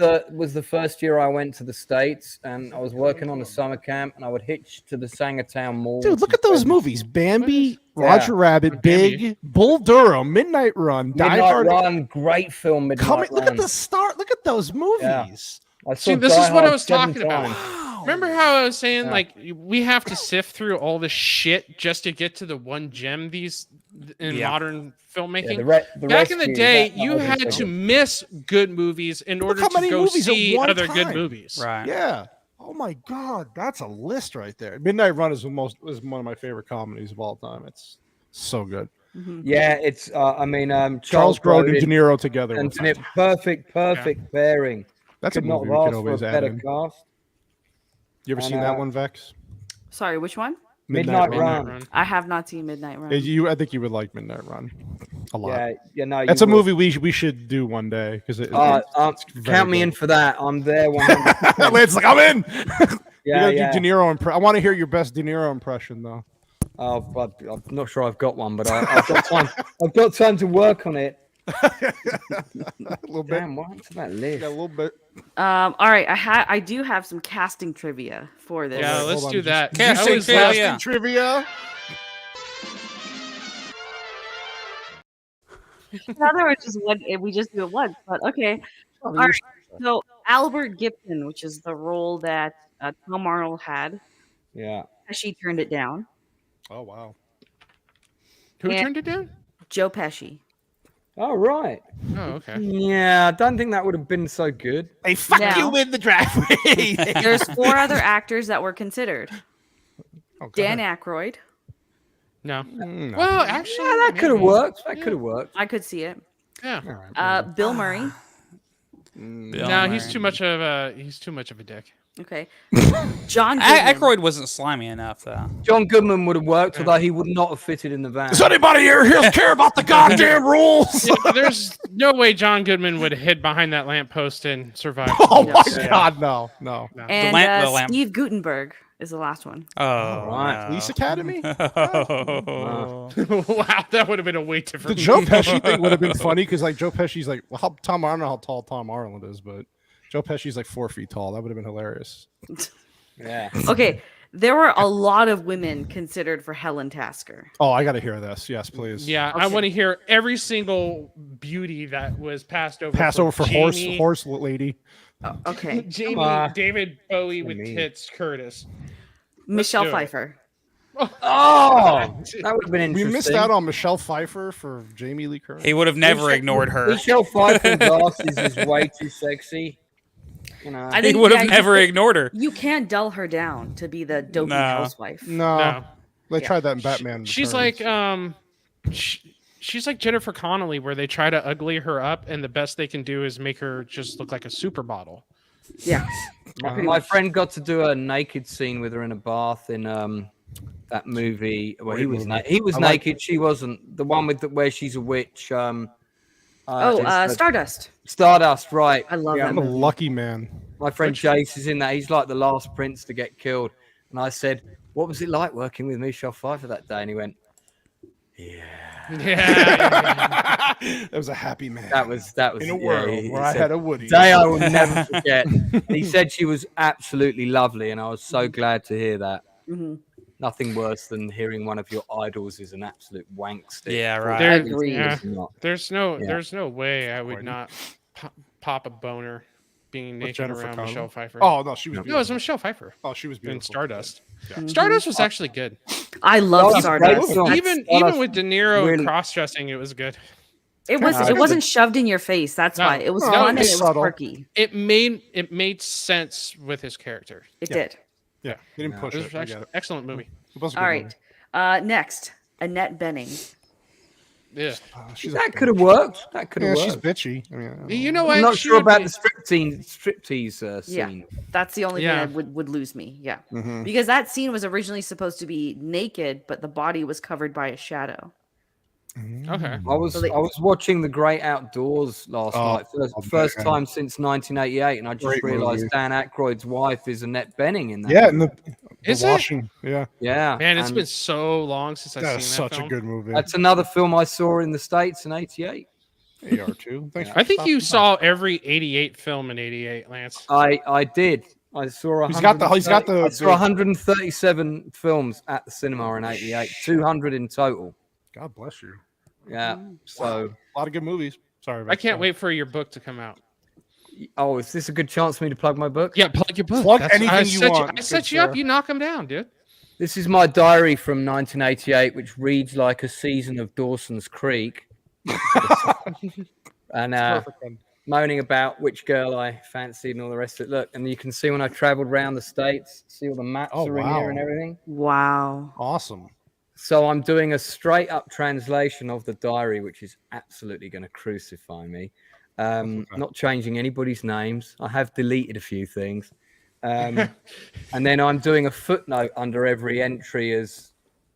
the first year I went to the States, and I was working on a summer camp, and I would hitch to the Sangertown Mall. Dude, look at those movies: Bambi, Yeah. Roger Rabbit, Big, Bull Durham, Midnight Run, Die Midnight Hard. Run, great film. Midnight Run. Look at the start. Look at those movies. I saw See, this Die is what I Hard was 7 talking about. times. Remember how I was saying like we have to sift through all the shit just to get to the one gem in modern filmmaking? The Back in the rescue, day, that you was had to miss good movies in order how to many go movies at see one other good time. movies. Right. Yeah. Oh my God, that's a list right there. Midnight Run is one of my favorite comedies of all time. It's so good. Yeah, it's. Charles Grodin and De Niro together. and was perfect pairing. That's a Could not movie have we asked could for a always add better in. cast. You ever And, seen that one, Vex? Sorry, which one? Midnight Run. I have not seen Midnight Run. I think you would like Midnight Run a lot. Yeah, no. That's a movie we should do one day because Count me in for that. I'm there. 100%. Lance like I'm in. Yeah, you gotta do De Niro I want to hear your best De Niro impression though. Oh, but I'm not sure I've got one, but I've got time. I've got time to work on it. A little bit. Damn, what happened to that list? Yeah, a little bit. All right, I do have some casting trivia for this. Yeah, let's do that. Casting trivia. Trivia. In other words, we just do it once, but okay. All right. So Albert Gibson, which is the role that Tom Arnold had, Yeah. she turned it down. Oh wow. Who And- turned it down? Joe Pesci. Oh, right. Oh, okay. Yeah, I don't think that would have been so good. Hey, fuck Now- you in the driveway. There's 4 other actors that were considered. Oh, Dan Aykroyd. No. No. Well, actually, Yeah, that could have maybe. worked. That could have worked. I could see it. Yeah. All right. Bill Murray. No, he's too much of a dick. Okay. John Goodman. Aykroyd wasn't slimy enough though. John Goodman would have worked, although he would not have fitted in the van. Does anybody here care about the goddamn rules? Yeah, there's no way John Goodman would hid behind that lamppost and survive. Oh my God, no. And the lamp. Steve Gutenberg is the last one. Oh, right. Police Academy? Oh. Wow, that would have been a way different. The Joe Pesci thing would have been funny because like Joe Pesci's like, well, I don't know how tall Tom Arnold is, but Joe Pesci's like 4 feet tall. That would have been hilarious. Yeah. Okay. There were a lot of women considered for Helen Tasker. Oh, I got to hear this. Yes, please. Yeah, I want to hear every single beauty that was passed over. For Jamie, horse lady. Okay. Jamie, David Bowie with tits, Curtis. Michelle do it. Pfeiffer. Oh, that would have been We interesting. missed out on Michelle Pfeiffer for Jamie Lee Curtis. He would have never ignored her. Michelle Pfeiffer in glasses is way too sexy. You know. I He think would have you never can't- ignored her. You can't dull her down to be the dopey No. housewife. No. They tried that in Batman. She's Returns. like she's like Jennifer Connelly, where they try to ugly her up, and the best they can do is make her just look like a supermodel. Yeah. My friend got to do a naked scene with her in a bath in that movie. Well, he was naked. She wasn't. The one with where she's a witch. Stardust. Stardust, right? I love I'm that a movie. lucky man. My friend Jace is in that. He's like the last prince to get killed. And I said, "What was it like working with Michelle Pfeiffer that day?" And he went, Yeah. That was a happy man. That was in a world he where I said, had a Woody. day I will never forget. He said she was absolutely lovely, and I was so glad to hear that. Mhm. Nothing worse than hearing one of your idols is an absolute wank stick. Yeah, right. There- agree. yeah. Not. There's no way I would Gordon. not pop a boner being naked Jennifer around Connelly? Michelle Pfeiffer. Oh no, she was. no, it was Beautiful. Michelle Pfeiffer Oh, she was in beautiful. Stardust. Yeah. Stardust was actually good. I love Stardust, Stardust. great film. That's- Even with De Niro really- cross-dressing, it was good. it wasn't shoved in your face. That's No. why it was No, fun and it's it was subtle. quirky. It made sense with his character. It Yeah. did. Yeah, he didn't push It it. was I actually get it. excellent movie. It was a good All movie. right. Next, Annette Bening. Yeah. She's That a could have bitch. worked. That could Yeah, have she's worked. bitchy. I mean, I don't You know. know what? I'm not She sure would about be- the striptease Yeah, scene. that's the only Yeah. thing that would lose me. Yeah, Mhm. because that scene was originally supposed to be naked, but the body was covered by a shadow. Okay. I was So they- I was watching The Great Outdoors last Oh, night, oh, first man. time since 1988, and I just Great realised movie. Dan Aykroyd's wife is Annette Bening in that. Yeah, movie. and Is the it? washing. Yeah, Yeah, Man, it's and been so long since I've that seen is that such film. a good movie. That's another film I saw in the States in '88. You are too. Thanks for I think you stopping by. saw every 88 film in 88, Lance. I did. I saw. He's got the- I saw 137 films at the cinema in '88. 200 in total. God bless you. Yeah. So a lot of good movies. Sorry, I can't wait for your book to come out. Oh, is this a good chance for me to plug my book? Yeah, plug your book. Plug That's- anything I you set want. I set you up. You knock them down, dude. This is my diary from 1988, which reads like a season of Dawson's Creek. And Perfect one. moaning about which girl I fancied and all the rest of it. Look, and you can see when I traveled around the States, see all the maps are in here and everything. Wow. Awesome. So I'm doing a straight up translation of the diary, which is absolutely going to crucify me. Not changing anybody's names. I have deleted a few things. And then I'm doing a footnote under every entry as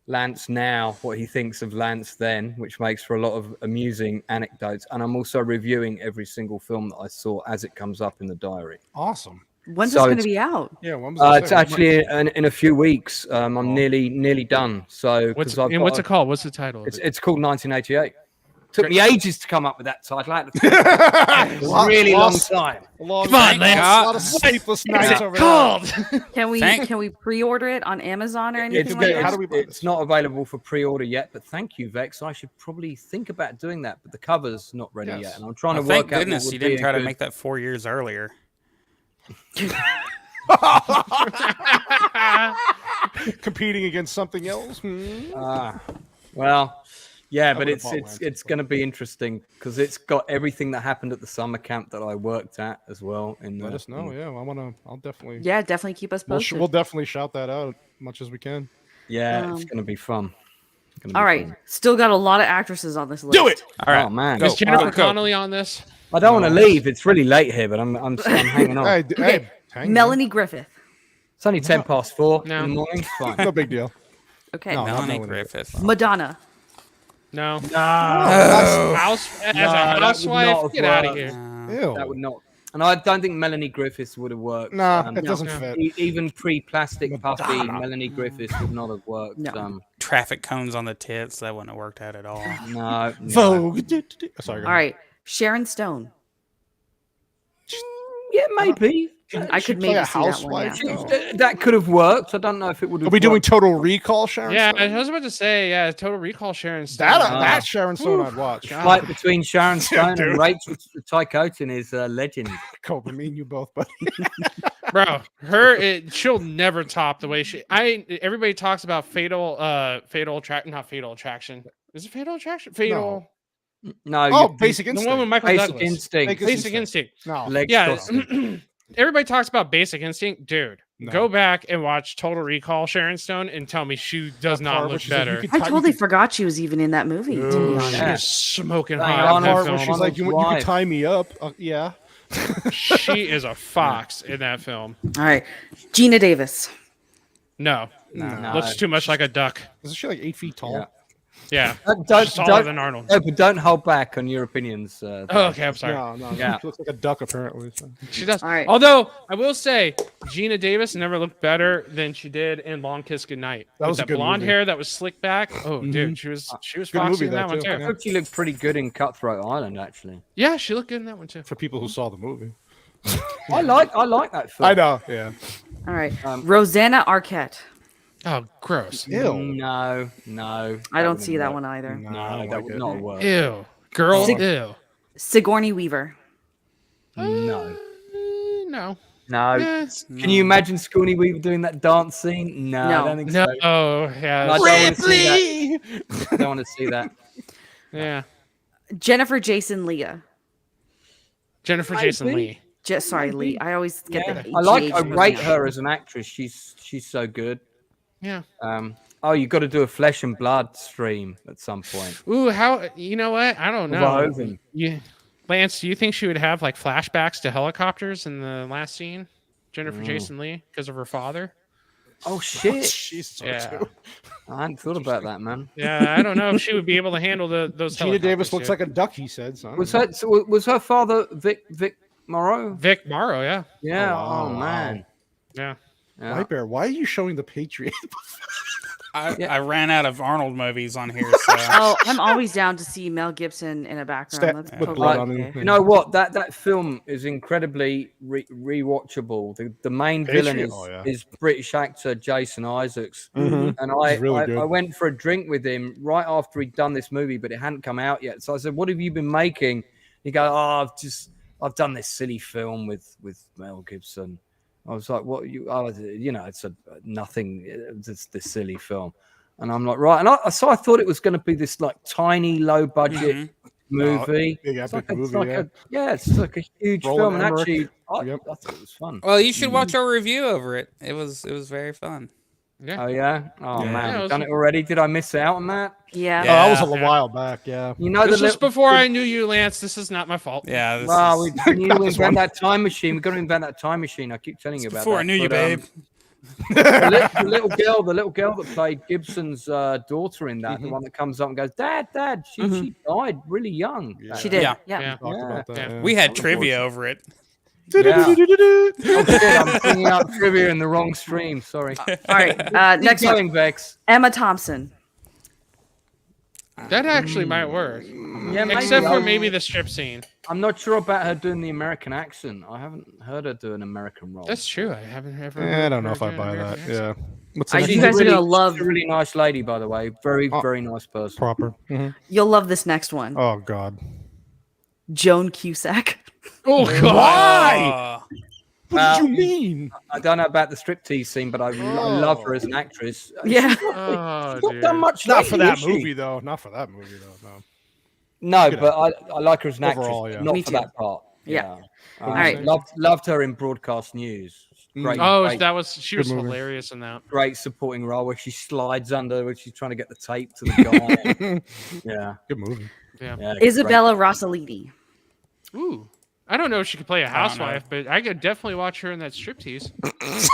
Lance now, what he thinks of Lance then, which makes for a lot of amusing anecdotes. And I'm also reviewing every single film that I saw as it comes up in the diary. Awesome. When's So this going to it's- be out? Yeah, when was It's actually in a few weeks. I'm nearly done. So What's 'cause what's it called? What's the title? Of it? It's called 1988. Took me ages to come up with that title. I had to a really long time. Come on, Lance. A lot of sleepless nights over called? Can we pre-order it on Amazon or anything like that? How do we buy It's not available for pre-order yet, but thank you, Vex. I should probably think about doing that, but the cover's not ready Yes. yet, and I'm trying to Thank work out. goodness what you would be didn't a try to good- make that 4 years earlier. competing against something else? Well, yeah, but would've it's bought it's Lance it's going to be interesting because it's got everything that happened at the summer camp that I worked at as well. Let us know. Yeah, I'll definitely. Yeah, definitely keep us posted. We'll definitely shout that out as much as we can. Yeah, it's going to be fun. All right, still got a lot of actresses on this list. Do it. All right. Oh man, Is Jennifer Go. Connelly on this? I don't want to leave. It's really late here, but I'm hanging on. Hey, Okay, hey, hang on. Melanie Griffith. It's only 4:10 No. in the morning. It's fine. No big deal. Okay, No. Melanie Melanie Griffith. Madonna. No. No, As a that would housewife, not get out of work. here. Ew. that would not. And I don't think Melanie Griffiths would have worked. Nah, it doesn't fit. Even pre-plastic puffy, Melanie Griffiths would not have worked. No. Traffic cones on the tits. That wouldn't have worked out at all. No. Vogue. Sorry. All right, Sharon Stone. Yeah, maybe. I could play maybe a see that one. housewife? Yeah. No. That could have worked. I don't know if it would have. Are we doing worked. Total Recall, Sharon? Yeah, Stone? I was about to say, yeah, Total Recall Sharon Stone. That Sharon Stone I'd watch. Fight between Sharon Stone dude. and Rachel Tycotin is a legend. Kobe, me and you both, buddy. Bro, she'll never top the way everybody talks about fatal attraction. Not Fatal Attraction. Is it Fatal Attraction? Fatal. No. Oh, you- Basic The Instinct. one with Michael Basic Douglas. Instinct. Basic Instinct. No. Legs Yeah. crossing. Everybody talks about Basic Instinct, dude. No. Go back and watch Total Recall Sharon Stone and tell me she does not part, look which is like, you better. could I tie- you totally could- forgot she was even in that movie. To be honest. She Yeah. is smoking Hang hot on, in that part where film. she's like, you Wife. could tie me up. Yeah. She is a fox in that film. All right, Gina Davis. No. No. Looks too much like a duck. Isn't she like 8 feet tall? Yeah. Yeah. Don't, She's taller don't, than Arnold. no, but don't hold back on your opinions. Oh, okay, I'm sorry. No. Yeah. She looks like a duck, apparently. So. She does. All right. Although I will say, Gina Davis never looked better than she did in Long Kiss Goodnight. That was a With good blonde movie. hair that was slicked back. Oh, dude, she was Good foxy movie, in that though, one too. too. I thought she looked pretty good in Cutthroat Island, actually. Yeah, she looked good in that one too. For people who saw the movie. I like that film. I know. Yeah. All right, Rosanna Arquette. Oh, gross. Ew. No. I don't see that one either. No, I No, don't that like would it. not work. Ew, girl. Sig- Ew. Sigourney Weaver. No. No. No. Eh, Can you imagine Sigourney Weaver doing that dance scene? No, No. I don't think no. so. Oh, I yeah. don't want to see that. I don't want to see that. Yeah. Jennifer Jason Leah. Jennifer Jason Lee. Sorry, Lee. I always get Yeah. the I GH rate mixed her as an actress. She's so good. Yeah. Oh, you've got to do a Flesh and Blood stream at some point. Ooh, how? You know what? I don't know. Woven. Lance, do you think she would have like flashbacks to helicopters in the last scene? Jennifer Jason Lee because of her father. Oh shit! She's so Yeah. too. I hadn't thought about that, man. Yeah, I don't know if she would be able to handle those. Gina Davis helicopters, looks dude. like a duck, he said. So I don't Was know. her father Vic Morrow? Vic Morrow? Yeah, Yeah. Oh, Oh, wow. man. yeah. Yeah. White Bear, why are you showing the Patriot? I ran out of Arnold movies on here. So. Oh, I'm always down to see Mel Gibson in a background. That's with totally blood on okay. him. You know what? That film is incredibly rewatchable. The main villain is British actor Jason Isaacs, and I went for a drink with him right after he'd done this movie, but it hadn't come out yet. So I said, "What have you been making?" He goes, "Oh, I've done this silly film with Mel Gibson." I was like, "What it's nothing. It's this silly film." And I'm like, right. And so I thought it was going to be this like tiny, low budget movie. Big epic movie. It's like a huge film. And actually, I thought it was fun. Well, you should watch our review over it. It was very fun. Yeah. Oh yeah. Oh Yeah. man, Yeah, done it already. Did I miss out on that? Yeah. Oh, that was a while back. Yeah. You know, This was before I knew you, Lance. This is not my fault. Yeah. Well, we need to invent that time machine. We've got to invent that time machine. I keep telling you about before that. I knew you, babe. The little girl that played Gibson's daughter in that, the one that comes up and goes, Dad, she died really young. She did. Yeah. Yeah. Talked about that, yeah. We had trivia over it. Yeah. Oh, shit, I'm bringing out trivia in the wrong stream. Sorry. All right. Next Keep going, one. Vex. Emma Thompson. That actually might work. Yeah, Except for maybe the strip scene. I'm not sure about her doing the American accent. I haven't heard her do an American role. That's true. I haven't ever. I don't know if I buy that. Yeah. What's I the you next guys one? are gonna love. She's a really nice lady, by the way. Very nice person. Proper. You'll love this next one. Oh God. Joan Cusack. Oh God! Why? What did you mean? I don't know about the striptease scene, but I love her as an actress. Yeah. She's not done much. Not for lately, that is she? movie though. Not for that movie though. No. No, but I like her as an Overall, actress, yeah. not Me for too. that part. Yeah. All right. Loved her in broadcast news. Great, Oh, great, she was movie. hilarious in that. great supporting role where she slides under when she's trying to get the tape to the guy. Yeah. Good movie. Yeah. Yeah, Isabella Rossellini. Ooh. I don't know if she could play a housewife, but I could definitely watch her in that striptease. great.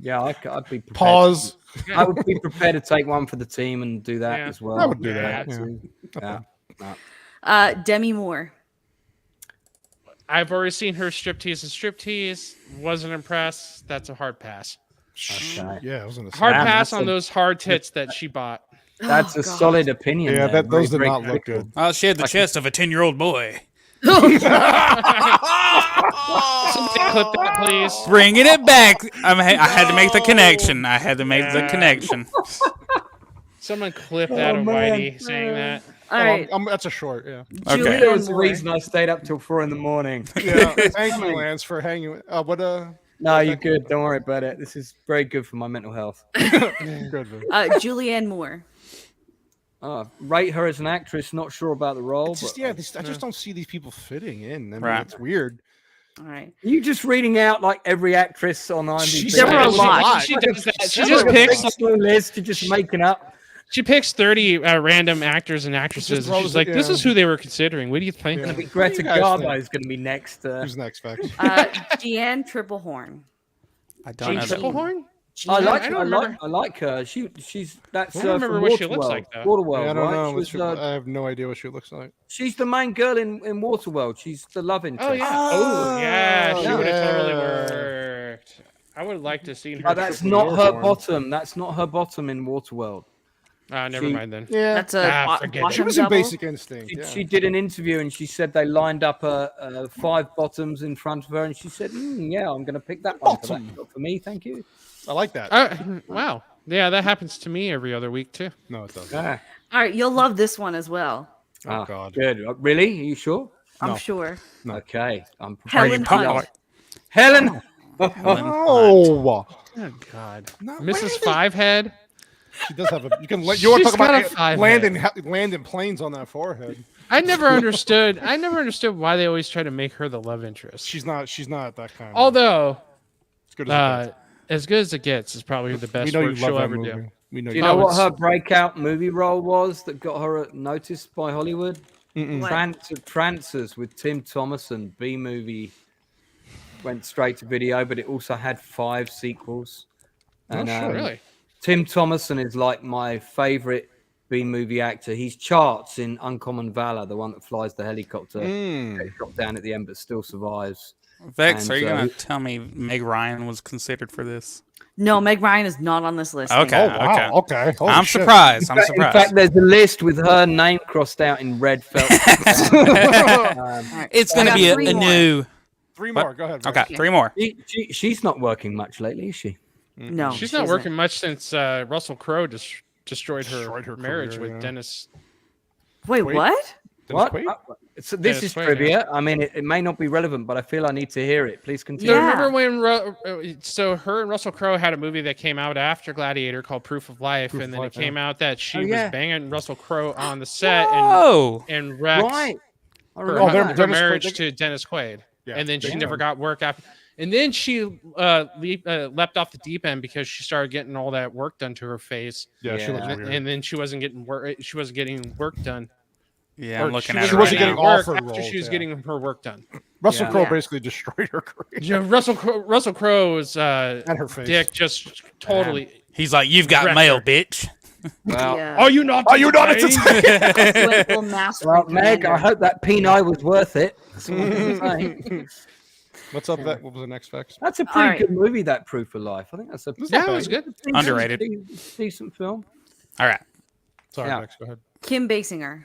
Yeah, I'd be prepared. Pause. I would be prepared to take one for the team and do that Yeah. as well. I would do that. Yeah. Demi Moore. I've already seen her striptease and striptease. Wasn't impressed. That's a hard pass. Okay. Yeah, I was gonna say. Hard Damn, pass that's on those hard tits that she bought. That's Oh, a God. solid opinion. Yeah, there. those did Very, not very look critical. good. Oh, she had the chest of a 10-year-old boy. Somebody clip that, please. Bringing it back. I had to make the connection. I had to make the connection. Someone clip that of man. Whitey saying that. All right. That's a short. Yeah. Okay. That Julianne was the Moore. reason I stayed up till 4 a.m. Yeah. Thank you, Lance, for hanging. With, No, you're good. Don't worry about it. This is very good for my mental health. Good. Man. Julianne Moore. Rate her as an actress. Not sure about the role. It's just, but, I just don't see these people fitting in. I mean, Right. it's weird. All right. Are you just reading out like every actress on IMDb? There were a lot. She does that. She Like just a picks. big list. You're just making up. She picks 30 random actors and actresses. Just And she's like, "This yeah. is who they were considering. What do you think?" Yeah. I think Greta What do you guys Garbo think? is going to be next. Who's next, Vex? Deanne Triplehorn. I don't know. that. Triplehorn? I don't like her. She's that's. I don't remember from what she looks Waterworld. like, though. Waterworld, Yeah, I don't right? know. She was, I have no idea what she looks like. she's the main girl in Waterworld. She's the love interest. Oh yeah. Oh yeah. She yeah. would have totally worked. I would like to see her. But that's not her bottom. That's not her bottom in Waterworld. Never mind then. Yeah. That's a forget bottom She was in double. Basic Instinct. She, Yeah. she did an interview and she said they lined up 5 bottoms in front of her, and she said, "Yeah, I'm going to pick that one for that. Not for me, thank you." I like that. Wow. Yeah, that happens to me every other week too. No, it doesn't. Ah, All right. You'll love this one as well. Oh, God. good. Really? Are you sure? I'm sure. Okay, I'm Helen prepared. Hunt. Helen. Oh. Oh God. Not Mrs. Fivehead. She does have a. You can. You want to She's talk got a about five landing planes on that forehead? I never understood why they always try to make her the love interest. She's not that kind. Although, As good as it gets. as good as it gets is probably the We best know you work love she'll that ever movie. do. We know Do you you. know what it's- her breakout movie role was that got her noticed by Hollywood? What? Trancers with Tim Thomason. B movie went straight to video, but it also had 5 sequels. And Really? Tim Thomason is like my favorite B-movie actor. He's Charts in Uncommon Valor, the one that flies the helicopter, gets shot down at the end but still survives. Vex, And, are you gonna tell me Meg Ryan was considered for this? No, Meg Ryan is not on this list. Okay, Oh, wow. Okay. Holy I'm shit. surprised. I'm In surprised. fact, there's a list with her name crossed out in red felt. It's gonna I be got a three more. new. Three What? more. Go ahead. Okay, 3 more. She's not working much lately, is she? No, She's she not isn't. working much since Russell Crowe destroyed her marriage career, with yeah. Dennis. Wait, what? What? Quaid? So this Dennis is Quaid, trivia. I mean, it may not be relevant, but I feel I need to hear it. Please continue. You Yeah. remember when so her and Russell Crowe had a movie that came out after Gladiator called Proof of Life, and then it came out that she was banging Russell Crowe on the set and wrecked Right. I her, remember her that. Dennis marriage Quaid- to Dennis Quaid, Yeah, and then she big never time. got work after. And then she leapt off the deep end because she started getting all that work done to her face. Yeah, she looks Yeah. weird. And then she wasn't getting work. She wasn't getting work done. Yeah, Or I'm looking she at it She right wasn't now. getting work offered after roles, she was yeah. getting her work done. Russell Yeah. Crowe Yeah. basically destroyed her career. Yeah, Russell Crowe's And her face. dick just totally. He's like, you've got Wrecked mail, her. bitch. Well, Yeah. Are you not? Are you not entertained? entertained? Twinkle Master well, Meg, Commander. I hope that Pinot was worth it. That's all I'm saying. What's up? What was the next facts? That's a pretty right. good movie, that Proof of Life. I think that's a Yeah, it was good. Underrated. decent film. All right. Sorry, Yeah. Max. Go ahead. Kim Basinger.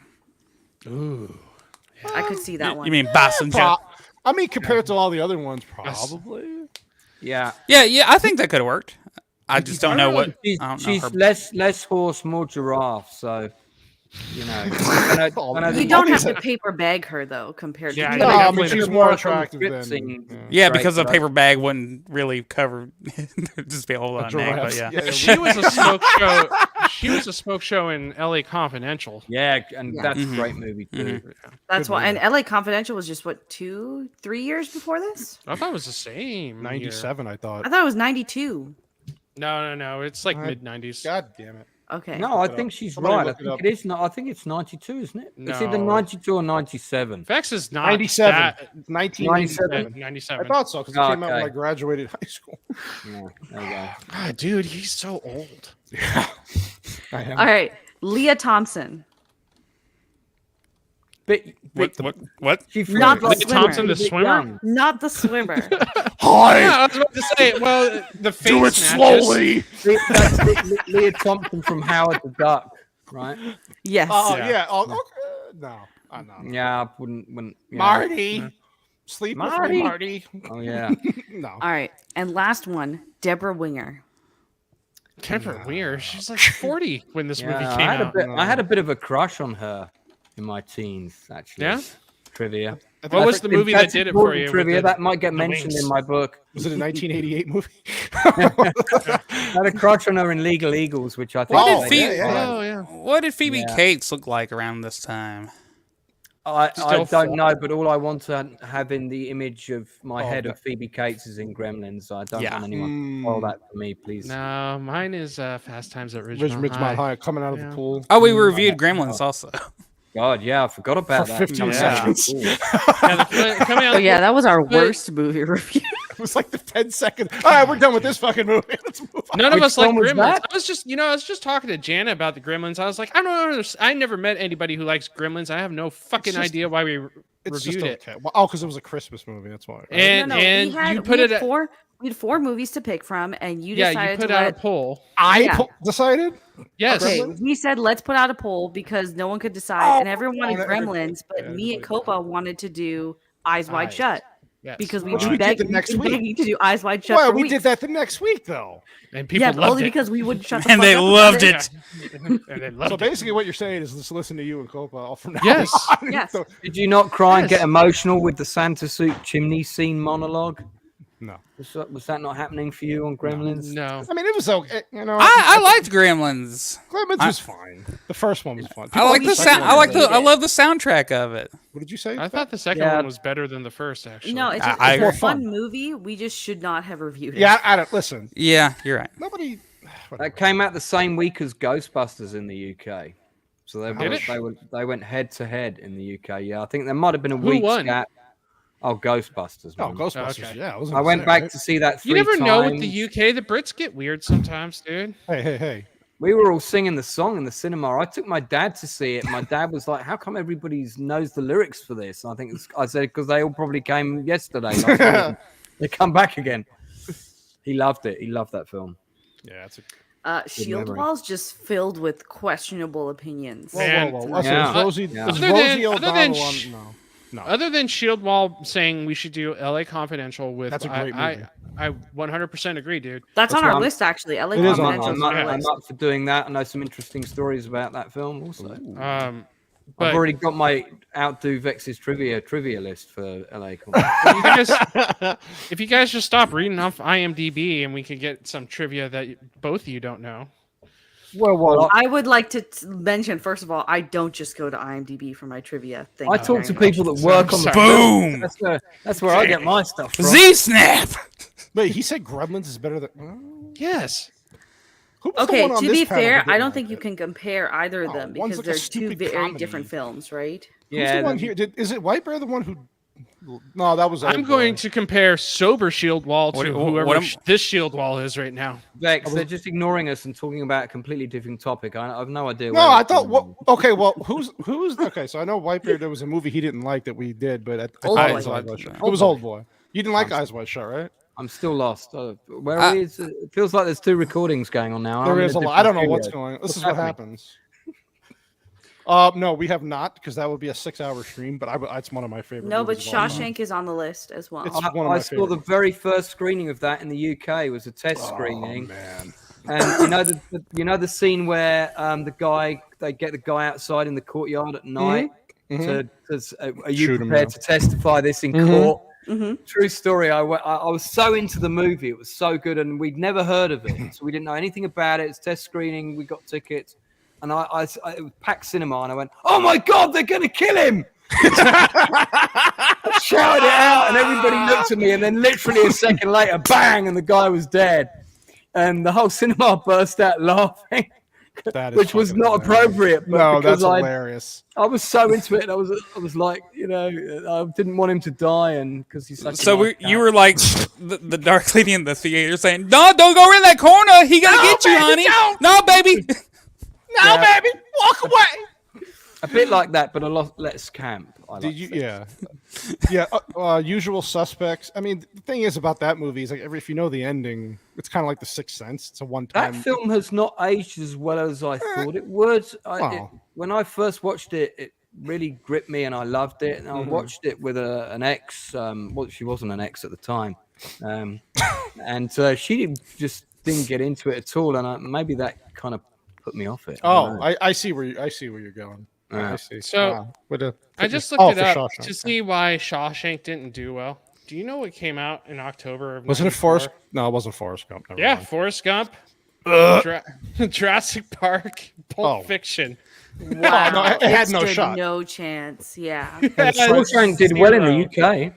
Ooh. I could see that one. You mean Basinger? I mean, compared to all the other ones, probably. Yeah. Yeah, I think that could have worked. I just don't know what. She's, I don't know she's her. less horse, more giraffe. So, you know. You don't have to paper bag her though, compared Yeah, to. No, I I definitely mean, she's don't. more attractive than. Script Yeah, because a paper bag wouldn't really cover. Just be a whole lot of neck, Giraffes. but yeah. She was a smoke show. She was a smoke show in L.A. Confidential. Yeah, and Yeah. that's a great movie too. That's Good why. movie. And LA Confidential was just what 2-3 years before this. I thought it was the same. 97, I thought. I thought it was 92. No. It's like mid 90s. God damn it. Okay. No, I think she's Somebody right. I look it think up. it is. I think it's 92, isn't it? It's either No. 92 or 97. Vex is not 97. that- 1997. 97. I thought so because it Oh, came out when okay. I graduated high school. Yeah, there you go. God, dude, he's so old. I am. All right, Leah Thompson. But What? she Not the Leah swimmer. Thompson, the swimmer? Not the swimmer. Hi. Yeah, I was about to say. Well, the face Do it snatches- slowly. That's Leah Thompson from Howard the Duck, right? Yes. Oh Yeah. yeah. Oh, okay. No. No. Yeah, I wouldn't. Yeah. Marty. Sleep with Marty. me, Marty. Oh yeah. No. All right, and last one, Deborah Winger. Deborah Weir. She's like 40 when this movie Yeah, came I had out. I had a bit of a crush on her in my teens, actually. Yeah? Trivia. What was the movie that did it for you? with Trivia the- that might get the mentioned wings? in my book. Was it a 1988 movie? I had a crush on her in Legal Eagles, which I think. What Oh, did Phoebe? yeah, yeah. Oh yeah. What did Phoebe Yeah. Cates look like around this time? I Still don't know, but all I want to have in the image of my head okay. of Phoebe Cates is in Gremlins. I don't Yeah. want anyone to spoil that for me, please. No, mine is Fast Times at Ridgemont High coming out of Yeah. the pool. Oh, we reviewed Gremlins also. God, yeah, I forgot about For that. 15 Yeah. seconds. Coming out. Oh yeah, that was our worst movie review. It was like the 10 seconds. All right, we're done with this fucking movie. Let's move on. None of Which us like film was Gremlins. that? I was just talking to Jana about the Gremlins. I was like, I don't know. I never met anybody who likes Gremlins. I have no fucking just- idea why we It's reviewed just it. okay. Well, oh, because it was a Christmas movie. That's why. Right? And and you put it. We had 4 movies to pick from, and you Yeah, decided you put to out let. a poll. Yeah. Decided. Yes. Okay, we said let's put out a poll because no one could decide, and everyone wanted no, Gremlins, but yeah, me and everybody- Copa wanted to do Eyes Wide Shut Yes. because Which we did the next week. begging to do Eyes Wide Shut. Well, for we weeks. did that the next week, though. And people Yeah, loved but only it. because we wouldn't shut the And fuck they up loved about it. And they loved So it. basically, what you're saying is let's listen to you and Copa all from now Yes. on. Yes. So- Did you not cry and Yes. get emotional with the Santa suit chimney scene monologue? no. Was that not happening for you on Gremlins? No. I mean, it was okay. You know, I liked Gremlins. Gremlins was fine. The first one was fun. I like the second sound. one I like better. the. I love the soundtrack of it. What did you say? I thought the second Yeah. one was better than the first, actually. No, it's, just, I it's a agree. fun movie. We just should not have reviewed it. Yeah, I don't listen. Yeah, you're right. Nobody. That came out the same week as Ghostbusters in the UK. So they went head to head in the UK. Yeah, I think there might have been a Who week's won? gap. Oh, Ghostbusters. Oh, man. Ghostbusters. Okay. Yeah, I was. I went back to see that 3 You never know with times. the UK. The Brits get weird sometimes, dude. Hey. We were all singing the song in the cinema. I took my dad to see it. My dad was like, "How come everybody knows the lyrics for this?" And I said, "Because they all probably came yesterday. They come back again." He loved it. He loved that film. Yeah, it's a Shield memory. Wall's just filled with questionable opinions. Man, whoa. Yeah. Rosie, Yeah. is Other Rosie than- other than O'Donnell on? sh- No. Other than Shield Wall saying we should do LA Confidential with, That's a great movie. I 100% agree, dude. That's on what our I'm- list, actually. LA It is on Confidential's our on our I'm list. up for doing that. I know some interesting stories about that film also. But I've already got my Outdo Vex's trivia list for LA. if you guys just stop reading off IMDb and we could get some trivia that both of you don't know. Well, I would like to mention, first of all, I don't just go to IMDb for my trivia. Thank I you talk to very much. people that work on the Boom! film. That's where I get my stuff from. Z-Snap! Wait, he said Gremlins is better than. Yes. Who was the Okay, one on to this be panel fair, who I didn't don't like think you it? can compare either of them one's because like a they're two stupid very comedy. different films, right? Who's the one here? Is it White Bear the one who? No, that was. I'm Old going Boy. to compare sober Shield Wall to What whoever am- this Shield Wall is right now. Vex, they're just ignoring us and talking about a completely different topic. I have no idea. No, where I it's thought. going. Okay, well, who's okay? So I know White Bear. There was a movie he didn't like that we did, but I Old thought Boy. it was Eyes Wide Shut. It Old was Boy. Old Boy. You didn't like Eyes Wide Shut, right? I'm still lost. Where are we? It feels like there's two recordings going on now. There I'm in is a lot. different I don't know what's studio. going on. This What's is what happening? happens. No, we have not because that would be a 6-hour stream. But it's one of my favorite. No, but movies of all time. Shawshank is on the list as well. It's one of my I saw the favorites. very first screening of that in the UK. Was a test screening. Man. And you know the scene where they get the guy outside in the courtyard at night. Are you Shoot him prepared down. to testify this in court? True story. I was so into the movie. It was so good, and we'd never heard of it, so we didn't know anything about it. It's test screening. We got tickets, and it was packed cinema, and I went, "Oh my god, they're gonna kill him!" I shouted it out, and everybody looked at me, and then literally a second later, bang, and the guy was dead, and the whole cinema burst out laughing. That is Which was fucking not hilarious. appropriate. But No, because that's hilarious. I was so into it, and I was like, I didn't want him to die, and because he's such. So you were like the dark lady in the theater saying, "No, don't go in that corner. He gonna get you, honey. No, baby. No, baby, walk away." a bit like that, but a lot less camp. Did you? Yeah. Usual Suspects. I mean, the thing is about that movie is like if you know the ending, it's kind of like The Sixth Sense. It's a one-time. That film has not aged as well as I thought it would. When I first watched it, it really gripped me, and I loved it. And I watched it with an ex. Well, she wasn't an ex at the time, and she just didn't get into it at all. And maybe that kind of put me off it. I see where you're going. I see. So, I just looked it up to see why Shawshank didn't do well. Do you know what came out in October of Wasn't it 94? Forrest? No, it wasn't Forrest Gump. Never Yeah, mind. Forrest Gump, Jurassic Park, Pulp Fiction. Wow, no, it had no stood shot. No chance. Yeah. Shawshank did well in the UK.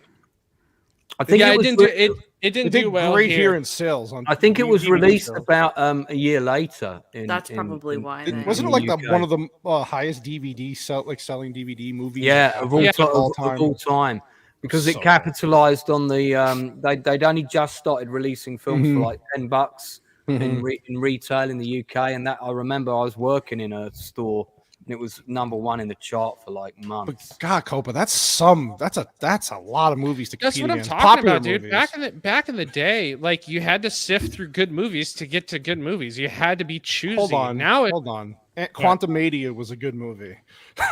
I think Yeah, it it was didn't do it. It didn't It do did well great here here. in sales. I think it was DVD released sales. about a year later. That's probably why. then. Wasn't it in like the one UK. of the highest DVD selling DVD movies? Yeah, of all, Yeah. of all time. Because it So capitalized on the they'd only just started releasing films for like $10 in retail in the UK, and that I remember I was working in a store and it was #1 in the chart for like months. But God, Copa, that's a lot of movies to That's compete what I'm against. talking Popular about, dude. movies. Back in the day, like you had to sift through good movies to get to good movies. You had to be choosy. Hold on. Now hold on. Quantumania was a good movie.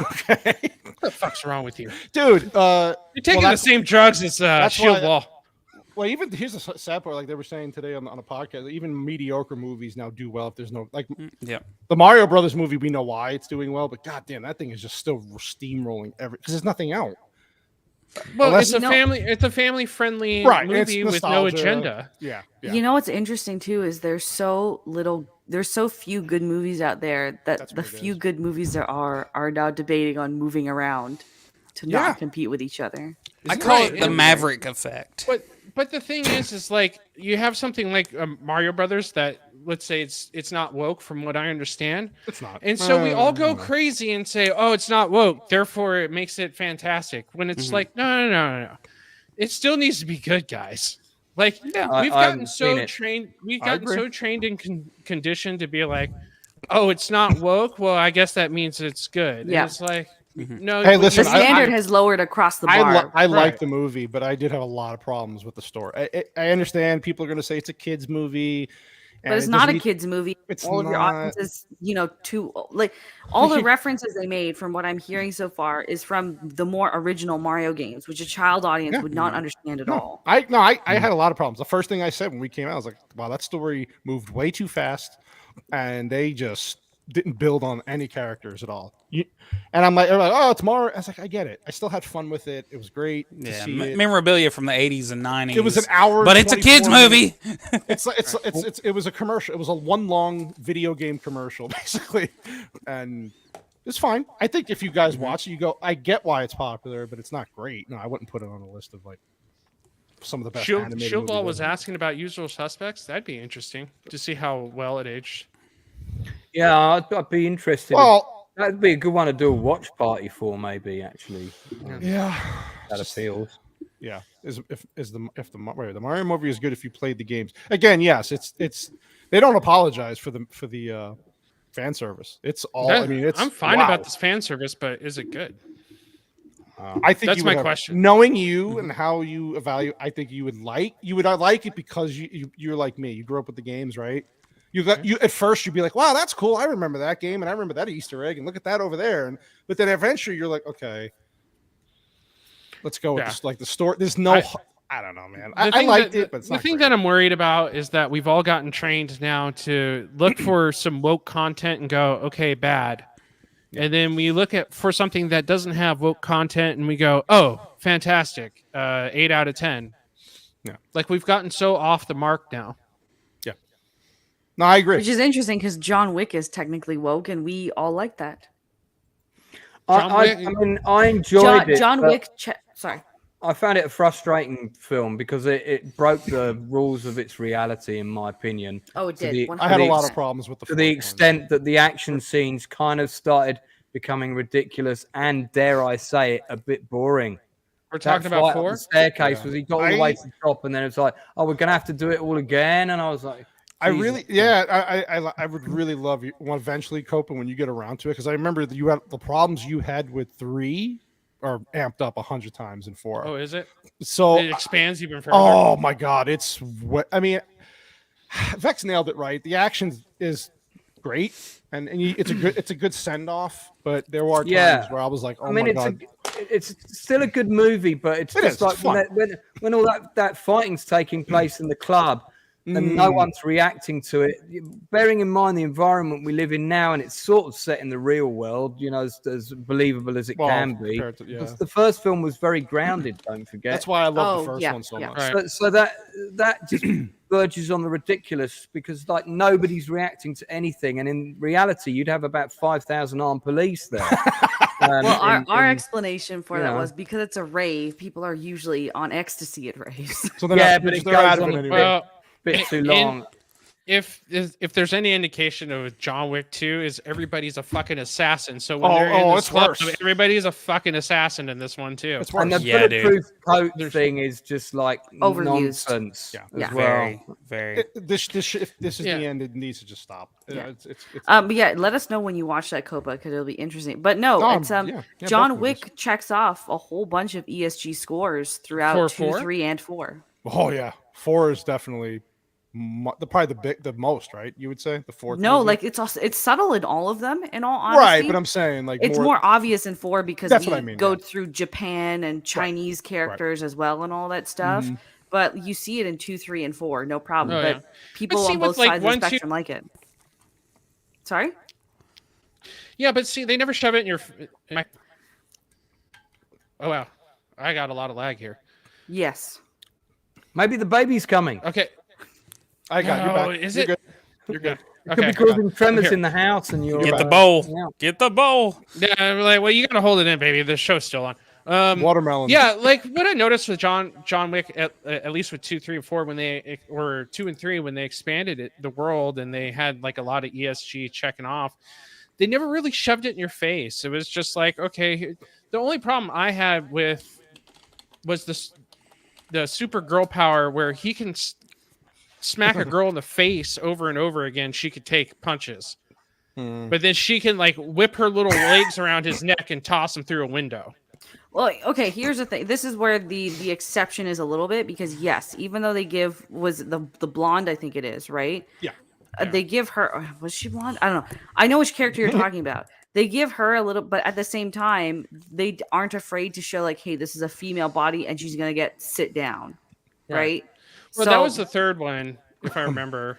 Okay. What the fuck's wrong with you, Dude, you're taking the that's- same drugs as Shield why- Wall. Well, even here's the sad part. Like they were saying today on a podcast, even mediocre movies now do well if there's no Yeah. the Mario Brothers movie. We know why it's doing well, but goddamn, that thing is just still steamrolling because there's nothing out. Well, Unless- it's a family friendly Right, it's movie with no nostalgia. agenda. Yeah. You know what's interesting too is there's so few good movies out there that That's the what it few is. good movies there are now debating on moving around to not Yeah. compete with each other. I call it the and- Maverick effect. But the thing is like you have something like Mario Brothers that let's say it's not woke from what I understand. It's not. And so we all go crazy and say, "Oh, it's not woke, therefore it makes it fantastic." When it's like, no. It still needs to be good, guys. Like Yeah. we've I gotten haven't so seen it. trained. We've I gotten agree. so trained and conditioned to be like, oh, it's not woke. Well, I guess that means it's good. Yeah. And it's like, no. Hey, but listen, The you- standard has lowered across the bar. I like Right. the movie, but I did have a lot of problems with the story. I understand people are going to say it's a kids movie, But it's not a kids movie. It's all of your not. audiences, too like all the references they made from what I'm hearing so far is from the more original Mario games, which a child audience would not understand at all. I had a lot of problems. The first thing I said when we came out, I was like, "Wow, that story moved way too fast, and they just didn't build on any characters at all." And I'm like, "Oh, it's Mario." I was like, "I get it. I still had fun with it. It was great to Yeah, see it." memorabilia from the 80s and 90s. It was an hour, but it's a kids 24 movie. It was a commercial. It was a one long video game commercial, basically, and it's fine. I think if you guys watch it, you go, "I get why it's popular, but it's not great." No, I wouldn't put it on a list of like some of the best animated Shield Law movies was ever. asking about Usual Suspects. That'd be interesting to see how well it aged. Yeah, I'd be interested. Well, that'd be a good one to do a watch party for, maybe. Actually, yeah, that appeals. Yeah, if the Mario movie is good if you played the games. Again, yes, it's they don't apologize for the fan service. It's all. I mean, it's I'm fine wow. about this fan service, but is it good? I think that's you my would have, question. Knowing you and how you evaluate, I think you would like it because you're like me. You grew up with the games, right? You at first you'd be like, "Wow, that's cool. I remember that game, and I remember that Easter egg, and look at that over there." But then eventually you're like, "Okay, let's go with this, like the story." There's no, I don't know, man. I liked it, but it's the not thing great. that I'm worried about is that we've all gotten trained now to look for some woke content and go, okay, bad. And then we look for something that doesn't have woke content and we go, oh, fantastic. 8 out of 10. Yeah. Like we've gotten so off the mark now. Yeah. No, I agree. Which is interesting because John Wick is technically woke, and we all like that. I mean, I enjoyed it. John but Wick. Sorry. I found it a frustrating film because it broke the rules of its reality, in my opinion. Oh, it did. I had a lot of problems with the to the extent that the action scenes kind of started becoming ridiculous and, dare I say it, a bit boring. We're talking about flight up 4? the staircase was he got all the way to the top, and then it's like, oh, we're gonna have to do it all again, and I was like, I really, I would really love you eventually, Copa, when you get around to it, because I remember that you had the problems you had with 3 are amped up 100 times in 4. Oh, is it? So it expands even further. Oh my God, it's what I mean. Vex nailed it right. The action is great, and it's a good send off. But there are times where I was like, oh my God. It's still a good movie, but it's just like when all that fighting's taking place in the club. And no one's reacting to it. Bearing in mind the environment we live in now, and it's sort of set in the real world, as believable as it can be. The first film was very grounded. Don't forget. That's why I love the first one so much. Right. So that just verges on the ridiculous because like nobody's reacting to anything, and in reality, you'd have about 5,000 armed police there. Our explanation for that was because it's a rave. People are usually on ecstasy at raves. So but it goes on a bit too long. If there's any indication of John Wick 2 is everybody's a fucking assassin. So when they're in this club, everybody's a fucking assassin in this one too. And the bulletproof coat thing is just like overused nonsense. Yeah. Very. If this is the end, it needs to just stop. Yeah. But yeah, let us know when you watch that, Copa, because it'll be interesting. But no, it's John Wick checks off a whole bunch of ESG scores throughout 2, 3, and 4. Oh yeah, 4 is definitely probably the most, right? You would say the 4th. No, movie? like it's subtle in all of them. In all honesty, right? But I'm saying like it's more obvious in 4 because that's we what I mean, go through Japan and Chinese characters as well and all that stuff. Mm-hmm. But you see it in 2, 3, and 4, no problem. Oh, but people see, on both with, sides of the spectrum like it. Sorry. Yeah, but see, they never shove it in your. Oh wow, I got a lot of lag here. Yes. Maybe the baby's coming. Okay. I got you back. Is You're it? good. You're good. It could be causing tremors in the house, and you're Get the bowl. Get the bowl. Yeah, I'm like, well, you gotta hold it in, baby. The show's still on. Watermelon. Yeah, like what I noticed with John Wick, at least with 2, 3, and 4, or 2 and 3, when they expanded the world and they had like a lot of ESG checking off, they never really shoved it in your face. It was just like, okay. The only problem I had was the super girl power where he can smack a girl in the face over and over again. She could take punches. But then she can like whip her little legs around his neck and toss him through a window. Well, okay, here's the thing. This is where the exception is a little bit because yes, even though they give was the blonde, I think it is, right? Yeah. They give her was she blonde? I don't know. I know which character you're talking about. They give her a little, but at the same time, they aren't afraid to show like, hey, this is a female body and she's gonna get sit down, right? Well, that was the third one, if I remember.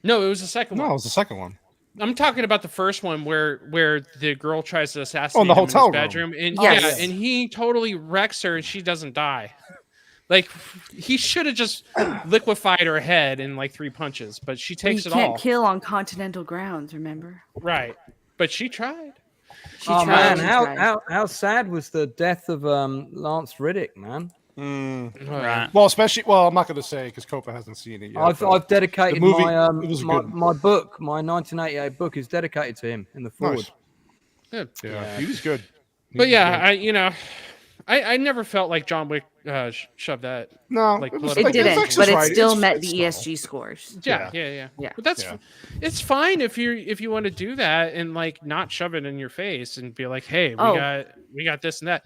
No, it was the second one. No, it was the second one. I'm talking about the first one where the girl tries to assassinate the him hotel in his bedroom, and Yes. and he totally wrecks her, and she doesn't die. Like he should have just liquefied her head in like 3 punches, but she takes you it all. can't kill on continental grounds, remember? Right, but she tried. She Oh tried, man, she how, tried. how sad was the death of Lance Riddick, man? Right. Well, I'm not going to say because Copa hasn't seen it yet. I've dedicated the movie, my it was my, good. my book, my 1988 book is dedicated to him in the forward. Nice. Yeah. Yeah, he was good. But yeah, I never felt like John Wick shoved that. No, like it was It like, didn't, Vex's but it right. still It's- met it's the normal. ESG scores. Yeah. Yeah. But that's Yeah. it's fine if you want to do that and like not shove it in your face and be like, hey, we got this and that.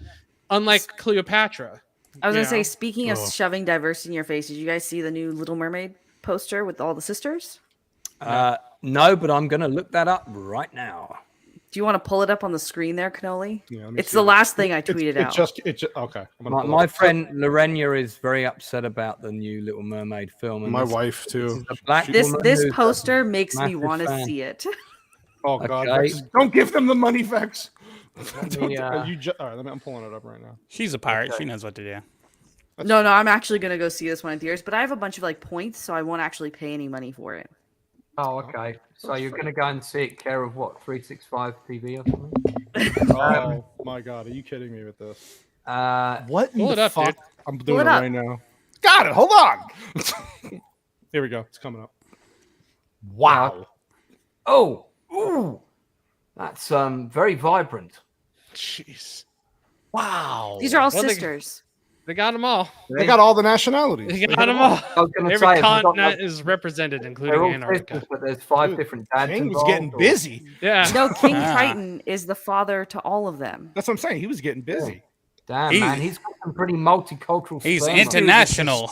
Unlike Cleopatra. I was you gonna say, know? speaking of shoving diversity in your face, did you guys see the new Little Mermaid poster with all the sisters? No, but I'm gonna look that up right now. Do you want to pull it up on the screen there, Cannoli? Yeah, let me It's see the it. last thing I tweeted out. Okay. I'm gonna My, pull my it up. friend Lorena is very upset about the new Little Mermaid film. And My this- wife this too. is a black This woman this who's a poster makes me massive want to fan. see it. Oh God, Okay. Vex, don't give them the money, Vex. me, Are you all right, I'm pulling it up right now. She's a pirate. She knows what to do. No, I'm actually gonna go see this one in theaters, but I have a bunch of like points, so I won't actually pay any money for it. Oh, okay. So you're gonna go and see it care of what 365 TV or something? Oh my God, are you kidding me with this? What in Pull it the up, fuck? dude. I'm doing it it up. right now. Got it. Hold on. Here we go. It's coming up. Wow. Oh, ooh, that's very vibrant. Jeez. Wow. These are all Well, they- sisters. They got them all. They got all the nationalities. They got them all. I was gonna Every say, have we got, continent like, is represented, they're including all Antarctica. sisters, but there's 5 Dude, different dads. King was involved, getting or- busy. Yeah. No, King Ah. Triton is the father to all of them. That's what I'm saying. He was getting busy. Damn, He- man, he's got some pretty multicultural. He's sperm on him. international.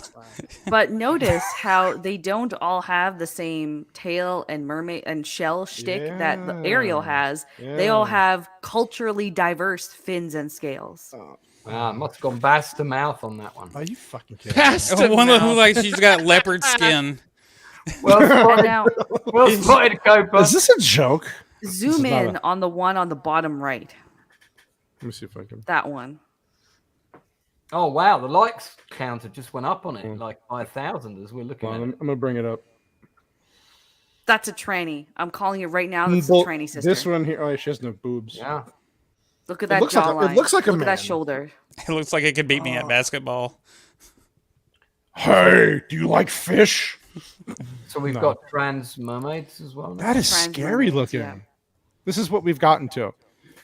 But notice how they don't all have the same tail and mermaid and shell shtick that the Ariel has. They all Yeah. have culturally diverse fins and scales. Ah, must have gone bass to mouth on that one. Are you fucking kidding? Past One of now. them like she's got leopard skin. Well And spotted, now well spotted, Copa. Is this a joke? zoom not in on the one on the bottom right. Let me see if I can. That one. Oh wow, the likes counter just went up on it, like by 1,000 as we're looking Hold at on, it. I'm gonna bring it up. That's a tranny. I'm calling it right now. That's a Well, tranny sister. This one here. Oh, she has no boobs. Yeah. Look at It that looks like a- it jawline. looks like a Look at that man. shoulder. It looks like it could beat me at basketball. Hey, do you like fish? So we've No. got trans mermaids as well. now? That is Trans scary mermaids, looking. yeah. This is what we've gotten to.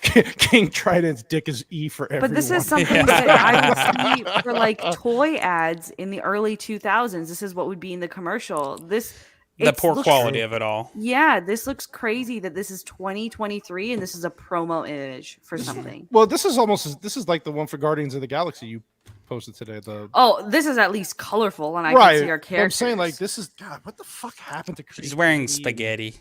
King Trident's dick is E for everyone. But this is something that I would see for like toy ads in the early 2000s. This is what would be in the commercial. This The it's- poor looks- quality of it all. Yeah, this looks crazy that this is 2023 and this is a promo image for something. Well, this is like the one for Guardians of the Galaxy you posted today. The Oh, this is at least colorful and I right. can see our But I'm characters. saying like this is God. What the fuck happened to? She's wearing creativity? spaghetti.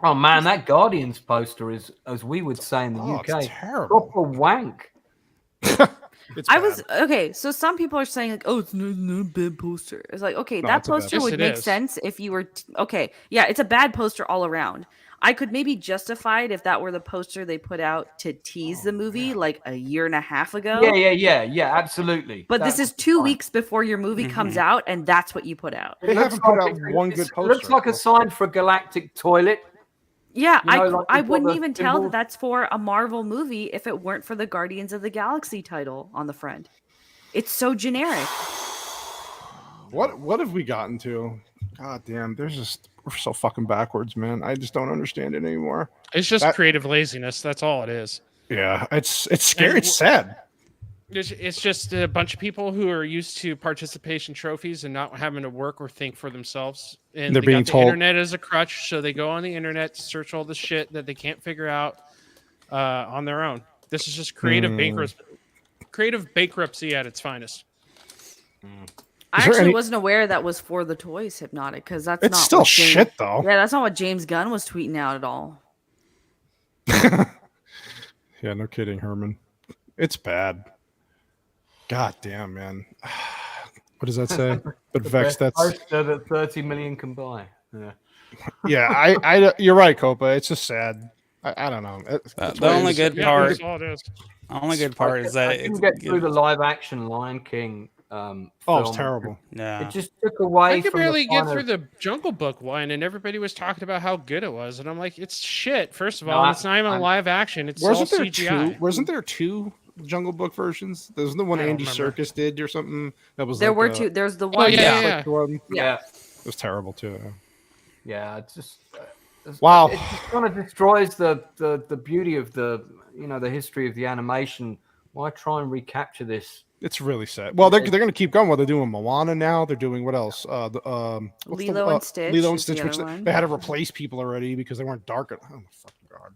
Oh man, that Guardians poster is, as we would say in the Oh, UK, it's terrible. proper wank. It's I bad. was okay. So some people are saying like, "Oh, it's not a bad poster." It's like, okay, No, that it's a bad poster poster. would Yes, it make is. sense if you were okay. Yeah, it's a bad poster all around. I could maybe justify it if that were the poster they put out to tease the movie like a year and a half ago. Yeah, absolutely. But this That's is 2 fine. weeks before your movie comes out, and that's what you put out. They Looks haven't put out like one it's- good poster. Looks like a sign for a galactic toilet. Yeah, You know, like I you've got wouldn't the even tell symbol- that that's for a Marvel movie if it weren't for the Guardians of the Galaxy title on the front. It's so generic. What have we gotten to? God damn, we're so fucking backwards, man. I just don't understand it anymore. It's just That- creative laziness. That's all it is. Yeah, it's scary. And It's sad. It's just a bunch of people who are used to participation trophies and not having to work or think for themselves. And They're they being got the told- internet as a crutch, so they go on the internet to search all the shit that they can't figure out on their own. This is just creative bankruptcy at its finest. I actually wasn't aware that was for the toys, Hypnotic, because that's It's not still what James, shit, though. Yeah, that's not what James Gunn was tweeting out at all. Yeah, no kidding, Herman. It's bad. God damn, man. What does that say? But Vex, that's poster that 30 million can buy. Yeah. yeah. I you're right, Copa. It's just sad. I don't know. The only good part. That's all it is. The only good part is that I didn't get through the live action Lion King. Oh, film. it's terrible. Yeah. It just took away. I could from barely the get fun through of- the Jungle Book one, and everybody was talking about how good it was, and I'm like, it's shit. First of No, all, it's not even live action; it's all CGI. Wasn't there two Jungle Book versions? There's the one I don't Andy remember. Serkis did or something. That was There like were a- two. There's the Oh, one. yeah. one. Yeah. It was terrible too. Yeah, it's just Wow. It just kind of destroys the beauty of the the history of the animation. Why try and recapture this? It's really sad. Well, they're going to keep going. Well, they're doing Moana now. They're doing what else? What's Lilo and Stitch Lilo and is the Stitch, which other one. they had to replace people already because they weren't dark. Oh my fucking god!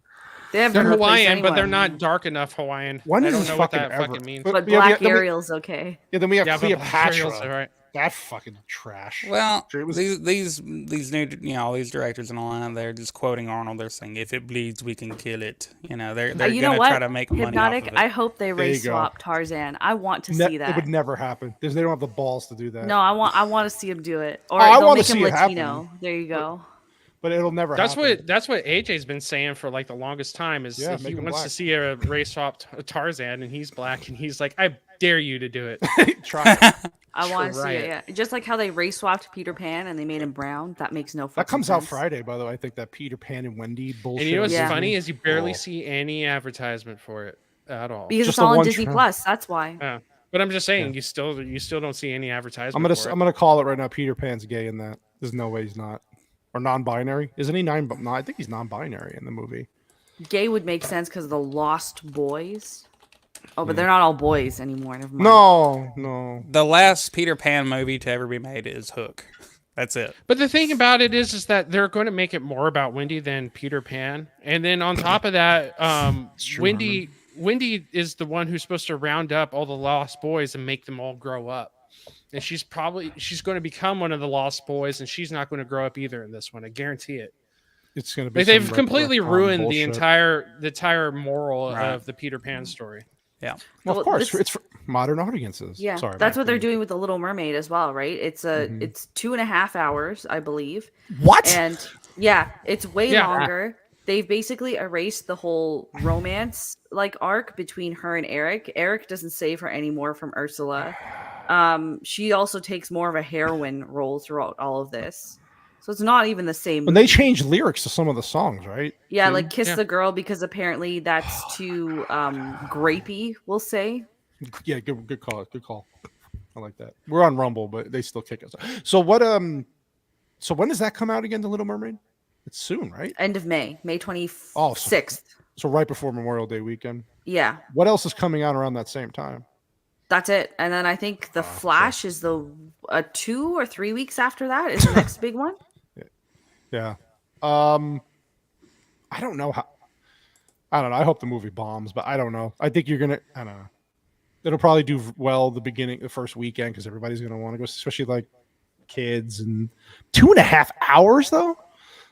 They have They're been replaced Hawaiian, but they're anyway. not dark enough Hawaiian. When I is don't this know what fucking that ever? fucking means. But Yeah, Black then we- Ariel's okay. Yeah, then we have Yeah, but Black Cleopatra. Ariel's all right. That fucking trash. Well, It was- these new all these directors in Atlanta, they're just quoting Arnold. They're saying, "If it bleeds, we can kill it." They're You know gonna what? try to make money Hypnotic. off of it. I hope they you race go. swap Tarzan. I want to Ne- see It that. would never happen because they don't have the balls to do that. No, I want to see him do it, or I they'll wanna make him see it happen. Latino. There you go. But it'll never That's happen. what AJ's been saying for like the longest time. Is Yeah, he make him wants black. to see a race swap Tarzan, and he's black, and he's like, I dare you to do it. Try it. I want to see Try it. it. Yeah, just like how they race swapped Peter Pan and they made him brown. That makes no. That fucking comes out sense. Friday, by the way. I think that Peter Pan and Wendy bullshit. And you know what's Yeah. funny is you barely Oh. see any advertisement for it at all. Because Just it's all the on one Disney tra- Plus. That's why. Yeah. But I'm just saying, you still don't see any advertisement. for it. I'm gonna call it right now. Peter Pan's gay in that. There's no way he's not. Or non-binary. Isn't he no, I think he's non-binary in the movie. Gay would make sense because of the Lost Boys. Oh, but they're not all boys anymore. Never mind. No. The last Peter Pan movie to ever be made is Hook. That's it. But the thing about it is that they're going to make it more about Wendy than Peter Pan, and then on top of that, true, Wendy is the one who's supposed to round up all the lost boys and make them all grow up, and she's going to become one of the lost boys, and she's not going to grow up either in this one. I guarantee it. It's gonna be. Like they've some completely retcon ruined bullshit. the entire moral Right. of the Peter Pan story. Yeah. Well, Well, of course, this- it's for modern audiences. Yeah, Sorry, that's Mike, what they're please. doing with the Little Mermaid as well, right? It's it's 2.5 hours, I believe. What? And yeah, it's way Yeah. longer. They've basically erased the whole romance arc between her and Eric. Eric doesn't save her anymore from Ursula. She also takes more of a heroine role throughout all of this. So it's not even the same. When they changed lyrics to some of the songs, right? Yeah, too? like Kiss Yeah. the Girl, because apparently that's too grapey, we'll say. Yeah, good call. Good call. I like that. We're on Rumble, but they still kick us. So what? So when does that come out again? The Little Mermaid. It's soon, right? End of May 26th. Oh, so right before Memorial Day weekend. Yeah, What else is coming out around that same time? that's it. And then I think The Flash is the 2 or 3 weeks after that is the next big one. Yeah. I don't know how. I don't know. I hope the movie bombs, but I don't know. I think you're gonna. I don't know. It'll probably do well the first weekend because everybody's gonna want to go, especially like kids. And 2.5 hours though.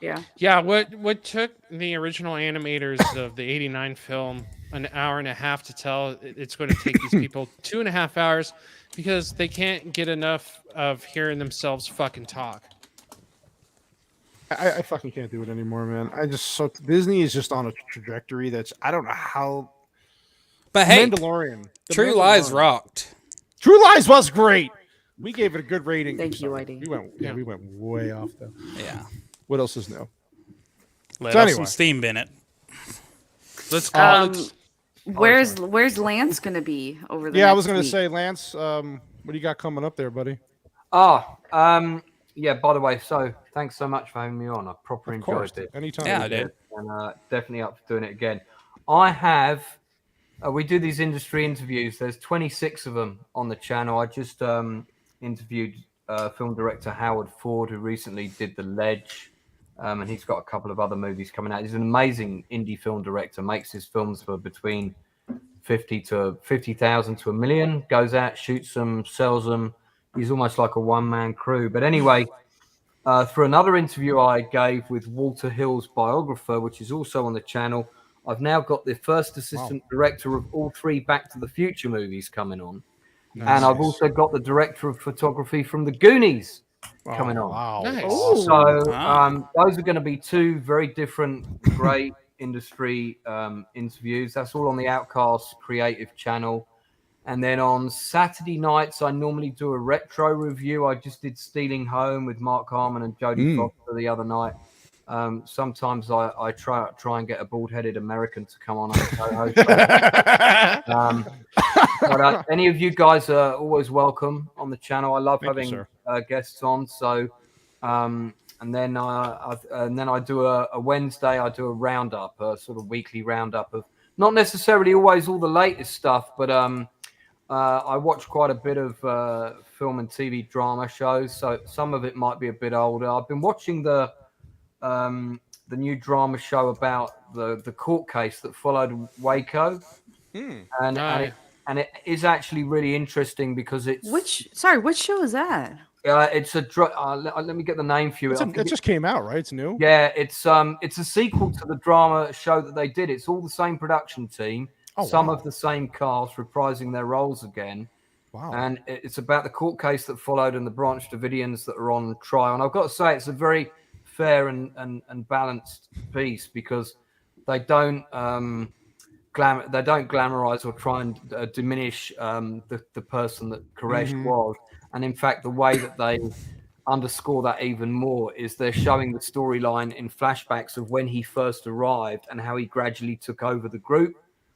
Yeah. Yeah, what took the original animators of the '89 film an hour and a half to tell, it's going to take these people 2.5 hours because they can't get enough of hearing themselves fucking talk. I fucking can't do it anymore, man. Disney is just on a trajectory that's I don't know how. But hey, Mandalorian. The True Lies Mandalorian. rocked. True Lies was great. We gave it a good rating. Thank you, ID. We went way off though. Yeah. What else is new? Let So off anyway. some steam, Bennett. Let's Where's Lance gonna be over the Yeah, I next was gonna week? say, Lance, what do you got coming up there, buddy? Yeah, by the way, so thanks so much for having me on. I proper Of course, enjoyed it. anytime. Yeah, I did. And definitely up for doing it again. I have We do these industry interviews. There's 26 of them on the channel. I just interviewed film director Howard Ford, who recently did The Ledge, and he's got a couple of other movies coming out. He's an amazing indie film director. Makes his films for between 50,000 to $1 million. Goes out, shoots them, sells them. He's almost like a one-man crew. But anyway, for another interview I gave with Walter Hill's biographer, which is also on the channel, I've now got the first assistant director of all 3 Back to the Future movies coming on. Nice. And I've also got the director of photography from the Goonies coming on. Wow. Nice. So those are going to be 2 very different, great industry interviews. That's all on the Outcast Creative channel. And then on Saturday nights, I normally do a retro review. I just did Stealing Home with Mark Harmon and Jodie Foster the other night. Sometimes I try and get a bald-headed American to come on and co-host. But any of you guys are always welcome on the channel. I love having guests on. So, and then I do a Wednesday. I do a roundup, a sort of weekly roundup of not necessarily always all the latest stuff, but I watch quite a bit of film and TV drama shows. So some of it might be a bit older. I've been watching the new drama show about the court case that followed Waco, and it is actually really interesting because it's which show is that? It's a let me get the name for you. It just came out, right? It's new. Yeah, it's a sequel to the drama show that they did. It's all the same production team, some of the same cast reprising their roles again. Wow. And it's about the court case that followed and the Branch Davidians that are on trial. And I've got to say, it's a very fair and balanced piece because they don't glamorize or try and diminish the person that Koresh was. And in fact, the way that they underscore that even more is they're showing the storyline in flashbacks of when he first arrived and how he gradually took over the group,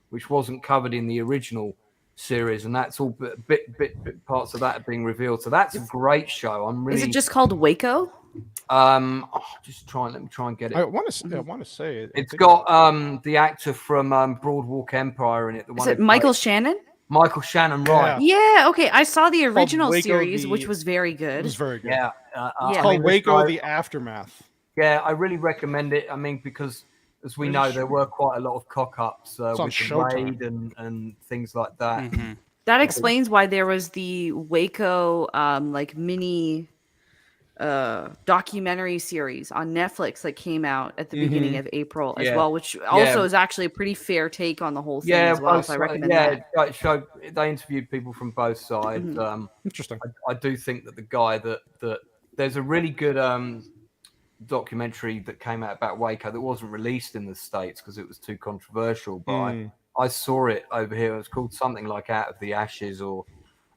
which wasn't covered in the original series. And that's all bit parts of that are being revealed. So that's a great show. Is it just called Waco? Let me try and get it. I want to say it. It's got the actor from Broadwalk Empire in it. Is it Michael Shannon? Michael Shannon, right? Yeah. Okay, I saw the original series, which was very good. It was very good. Yeah, it's called Waco: The Aftermath. Yeah, I really recommend it. I mean, because as we know, there were quite a lot of cock-ups with the raid and things like that. That explains why there was the Waco mini documentary series on Netflix that came out at the beginning of April as well, which also is actually a pretty fair take on the whole thing as well. So I recommend that. Yeah, they interviewed people from both sides. Interesting. I do think that the guy that there's a really good documentary that came out about Waco that wasn't released in the States because it was too controversial, but I saw it over here. It was called something like Out of the Ashes or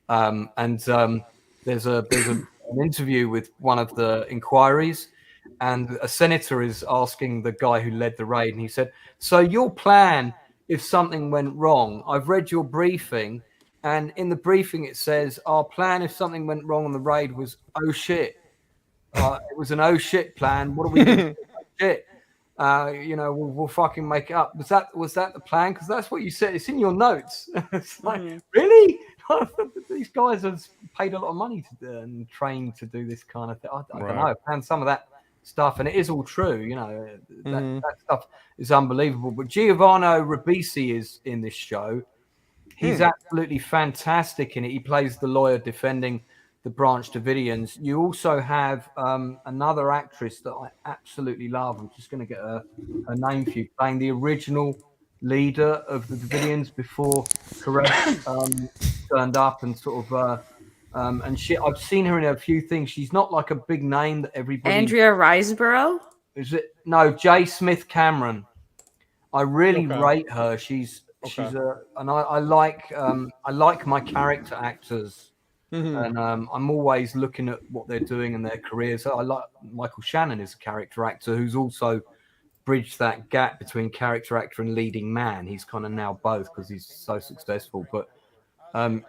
there's an interview with one of the inquiries, and a senator is asking the guy who led the raid, and he said, "So your plan, if something went wrong, I've read your briefing, and in the briefing it says our plan if something went wrong on the raid was oh shit. It was an oh shit plan. What do we do? Oh, shit. We'll fucking make it up. Was that the plan? Because that's what you said. It's in your notes." It's like, really? These guys have paid a lot of money and trained to do this kind of thing. I don't know. I found some of that stuff, and it is all true. That stuff is unbelievable. But Giovanni Ribisi is in this show. He's absolutely fantastic in it. He plays the lawyer defending the Branch Davidians. You also have another actress that I absolutely love. I'm just going to get her name for you, playing the original leader of the Davidians before Koresh turned up and sort of and I've seen her in a few things. She's not like a big name that everybody. Andrea Riseborough? Is it? No, J. Smith Cameron. I really rate her. She's and I like my character actors. And I'm always looking at what they're doing in their careers. I like Michael Shannon is a character actor who's also bridged that gap between character actor and leading man. He's kind of now both because he's so successful. But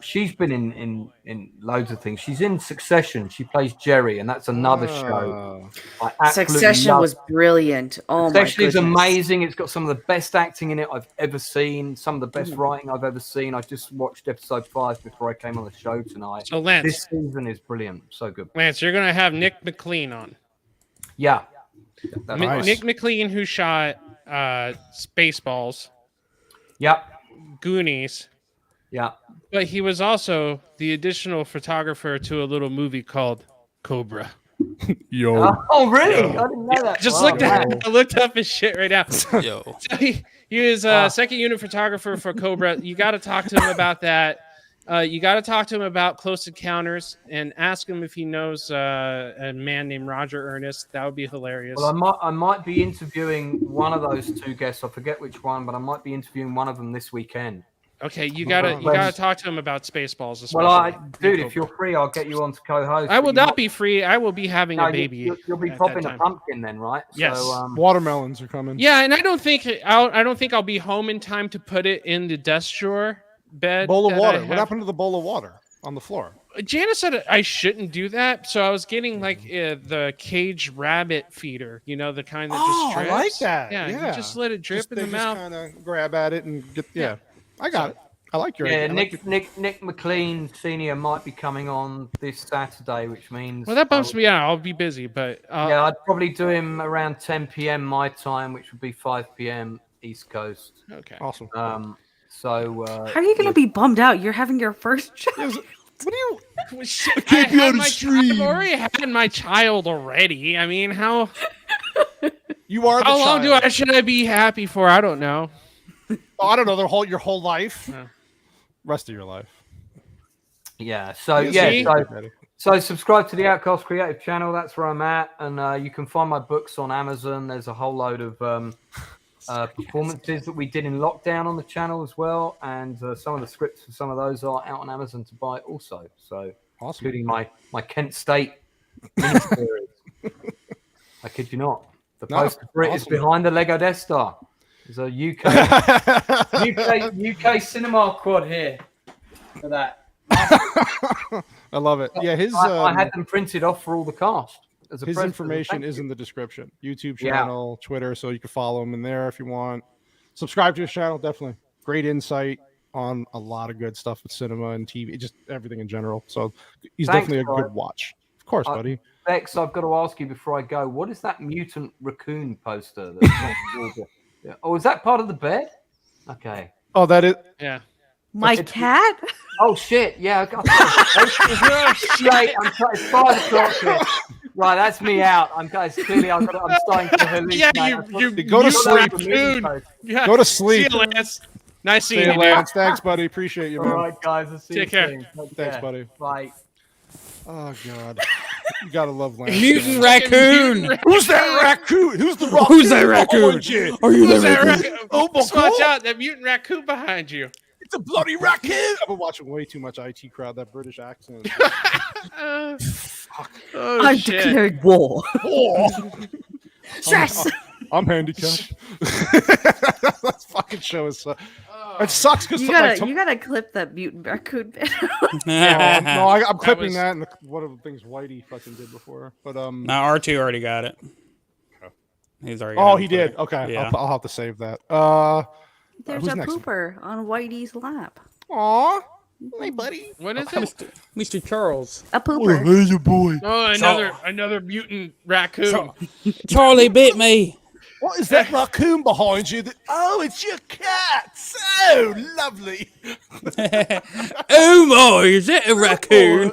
She's been in loads of things. She's in Succession. She plays Jerry, and that's another show. I absolutely Succession love. was brilliant. Oh my Succession is goodness. amazing. It's got some of the best acting in it I've ever seen. Some of the best writing I've ever seen. I just watched episode 5 before I came on the show tonight. So Lance, This season is brilliant. So good. Lance, you're gonna have Nick McLean on. Yeah. That's right. Nick McLean, who shot Spaceballs, Yep. Goonies, Yeah. but he was also the additional photographer to a little movie called Cobra. Yo. Oh, really? I didn't know that. Just Wow. I looked up his shit right now. Yo. So he was second unit photographer for Cobra. You got to talk to him about that. You got to talk to him about Close Encounters and ask him if he knows a man named Roger Ernest. That would be hilarious. Well, I might be interviewing one of those two guests. I forget which one, but I might be interviewing one of them this weekend. Okay, you gotta talk to him about Spaceballs. Especially. Well, dude, if you're free, I'll get you on to co-host. I will not be free. I will be having a baby. You'll be at popping that a time. pumpkin then, right? Yes. So, Watermelons are coming. Yeah, and I don't think I'll be home in time to put it in the desk drawer bed. Bowl of that I water. have. What happened to the bowl of water on the floor? Janice said I shouldn't do that, so I was getting like the cage rabbit feeder, the kind that just drips. I like that. Yeah, Yeah. you just let it drip in the mouth. Kind of grab at it and get. Yeah, I got it. I like your yeah, idea. Nick McLean Senior might be coming on this Saturday, which means. Well, that bumps me out. I'll be busy, but yeah, I'd probably do him around 10 p.m. my time, which would be 5 p.m. East Coast. Okay. Awesome. So. How are you going to be bummed out? You're having your first child. What do you? I've already had my child already. I mean, how You are. how long should I be happy for? I don't know. Oh, I don't know. Your whole life. Yeah. Rest of your life. Yeah. So See? So subscribe to the Outcast Creative channel. That's where I'm at, and you can find my books on Amazon. There's a whole load of performances that we did in lockdown on the channel as well, and some of the scripts for some of those are out on Amazon to buy also. So, awesome. Including my Kent State miniseries. I kid you not. The poster for it is behind the Lego Death Star. There's a UK cinema quad here for that. I love it. Yeah, I had them printed off for all the cast. His information is in the description. YouTube channel, Twitter, so you can follow him in there if you want. Subscribe to his channel, definitely. Great insight on a lot of good stuff with cinema and TV, just everything in general. So he's definitely a good watch. Of course, buddy. Bex, I've got to ask you before I go, what is that mutant raccoon poster? That's yeah. Oh, is that part of the bed? Okay. Oh, that is. Yeah. My cat? Oh, shit. Yeah. Straight. It's 5 o'clock here. Right, that's me out. I'm starting to hallucinate. Yeah, you go to sleep. Yeah. Go to sleep. See you, Lance. Nice See seeing you, you, Lance. Thanks, buddy. Appreciate you, man. All right, guys. I'll see Take you care. soon. Thanks, buddy. Bye. Oh, God. You gotta love Lance. Mutant raccoon. Who's that raccoon? Who's the raccoon? Who's that raccoon? Are you Who's that that raccoon? raccoon? Oh, my Just watch God. out, that mutant raccoon behind you. It's a bloody raccoon. I've been watching way too much IT Crowd. That British accent. Oh, I shit. declared war. Yes. I'm handicapped. That fucking show is. It sucks because You gotta clip that mutant raccoon bit. no, I'm clipping was- that and one of the things Whitey fucking did before. But No, R2 already got it. He's already. got oh, it he on Twitter. did. Okay, Yeah. I'll have to save that. There's who's a next? pooper on Whitey's lap. Aw, hey buddy. What is it? Mr. Charles. A pooper. There's your boy. Oh, another mutant raccoon. Charlie bit me. What is that raccoon behind you? Oh, it's your cat. So lovely. Oh my, is that a raccoon?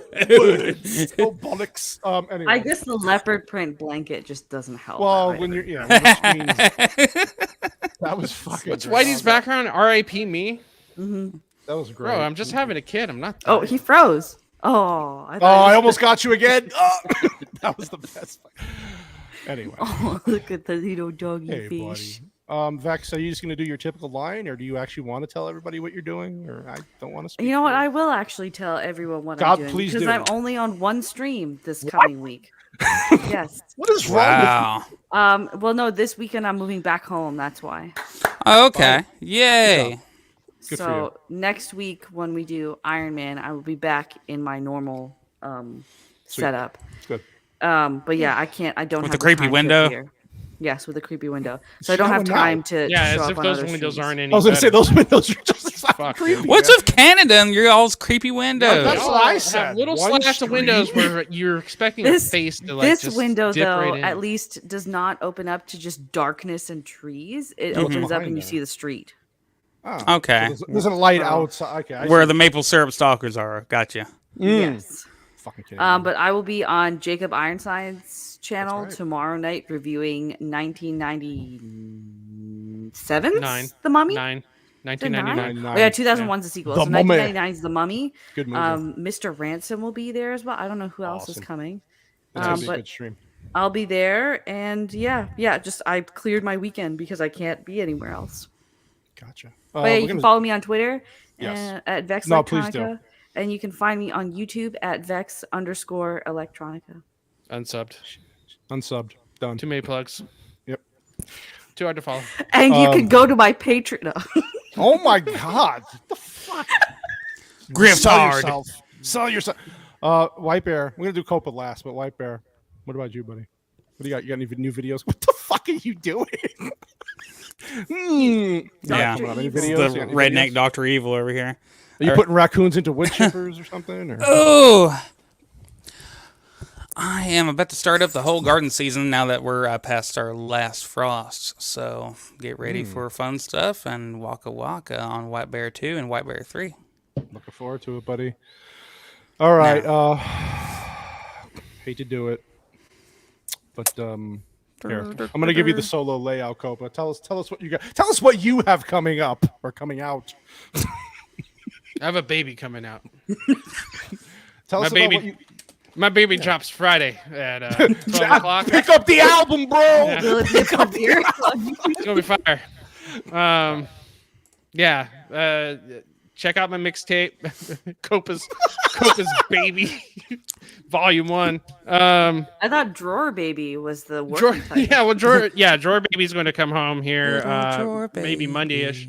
Oh, bollocks. Anyway. I guess the leopard print blanket just doesn't help. Well, that when way. you're when the screen's- that was fucking. What's great. Whitey's background? R.I.P. me? That was great. Bro, I'm just having a kid. I'm not. Oh, he froze. Oh, I almost got you again. Oh, that was the best. Anyway. Oh, look at the little doggy Hey, fish. buddy. Vex, are you just going to do your typical line, or do you actually want to tell everybody what you're doing? Or I don't want to speak. You know what? for I will actually tell everyone what God, I'm doing please because do. I'm only on one stream this coming week. Yes. What is wrong with Wow. Well, no, this weekend I'm moving back home. That's why. Oh, okay. Yay. Good for So next week when we do Iron Man, I will be back in my normal setup. Good. But yeah, I can't. I don't With have the creepy time to window? appear. Yes, with a creepy window. So I You don't got have one now. time to Yeah, show as up if on those other windows streams. aren't any I was gonna say better. those windows are just as fucking Fuck. creepy. What's man. with Canada and your all's creepy windows? that's what I Have said. little One slats of street. windows where you're expecting a face to like This just window dip though right in. at least does not open up to just darkness and trees. It what's opens up behind and you there? see the street. Oh, Okay. so there's a light Oh. outside. Okay, I Where see. the maple syrup stalkers are. Gotcha. Yes. Fucking kidding. But I will be on Jacob Ironside's channel right. tomorrow night reviewing 1997's Nine. The Mummy. Nine. Is it 1999. nine? Oh yeah, 2001's the sequel. The So Mummy. 1999 is The Mummy. Good movie. Mr. Ransom will be there as well. I don't know who else is Awesome. coming. That's gonna be a but good stream. I'll be there, and yeah. Just I cleared my weekend because I can't be anywhere else. Gotcha. But yeah, we're you can gonna- follow me on Twitter Yes. at Vex No, please do. Electronica, and you can find me on YouTube at Vex_Electronica. Unsubbed. Unsubbed. Done. Too many plugs. Yep. Too hard to follow. And you can go to my Patreon. Oh my god. What the fuck? Grift Sell hard. yourself. Sell yourself. White Bear. We're gonna do Copa last, but White Bear. What about you, buddy? What do you got? You got any new videos? What the fuck are you doing? Yeah. Coming out. Any It's videos? the You got any redneck videos? Dr. Evil over here. Are you putting raccoons into wood chippers or something? Or? Oh, I am about to start up the whole garden season now that we're past our last frost. So get ready for fun stuff and Waka Waka on White Bear 2 and White Bear 3. Looking forward to it, buddy. All right. Hate to do it, but here, I'm gonna give you the solo layout, Copa. Tell us what you got. Tell us what you have coming up or coming out. I have a baby coming out. Tell My us baby- about what you. My baby drops Friday at 12 o'clock. Pick up the album, bro. Yeah. Will it be a beer? It's gonna be fire. Check out my mixtape, Copa's Baby, Volume 1. I thought Drawer Baby was the working Drawer, title. yeah, well, Drawer Baby's going to come home here, maybe Monday-ish.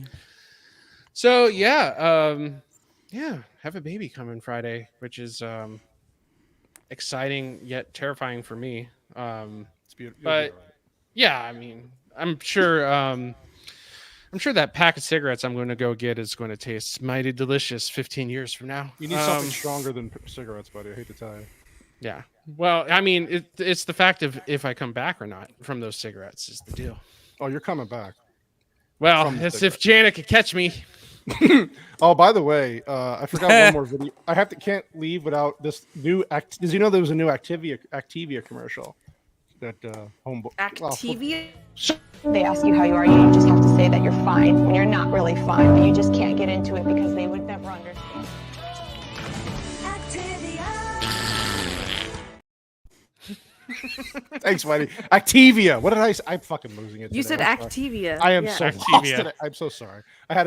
So yeah, have a baby coming Friday, which is exciting yet terrifying for me. It's beautiful. But yeah, I mean, I'm sure that pack of cigarettes I'm going to go get is going to taste mighty delicious 15 years from now. You need something stronger than cigarettes, buddy. I hate to tell you. Yeah. Well, I mean, it's the fact of if I come back or not from those cigarettes is the deal. Oh, you're coming back. Well, From the that's if Janet could catch me. Oh, by the way, I forgot one more video. Can't leave without this new Did you know there was a new Activia commercial? That homeboy. Activia? They ask you how you are, you just have to say that you're fine when you're not really fine, but you just can't get into it because they would never understand. Thanks, buddy. Activia. What did I say? I'm fucking losing it. You today. said I'm sorry. Activia. I am Yeah. so lost Activia. today. I'm so sorry. I had.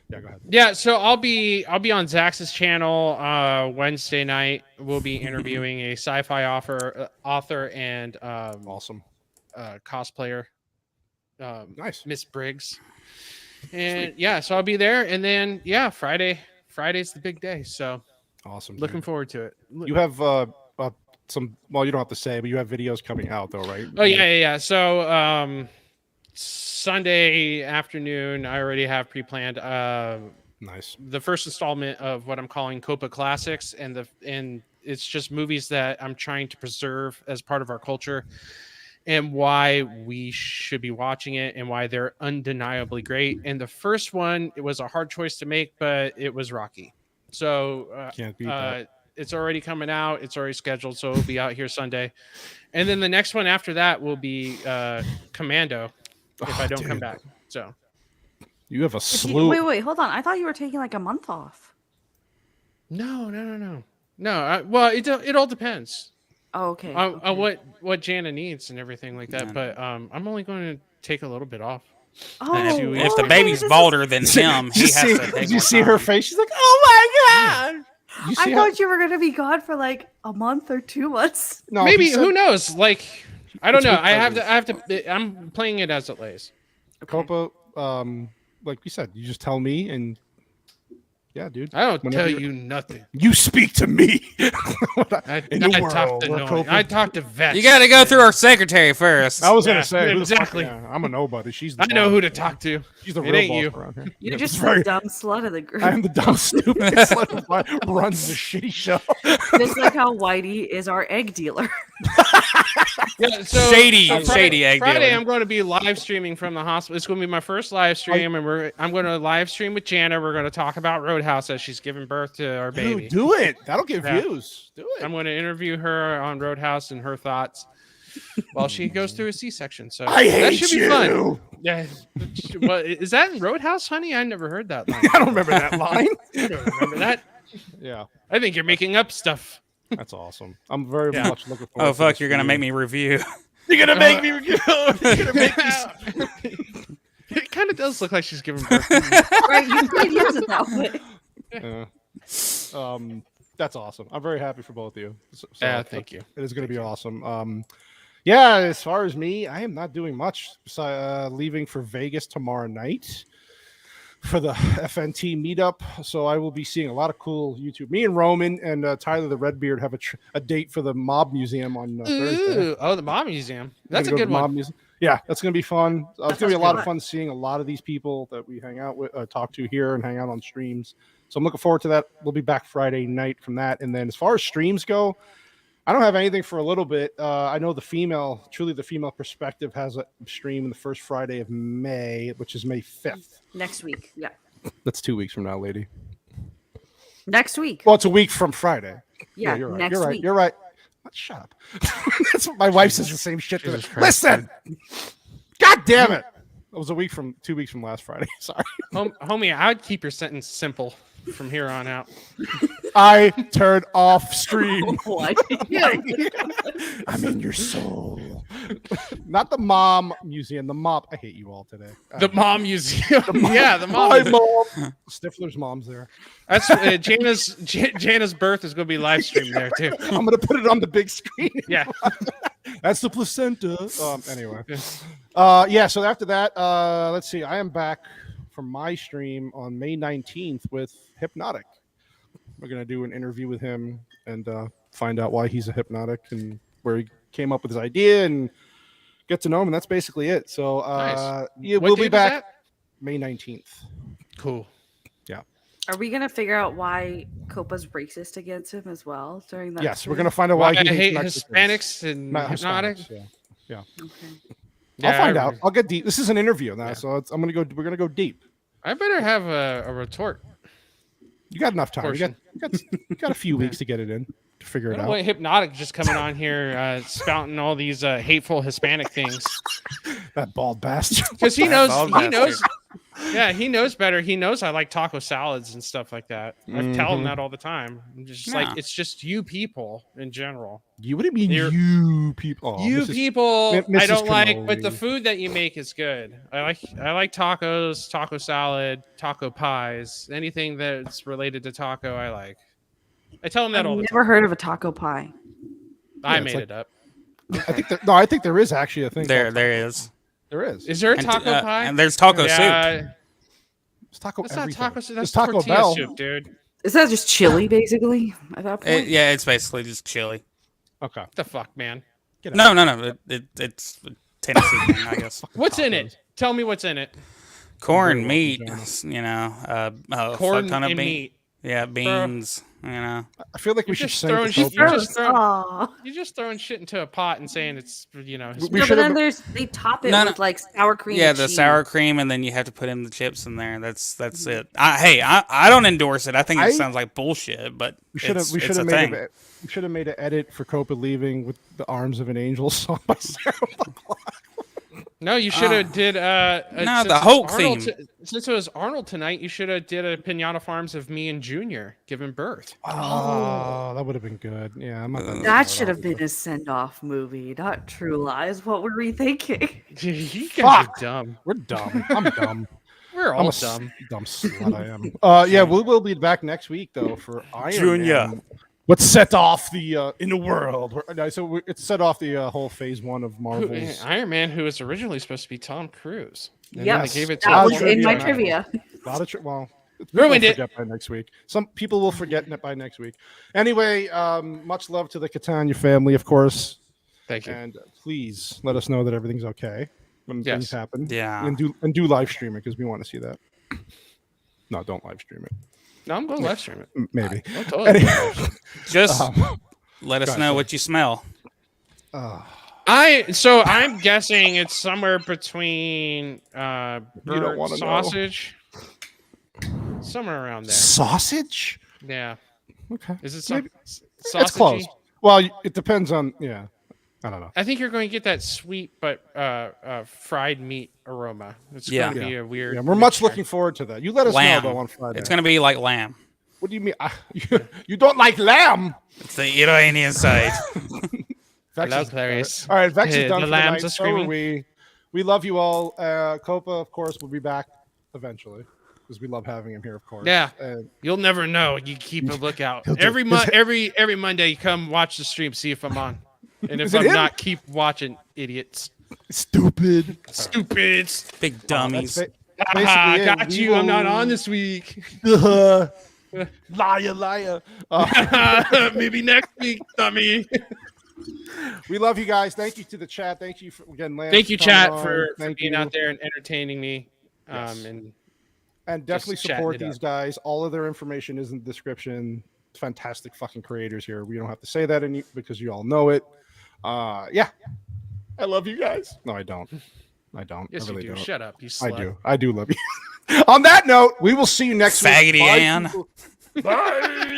Yeah, go ahead. Yeah, so I'll be on Zax's channel Wednesday night. We'll be interviewing a sci-fi author and Awesome. cosplayer, Nice. Miss Briggs. And yeah, so I'll be there, and then yeah, Friday's the big day. So Awesome. looking forward to it. You have some. Well, you don't have to say, but you have videos coming out though, right? Oh yeah. So Sunday afternoon, I already have pre-planned Nice. the first installment of what I'm calling Copa Classics, and it's just movies that I'm trying to preserve as part of our culture, and why we should be watching it, and why they're undeniably great. And the first one, it was a hard choice to make, but it was Rocky. So Can't beat that. it's already coming out. It's already scheduled, so it'll be out here Sunday. And then the next one after that will be Commando, if I don't come back. So You have a slew. Wait, hold on. I thought you were taking like a month off. no. Well, it all depends. Oh, okay. On what Jana needs and everything like that. But I'm only going to take a little bit off. And if the baby's balder than him, he has to take Did you more see time. her face? She's like, "Oh my god!" You I see thought you were gonna be gone for like a month or 2 months. No, Maybe he said- who knows? Like, I don't It's know. with I have to. I'm playing it as it lays. Copa, like you said, you just tell me, and yeah, dude. I don't whenever tell you're- you nothing. You speak to me. Talk to no one. I talk to vets. You got to go through our secretary first. I was gonna say who the fuck- exactly. yeah, I'm a nobody. She's. The I know boss. who to talk to. She's the It real ain't boss you. around here. You're Yeah, just it's the very- dumb slut of the group. I'm the dumb stupid slut who runs the shitty show. Just like how Whitey is our egg dealer. Yeah, so, Shady egg Friday, dealer. I'm going to be live streaming from the hospital. It's going to be my first live stream, and I'm going to live stream with Jana. We're going to talk about Roadhouse as she's giving birth to our baby. Dude, do it. That'll get Yeah. views. Do it. I'm going to interview her on Roadhouse and her thoughts while she goes through a C-section. So I that hate should be you. fun. Yeah, well, is that in Roadhouse, honey? I never heard that line. I don't remember that line. I don't remember that. Yeah, I think you're making up stuff. that's awesome. I'm very Yeah. much looking forward. Oh, to fuck, this you're going to for make you. me review. You're gonna make me. You're gonna make me. It kind of does look like she's giving birth. Right, you did use it that way. That's awesome. I'm very happy for both of you. Yeah, thank you. It is going to be awesome. Yeah, as far as me, I am not doing much. Leaving for Vegas tomorrow night for the FNT meetup. So I will be seeing a lot of cool YouTube. Me and Roman and Tyler the Redbeard have a date for the Mob Museum on Thursday. Ooh, oh, the Mob Museum. That's a Gonna go to good the one. Mob Museum. Yeah, that's going to be fun. It's going to be a sounds lot good. of fun seeing a lot of these people that we hang out with, talk to here, and hang out on streams. So I'm looking forward to that. We'll be back Friday night from that. And then as far as streams go, I don't have anything for a little bit. I know the female perspective has a stream the first Friday of May, which is May 5th. Next week. Yeah. That's 2 weeks from now, lady. Next week. Well, it's a week from Friday. Yeah, you're right. next You're right. week. You're right. Shut up. That's what my wife says the same shit to me. Jesus Christ. Listen. God damn it. It was 2 weeks from last Friday. Sorry. Homie, I would keep your sentence simple from here on out. I turned off stream. What? I'm in your soul. Not the Mom Museum. The Mom. I hate you all today. The Mom Museum. Yeah, the Mom Hi, Museum. Mom. Stifler's mom's there. That's Jana's birth is going to be live streamed there too. I'm gonna put it on the big screen. Yeah. That's the placenta. Anyway. Yeah. So after that, let's see. I am back from my stream on May 19th with Hypnotic. We're gonna do an interview with him and find out why he's a hypnotic and where he came up with his idea and get to know him. And that's basically it. So Nice. yeah, What we'll date be is back that? May 19th. Cool. Yeah. Are we gonna figure out why Copa's racist against him as well during that? Yes, we're stream? gonna find out why I he hate hates Hispanics and Not hypnotic. Hispanics, yeah. Okay. Yeah, I'll find I- out. I'll get deep. This is an interview now, so we're gonna go deep. I better have a retort. You got enough time. You Portion. got a few weeks to get it in to figure I it don't out. want Hypnotic just coming on here spouting all these hateful Hispanic things. That bald bastard. Because he knows, bald he knows, bastard. yeah, he knows better. He knows I like taco salads and stuff like that. I tell him that all the time. I'm just Yeah. like, it's just you people in general. You what do you mean You're- you people? Oh, You Mrs. people, Mrs. I don't like, but the Cannoli. food that you make is good. I like tacos, taco salad, taco pies, anything that's related to taco. I like. I tell him that all I've the never time. heard of a taco pie. I it's made like- it up. I think there is actually a thing. There called- there is. there is. Is there a And, taco pie? And there's taco soup. Yeah, It's taco. that's not everything. taco soup. That's It's Taco tortilla Bell. soup, dude. Is that just chili, basically, at that point? Yeah, it's basically just chili. Okay. What the fuck, man? No. It's a Tennessee thing, I guess. What's in it? Tell me what's in it. Corn, meat, you know, a Corn fuck ton of and meat. Yeah, beans, you know. I feel like we You're should just sing throwing the shit- Copa. you're just throwing- Aw. You're just throwing shit into a pot and saying it's, you know, We No, should but then have. they top it No, no. with like sour cream. Yeah, and the cheese. sour cream, and then you have to put in the chips in there. That's it. I don't endorse it. I think it I- sounds like bullshit, but We should have. We should it's a have thing. made it. We should have made an edit for Copa leaving with the arms of an angel song by Sarah McLachlan. No, you should have did no, since the it's Hulk Arnold theme. Since it was Arnold tonight, you should have did a Pinata Farms of me and Junior giving birth. Oh, that would have been good. Yeah, I'm not gonna do That should have been a send-off movie, not True Lies. What were we thinking? You guys Fuck. are dumb. We're dumb. I'm dumb. We're I'm all a dumb. dumb slut. I am. Yeah, we will be back next week though for Iron Junior. Man. what set off the in the world. So it set off the whole phase 1 of Marvel's Iron Man, who was originally supposed to be Tom Cruise. And Yeah, then they gave it to that was Paul in my Rudd. trivia. A lot of well, Ruined will it. forget by next week. Some people will forget it by next week. Anyway, much love to the Catania family, of course. Thank you. And please let us know that everything's okay when things happen. Yeah. And do live stream it because we want to see that. No, don't live stream it. No, I'm going to live stream it. Maybe. I'll totally Just let us know what you smell. I'm guessing it's somewhere between burnt wanna know. sausage. Somewhere around there. Sausage? Yeah. Okay. Is it some It's sausage? close. Well, it depends on I don't know. I think you're going to get that sweet but fried meat aroma. It's going to be a weird. Yeah, we're much mixture. looking forward to that. You let us Lamb. know though on Friday. It's going to be like lamb. What do you mean? You don't like lamb? It's the Iranian side. Hello, Clarice. All right, Vex is done The for lambs tonight. are So are screaming. we love you all. Copa, of course, will be back eventually because we love having him here, of course. Yeah, And you'll never know. You keep a lookout. He'll do- Every Monday, you come watch the stream, see if I'm on, and if Is it I'm him? not, keep watching, idiots. Stupid. Stupids. Big dummies. Ah, it. got We you. I'm not will- on this week. Liar. Maybe next week, dummy. We love you guys. Thank you to the chat. Thank you for again, Lance. Thank you, coming chat, on. for Thank being you. out there and entertaining me. Yes. And definitely just chatting support it these up. guys. All of their information is in the description. Fantastic fucking creators here. We don't have to say that because you all know it. Yeah. I love you guys. No, I don't. Yes, I really you do. don't. Shut up, you I slut. do. I do love you. On that note, we will see you next Faggoty week. Bye, Ann. people. Bye.